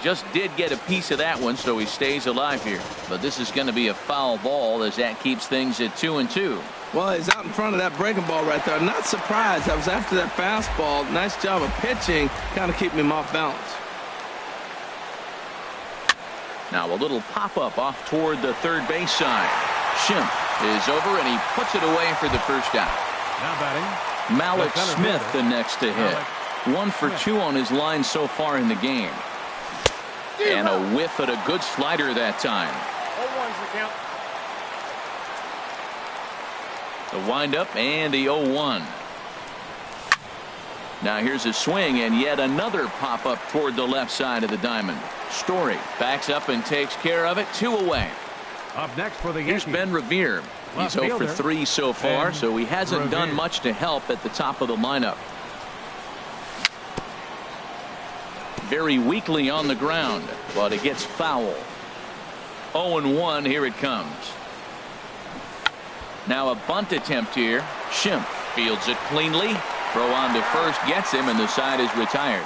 Just did get a piece of that one, so he stays alive here. But this is going to be a foul ball as that keeps things at 2-2. Well, he's out in front of that breaking ball right there. Not surprised. I was after that fastball. Nice job of pitching, kind of keeping him off balance. Now a little pop-up off toward the third base side. Schimpf is over, and he puts it away for the first out. Now batting, Malik Smith the next to hit. 1 for 2 on his line so far in the game. And a whiff at a good slider that time. The windup and the 0-1. Now here's a swing and yet another pop-up toward the left side of the diamond. Story backs up and takes care of it. 2 away. Up next for the Here's Yankees, Ben Revere. He's 0 for 3 so far, so he hasn't done much to help at the top of the lineup. Very weakly on the ground, but it gets foul. 0-1, here it comes. Now a bunt attempt here. Schimpf fields it cleanly. Throw on to first gets him, and the side is retired.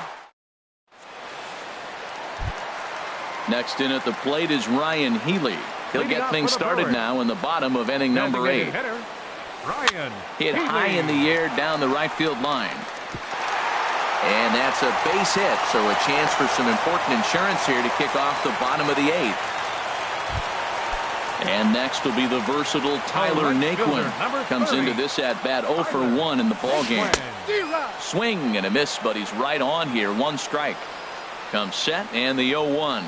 Next in at the plate is Ryan Healy. He'll get things started now in the bottom of inning number 8. Hit high in the air down the right field line. And that's a base hit, so a chance for some important insurance here to kick off the bottom of the 8th. And next will be the versatile Tyler Naquin. Comes into this at bat 0 for 1 in the ballgame. Swing and a miss, but he's right on here. 1 strike. Comes set and the 0-1.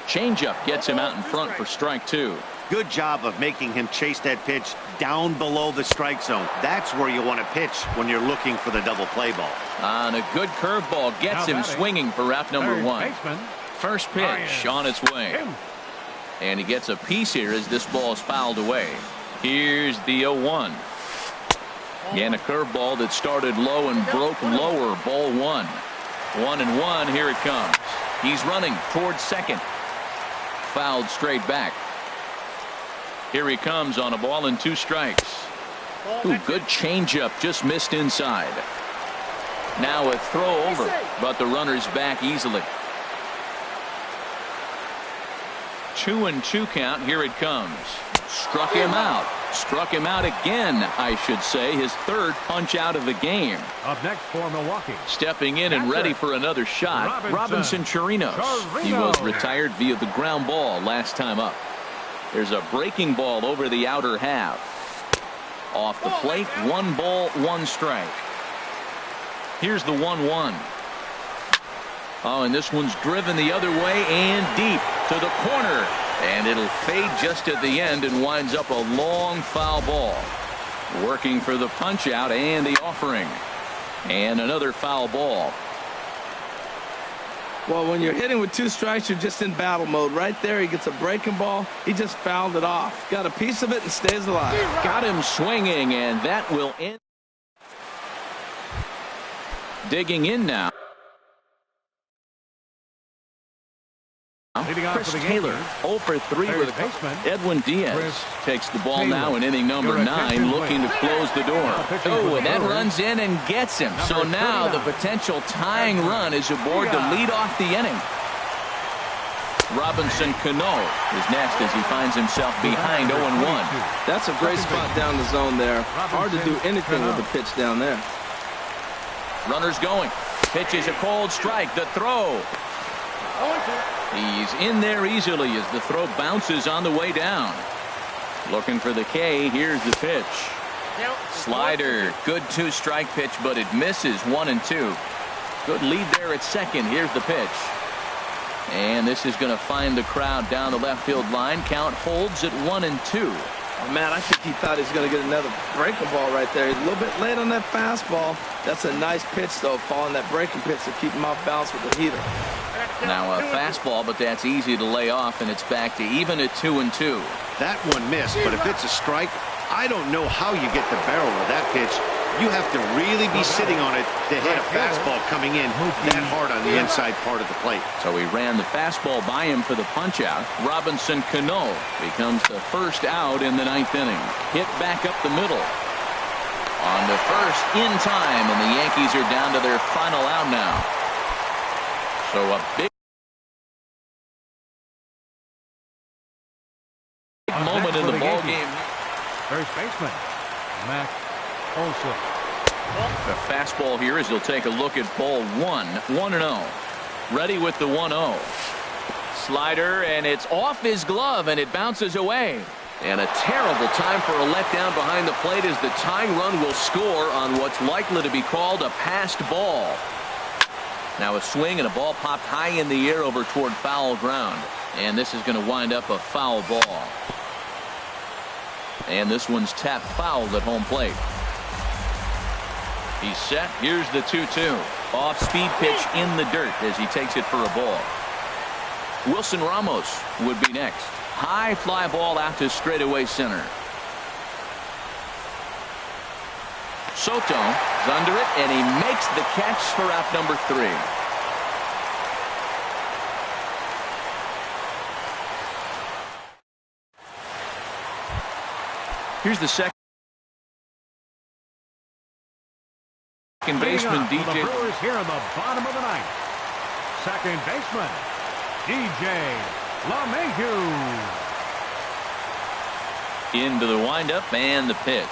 Changeup gets him out in front for strike 2. Good job of making him chase that pitch down below the strike zone. That's where you want to pitch when you're looking for the double play ball. And a good curveball gets him swinging for out number 1. First pitch on its way. And he gets a piece here as this ball is fouled away. Here's the 0-1. And a curveball that started low and broke lower. Ball 1. 1-1. Here it comes. He's running towards second. Fouled straight back. Here he comes on a ball and 2 strikes. Ooh, good changeup, just missed inside. Now a throw over, but the runner's back easily. 2-2 count. Here it comes. Struck him out. Struck him out again, I should say. His third punch out of the game. Up next for Milwaukee. Stepping in and ready for another shot, Robinson Chirinos. He was retired via the ground ball last time up. There's a breaking ball over the outer half. Off the plate, 1 ball, 1 strike. Here's the 1-1. Oh, and this one's driven the other way and deep to the corner. And it'll fade just at the end and winds up a long foul ball. Working for the punch out and the offering. And another foul ball. Well, when you're hitting with 2 strikes, you're just in battle mode. Right there, he gets a breaking ball. He just fouled it off. Got a piece of it and stays alive. Got him swinging, and that will end. Digging in now. Chris Taylor 0 for 3 with a Edwin Diaz takes the ball now in inning number 9, looking to close the door. Oh, and that runs in and gets him. So now the potential tying run is aboard to lead off the inning. Robinson Cano is next as he finds himself behind 0-1. That's a great spot down the zone there. Hard to do anything with the pitch down there. Runners going. Pitch is a cold strike. The throw. He's in there easily as the throw bounces on the way down. Looking for the K. Here's the pitch. Slider. Good 2-strike pitch, but it misses 1-2. Good lead there at second. Here's the pitch. And this is going to find the crowd down the left field line. Count holds at 1-2. Oh, man, I think he thought he was going to get another breaking ball right there. He's a little bit late on that fastball. That's a nice pitch, though, following that breaking pitch to keep him off balance with the heater. Now a fastball, but that's easy to lay off, and it's back to even at 2-2. That one missed, but if it's a strike, I don't know how you get the barrel of that pitch. You have to really be sitting on it to hit a fastball coming in that hard on the inside part of the plate. So he ran the fastball by him for the punch out. Robinson Cano becomes the first out in the 9th inning. Hit back up the middle. On the first in time, and the Yankees are down to their final out now. So a big moment in the ball game. First baseman, Matt Olson. The fastball here as he'll take a look at ball 1. 1-0. Ready with the 1-0. Slider, and it's off his glove, and it bounces away. And a terrible time for a letdown behind the plate as the tying run will score on what's likely to be called a passed ball. Now a swing and a ball popped high in the air over toward foul ground. And this is going to wind up a foul ball. And this one's tapped foul at home plate. He's set. Here's the 2-2. Off-speed pitch in the dirt as he takes it for a ball. Wilson Ramos would be next. High fly ball out to straightaway center. Soto is under it, and he makes the catch for out number 3. Here's the second baseman, DJ. The Brewers here in the bottom of the 9th. Second baseman, DJ LeMahieu. Into the windup and the pitch.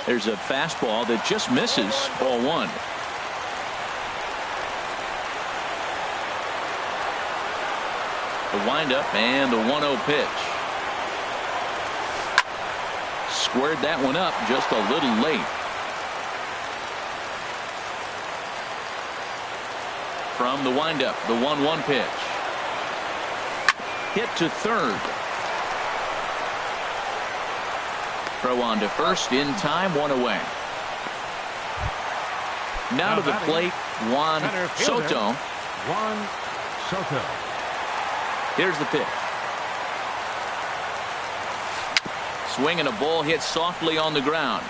There's a fastball that just misses ball 1. The windup and the 1-0 pitch. Squared that one up just a little late. From the windup, the 1-1 pitch. Hit to third. Throw on to first in time, 1 away. Now to the plate, Juan Soto. Juan Soto. Here's the pitch. Swing and a ball hit softly on the ground.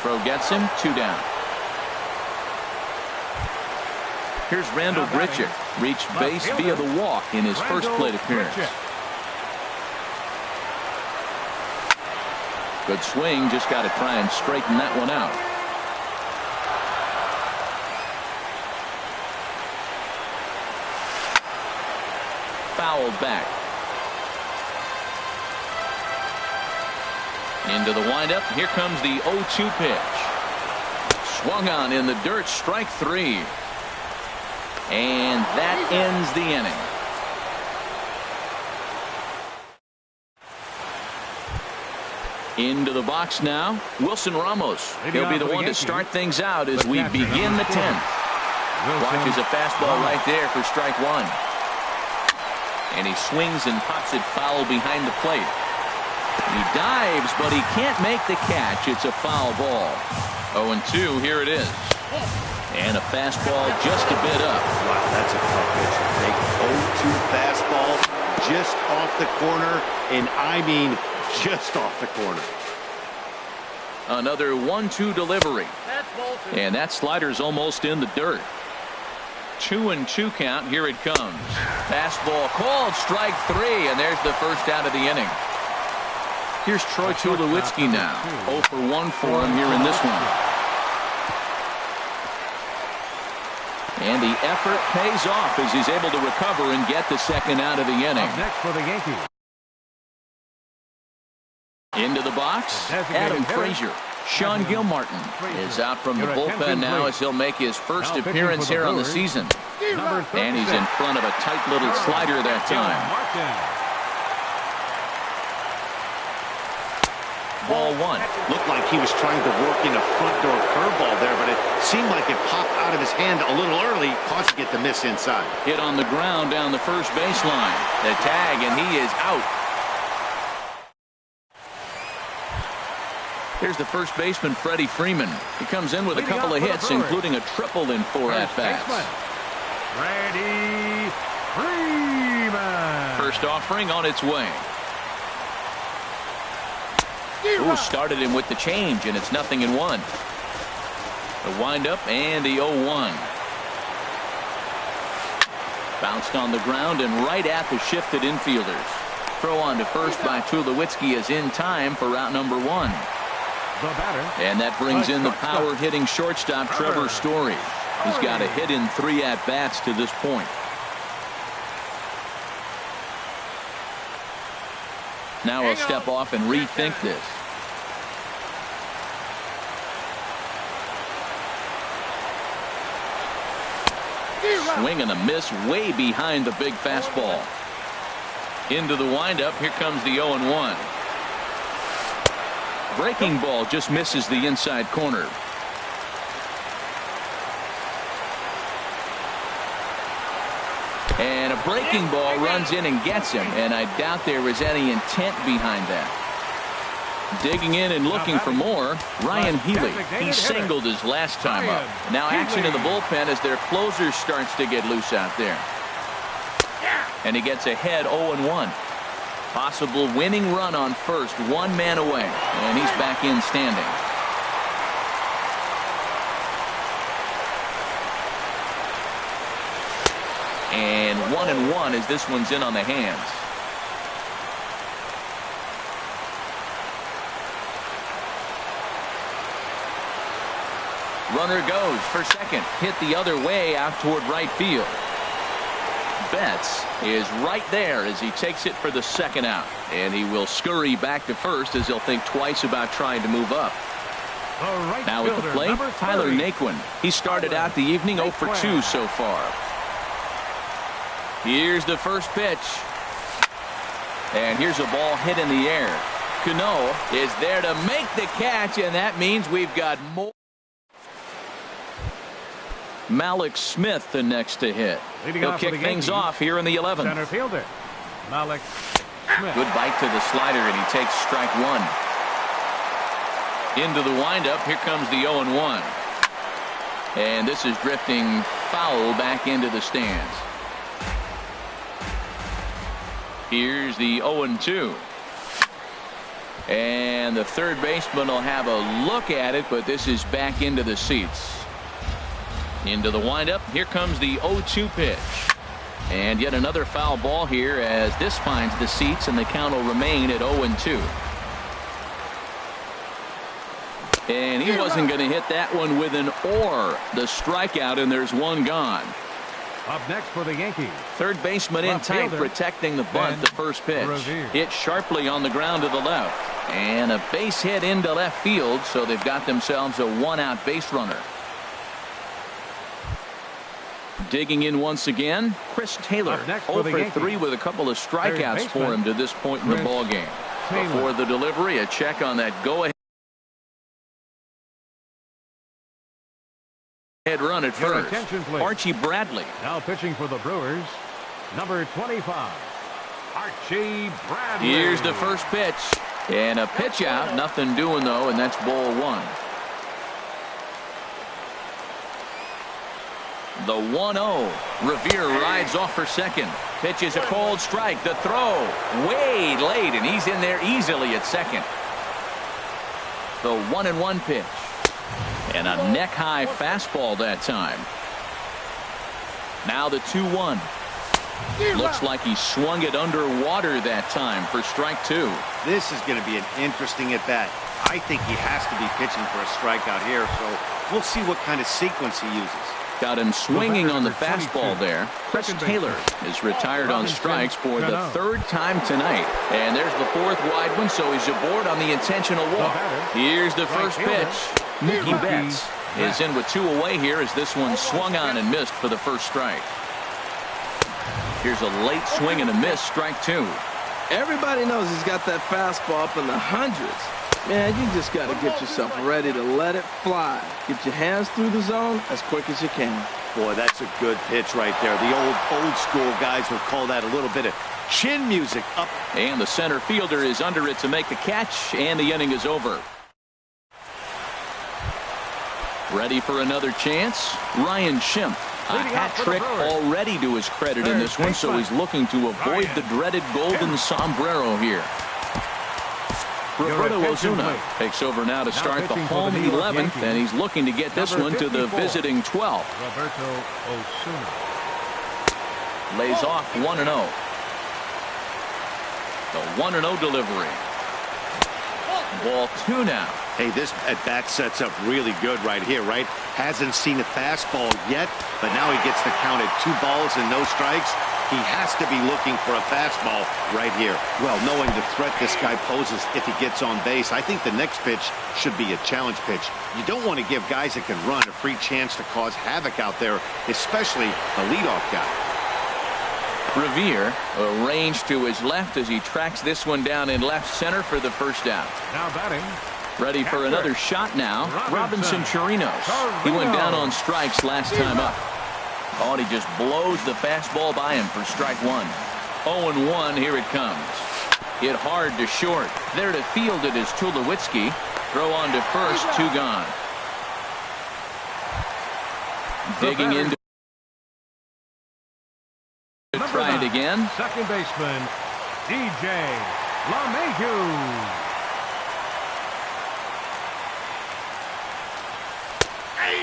Throw gets him, 2 down. Here's Randall Grichuk. Reached base via the walk in his first plate appearance. Good swing, just got to try and straighten that one out. fouled back. Into the windup. Here comes the 0-2 pitch. Swung on in the dirt. Strike three. And that ends the inning. Into the box now, Wilson Ramos. He'll be the one to start things out as we begin the 10th. Watches a fastball right there for strike one. And he swings and pops it foul behind the plate. He dives, but he can't make the catch. It's a foul ball. 0-2, here it is. And a fastball just a bit up. Wow, that's a tough pitch to take. 0-2 fastball just off the corner, and I mean just off the corner. Another 1-2 delivery. And that slider's almost in the dirt. 2-2 count. Here it comes. Fastball called, strike three, and there's the first out of the inning. Here's Troy Tulowitzki now. 0 for 1 for him here in this one. And the effort pays off as he's able to recover and get the second out of the inning. Up next for the Yankees. Into the box, Adam Frazier. Sean Gilmartin is out from the bullpen now as he'll make his first appearance here on the season. And he's in front of a tight little slider that time. Ball one. Looked like he was trying to work in a front door curveball there, but it seemed like it popped out of his hand a little early, causing it to miss inside. Hit on the ground down the first baseline. The tag, and he is out. Here's the first baseman, Freddie Freeman. He comes in with a couple of hits, including a triple in 4 at-bats. Freddie Freeman. First offering on its way. Ooh, started him with the change, and it's 0-1. The windup and the 0-1. Bounced on the ground and right at the shifted infielders. Throw on to first by Tulowitzki is in time for route number 1. And that brings in the power-hitting shortstop, Trevor Story. He's got a hit in 3 at-bats to this point. Now he'll step off and rethink this. Swing and a miss way behind the big fastball. Into the windup. Here comes the 0-1. Breaking ball just misses the inside corner. And a breaking ball runs in and gets him, and I doubt there is any intent behind that. Digging in and looking for more, Ryan Healy. He singled his last time up. Now action in the bullpen as their closer starts to get loose out there. And he gets ahead 0-1. Possible winning run on first, 1 man away, and he's back in standing. And 1-1 as this one's in on the hands. Runner goes for second, hit the other way out toward right field. Betts is right there as he takes it for the second out, and he will scurry back to first as he'll think twice about trying to move up. Now at the plate, Tyler Naquin. He started out the evening 0 for 2 so far. Here's the first pitch, and here's a ball hit in the air. Cano is there to make the catch, and that means we've got more. Malik Smith the next to hit. He'll kick things off here in the 11th. Center fielder Malik Smith. Good bite to the slider, and he takes strike 1. Into the windup. Here comes the 0-1. And this is drifting foul back into the stands. Here's the 0-2. And the third baseman will have a look at it, but this is back into the seats. Into the windup. Here comes the 0-2 pitch. And yet another foul ball here as this finds the seats, and the count will remain at 0-2. And he wasn't going to hit that one with an or. The strikeout, and there's one gone. Up next for the Yankees. Third baseman in tight, protecting the bunt. The first pitch hit sharply on the ground to the left, and a base hit into left field, so they've got themselves a one-out base runner. Digging in once again, Chris Taylor, 0 for 3 with a couple of strikeouts for him to this point in the ballgame. Before the delivery, a check on that go-ahead run at first. Archie Bradley. Now pitching for the Brewers, number 25, Archie Bradley. Here's the first pitch, and a pitch out. Nothing doing, though, and that's ball one. The 1-0. Revere rides off for second. Pitches a cold strike. The throw way late, and he's in there easily at second. The 1-1 pitch. And a neck-high fastball that time. Now the 2-1. Looks like he swung it underwater that time for strike two. This is going to be an interesting at-bat. I think he has to be pitching for a strikeout here, so we'll see what kind of sequence he uses. Got him swinging on the fastball there. Chris Taylor is retired on strikes for the third time tonight. And there's the fourth wide one, so he's aboard on the intentional walk. Here's the first pitch. Mookie Betts is in with 2 away here as this one swung on and missed for the first strike. Here's a late swing and a miss, strike two. Everybody knows he's got that fastball up in the hundreds. Man, you just got to get yourself ready to let it fly. Get your hands through the zone as quick as you can. Boy, that's a good pitch right there. The old school guys would call that a little bit of chin music up. And the center fielder is under it to make the catch, and the inning is over. Ready for another chance? Ryan Schimpf. A hat trick already to his credit in this one, so he's looking to avoid the dreaded golden sombrero here. Roberto Osuna takes over now to start the home 11th, and he's looking to get this one to the visiting 12th. Roberto Osuna lays off 1-0. The 1-0 delivery. Ball 2 now. Hey, this at-bat sets up really good right here, right? Hasn't seen a fastball yet, but now he gets the count at 2 balls and no strikes. He has to be looking for a fastball right here. Well, knowing the threat this guy poses if he gets on base, I think the next pitch should be a challenge pitch. You don't want to give guys that can run a free chance to cause havoc out there, especially a leadoff guy. Revere arranged to his left as he tracks this one down in left center for the first out. now batting. Ready for another shot now. Robinson Chirinos. He went down on strikes last time up. Oh, and he just blows the fastball by him for strike one. 0-1, here it comes. Hit hard to short. There to field it is Tulowitzki. Throw on to first, 2 gone. Digging into to try it again. Second baseman, DJ LeMahieu.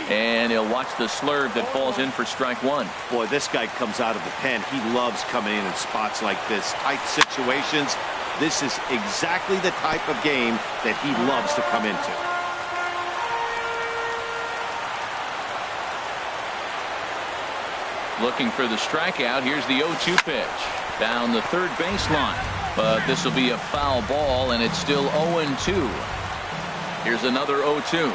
And he'll watch the slurve that falls in for strike one. Boy, this guy comes out of the pen. He loves coming in spots like this. Tight situations. This is exactly the type of game that he loves to come into. Looking for the strikeout. Here's the 0-2 pitch. Down the third baseline. But this will be a foul ball, and it's still 0-2. Here's another 0-2.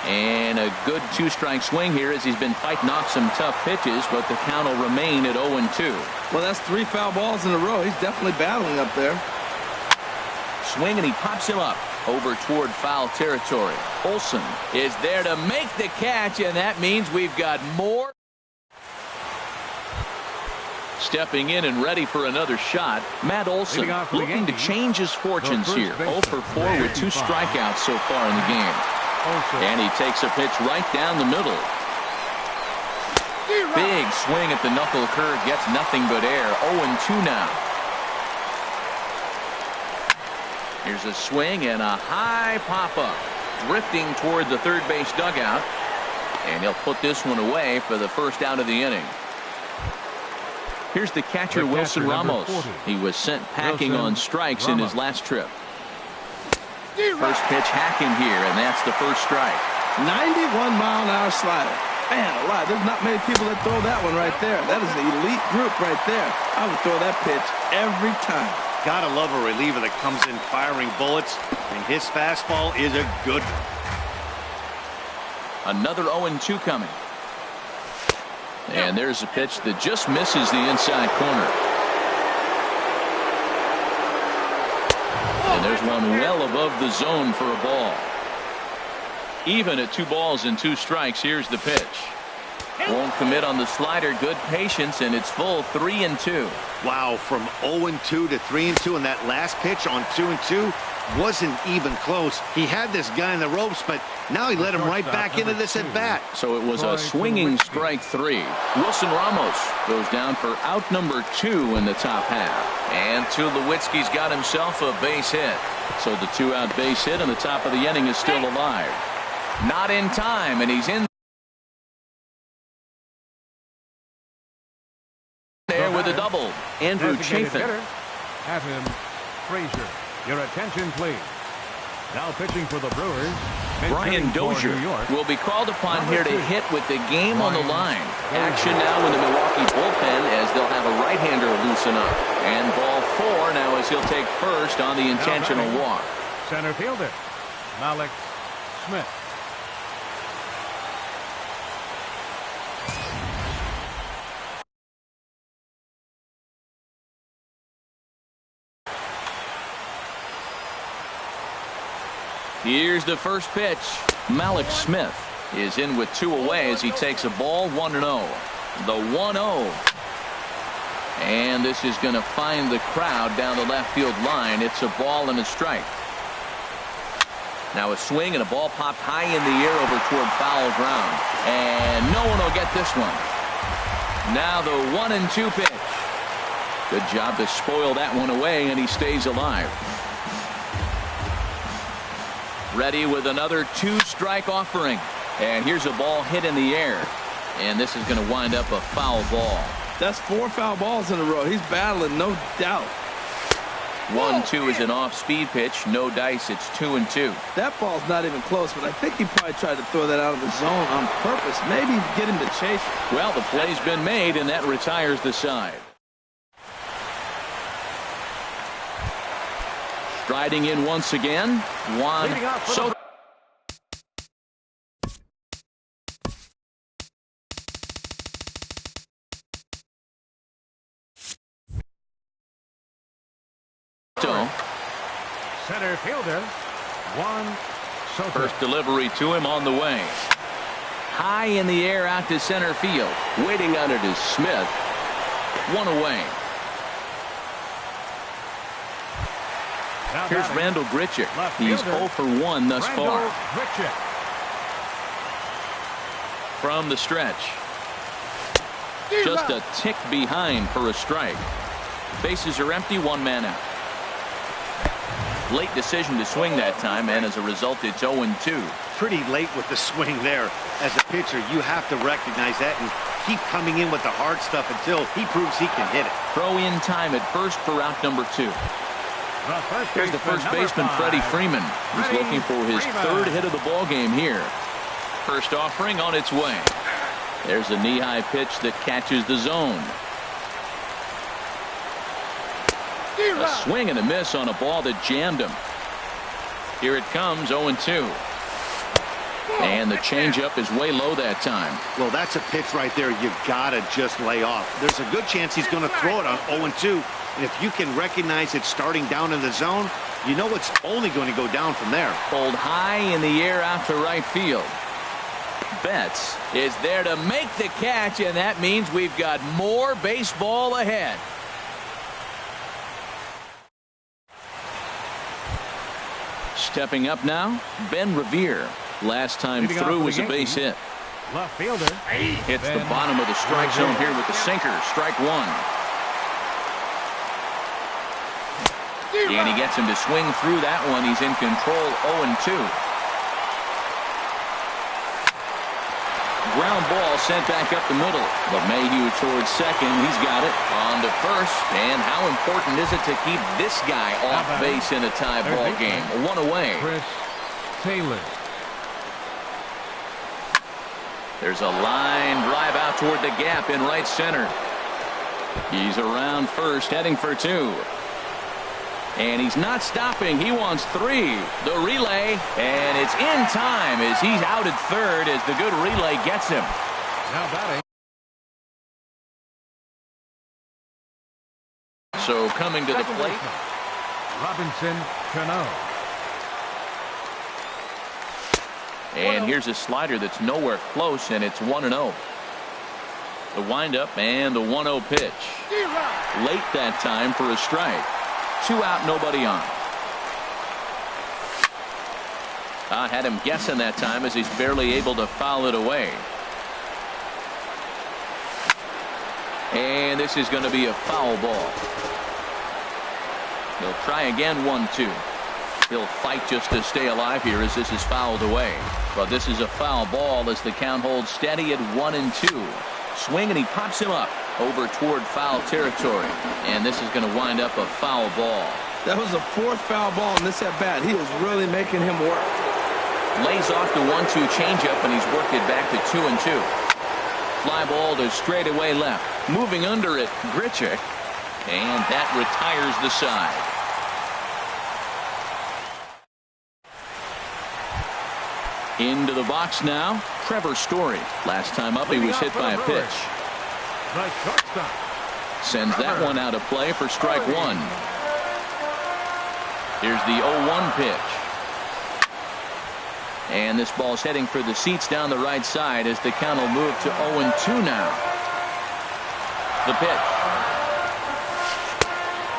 And a good 2-strike swing here as he's been fighting off some tough pitches, but the count will remain at 0-2. Well, that's 3 foul balls in a row. He's definitely battling up there. Swing, and he pops him up over toward foul territory. Olsen is there to make the catch, and that means we've got more. Stepping in and ready for another shot, Matt Olsen looking to change his fortunes here. 0 for 4 with 2 strikeouts so far in the game. And he takes a pitch right down the middle. Big swing at the knuckle curve, gets nothing but air. 0-2 now. Here's a swing and a high pop-up. Drifting toward the third base dugout. And he'll put this one away for the first out of the inning. Here's the catcher, Wilson Ramos. He was sent packing on strikes in his last trip. First pitch hacking here, and that's the first strike. 91-mile-an-hour slider. Man alive, there's not many people that throw that one right there. That is an elite group right there. I would throw that pitch every time. Gotta love a reliever that comes in firing bullets, and his fastball is a good one. Another 0-2 coming. And there's a pitch that just misses the inside corner. And there's one well above the zone for a ball. Even at 2 balls and 2 strikes, here's the pitch. Won't commit on the slider. Good patience, and it's full 3-2. Wow, from 0-2 to 3-2, and that last pitch on 2-2 wasn't even close. He had this guy in the ropes, but now he let him right back into this at bat. So it was a swinging strike 3. Wilson Ramos goes down for out number 2 in the top half. And Tulowitzki's got himself a base hit. So the 2-out base hit on the top of the inning is still alive. Not in time, and he's in there with a double. Andrew Chafin. Adam Frazier. Your attention, please. Now pitching for the Brewers, Brian Dozier will be called upon here to hit with the game on the line. Action now in the Milwaukee bullpen as they'll have a right-hander loosen up. And ball 4 now as he'll take first on the intentional walk. Center fielder, Malik Smith. Here's the first pitch. Malik Smith is in with 2 away as he takes a ball 1-0. The 1-0. And this is going to find the crowd down the left field line. It's a ball and a strike. Now a swing and a ball popped high in the air over toward foul ground. And no one will get this one. Now the 1-2 pitch. Good job to spoil that one away, and he stays alive. Ready with another 2-strike offering. And here's a ball hit in the air. And this is going to wind up a foul ball. That's 4 foul balls in a row. He's battling, no doubt. 1-2 is an off-speed pitch. No dice. It's 2-2. That ball's not even close, but I think he probably tried to throw that out of the zone on purpose. Maybe get him to chase it. Well, the play's been made, and that retires the side. Striding in once again, Juan Soto. Center fielder, Juan Soto. First delivery to him on the way. High in the air out to center field. Waiting on it is Smith. 1 away. Here's Randall Grichuk. He's 0 for 1 thus far. From the stretch. Just a tick behind for a strike. Bases are empty, 1 man out. Late decision to swing that time, and as a result, it's 0-2. Pretty late with the swing there. As a pitcher, you have to recognize that and keep coming in with the hard stuff until he proves he can hit it. Throw in time at first for out number 2. Here's the first baseman, Freddie Freeman. He's looking for his 3rd hit of the ball game here. First offering on its way. There's a knee-high pitch that catches the zone. A swing and a miss on a ball that jammed him. Here it comes, 0-2. And the changeup is way low that time. Well, that's a pitch right there you gotta just lay off. There's a good chance he's going to throw it on 0-2. And if you can recognize it starting down in the zone, you know it's only going to go down from there. Pulled high in the air out to right field. Betts is there to make the catch, and that means we've got more baseball ahead. Stepping up now, Ben Revere. Last time through was a base hit. Left fielder hits the bottom of the strike zone here with the sinker. Strike 1. And he gets him to swing through that one. He's in control, 0-2. Ground ball sent back up the middle. LeMahieu towards second. He's got it. On to first. And how important is it to keep this guy off base in a tie ball game? 1 away. Chris Taylor. There's a line drive out toward the gap in right center. He's around first, heading for two. And he's not stopping. He wants three. The relay, and it's in time as he's out at third as the good relay gets him. Now batting. So coming to the plate, Robinson Cano. and here's a slider that's nowhere close, and it's 1-0. The windup and the 1-0 pitch. Late that time for a strike. 2 out, nobody on. I had him guessing that time as he's barely able to foul it away. And this is going to be a foul ball. He'll try again, 1-2. He'll fight just to stay alive here as this is fouled away. But this is a foul ball as the count holds steady at 1-2. Swing, and he pops him up over toward foul territory. And this is going to wind up a foul ball. That was the 4th foul ball in this at bat. He is really making him work. Lays off the 1-2 changeup, and he's worked it back to 2-2. Fly ball to straightaway left. Moving under it, Grichuk. And that retires the side. Into the box now, Trevor Story. Last time up, he was hit by a pitch. The shortstop. Sends that one out of play for strike one. Here's the 0-1 pitch. And this ball's heading for the seats down the right side as the count will move to 0-2 now. The pitch.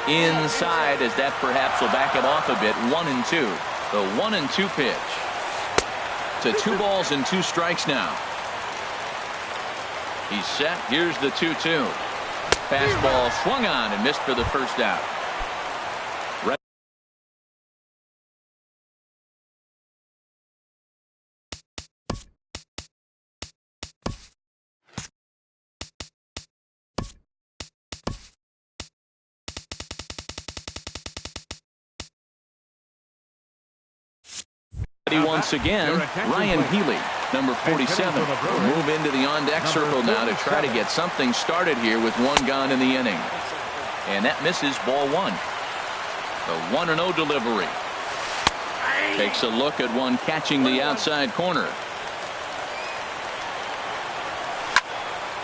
Inside as that perhaps will back it off a bit. 1-2. The 1-2 pitch. To 2 balls and 2 strikes now. He's set. Here's the 2-2. Fastball swung on and missed for the first out. Once again, Ryan Healy, number 47, will move into the on-deck circle now to try to get something started here with 1 gone in the inning. And that misses, ball 1. The 1-0 delivery. Takes a look at one catching the outside corner.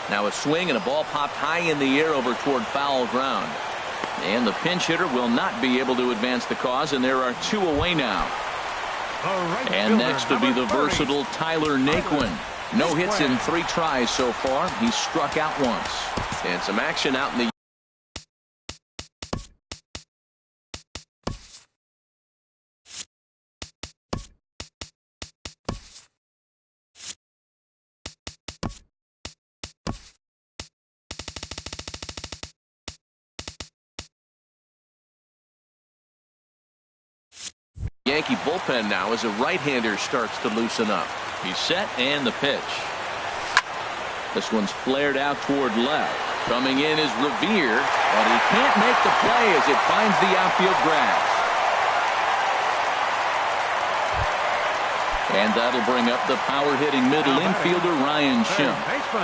Now a swing and a ball popped high in the air over toward foul ground. And the pinch hitter will not be able to advance the cause, and there are 2 away now. And next will be the versatile Tyler Naquin. No hits in 3 tries so far. He's struck out once. And some action out in the Yankee bullpen now as a right-hander starts to loosen up. He's set, and the pitch. This one's flared out toward left. Coming in is Revere, but he can't make the play as it finds the outfield grass. And that'll bring up the power-hitting middle infielder Ryan Schimm.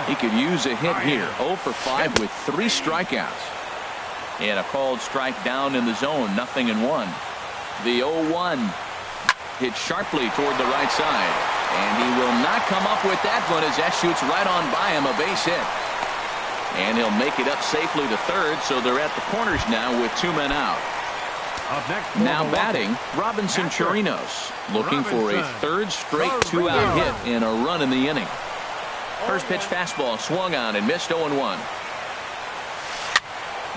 He could use a hit here. 0 for 5 with 3 strikeouts. And a called strike down in the zone. 0-1. The 0-1 hit sharply toward the right side. And he will not come up with that one as that shoots right on by him, a base hit. And he'll make it up safely to third, so they're at the corners now with 2 men out. Now batting, Robinson Chirinos, looking for a 3rd straight 2-out hit and a run in the inning. First pitch fastball swung on and missed. 0-1.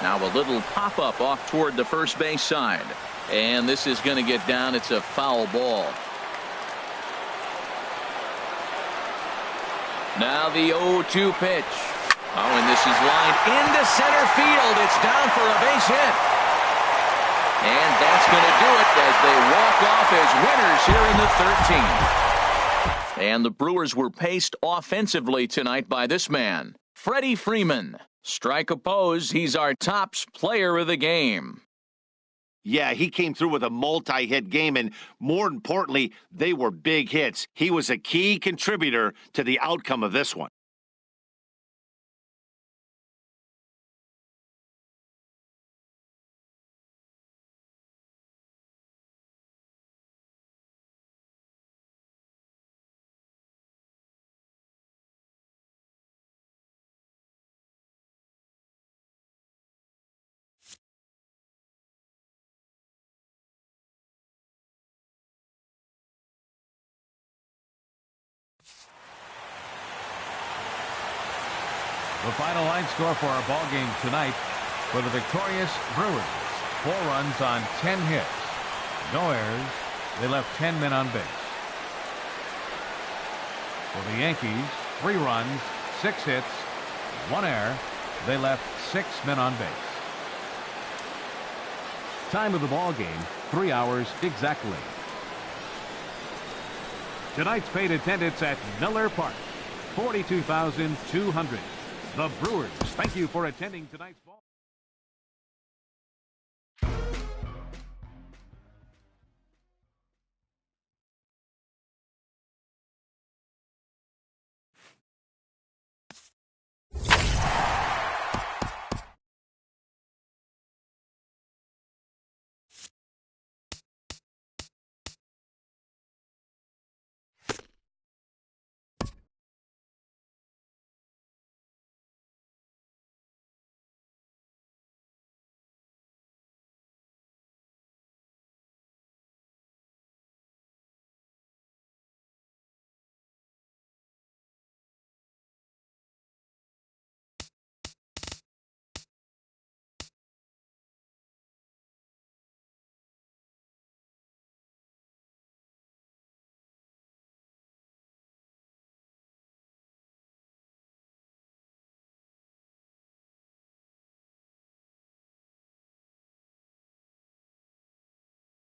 Now a little pop-up off toward the first base side. And this is going to get down. It's a foul ball. Now the 0-2 pitch. Oh, and this is lined into center field. It's down for a base hit. And that's going to do it as they walk off as winners here in the 13th. And the Brewers were paced offensively tonight by this man, Freddie Freeman. Strike opposed. He's our tops player of the game. Yeah, he came through with a multi-hit game, and more importantly, they were big hits. He was a key contributor to the outcome of this one. The final line score for our ball game tonight for the victorious Brewers. 4 runs on 10 hits. No errors. They left 10 men on base. For the Yankees, 3 runs, 6 hits, 1 error. They left 6 men on base. Time of the ball game, 3 hours exactly. Tonight's paid attendance at Miller Park, 42,200. The Brewers thank you for attending tonight's ball.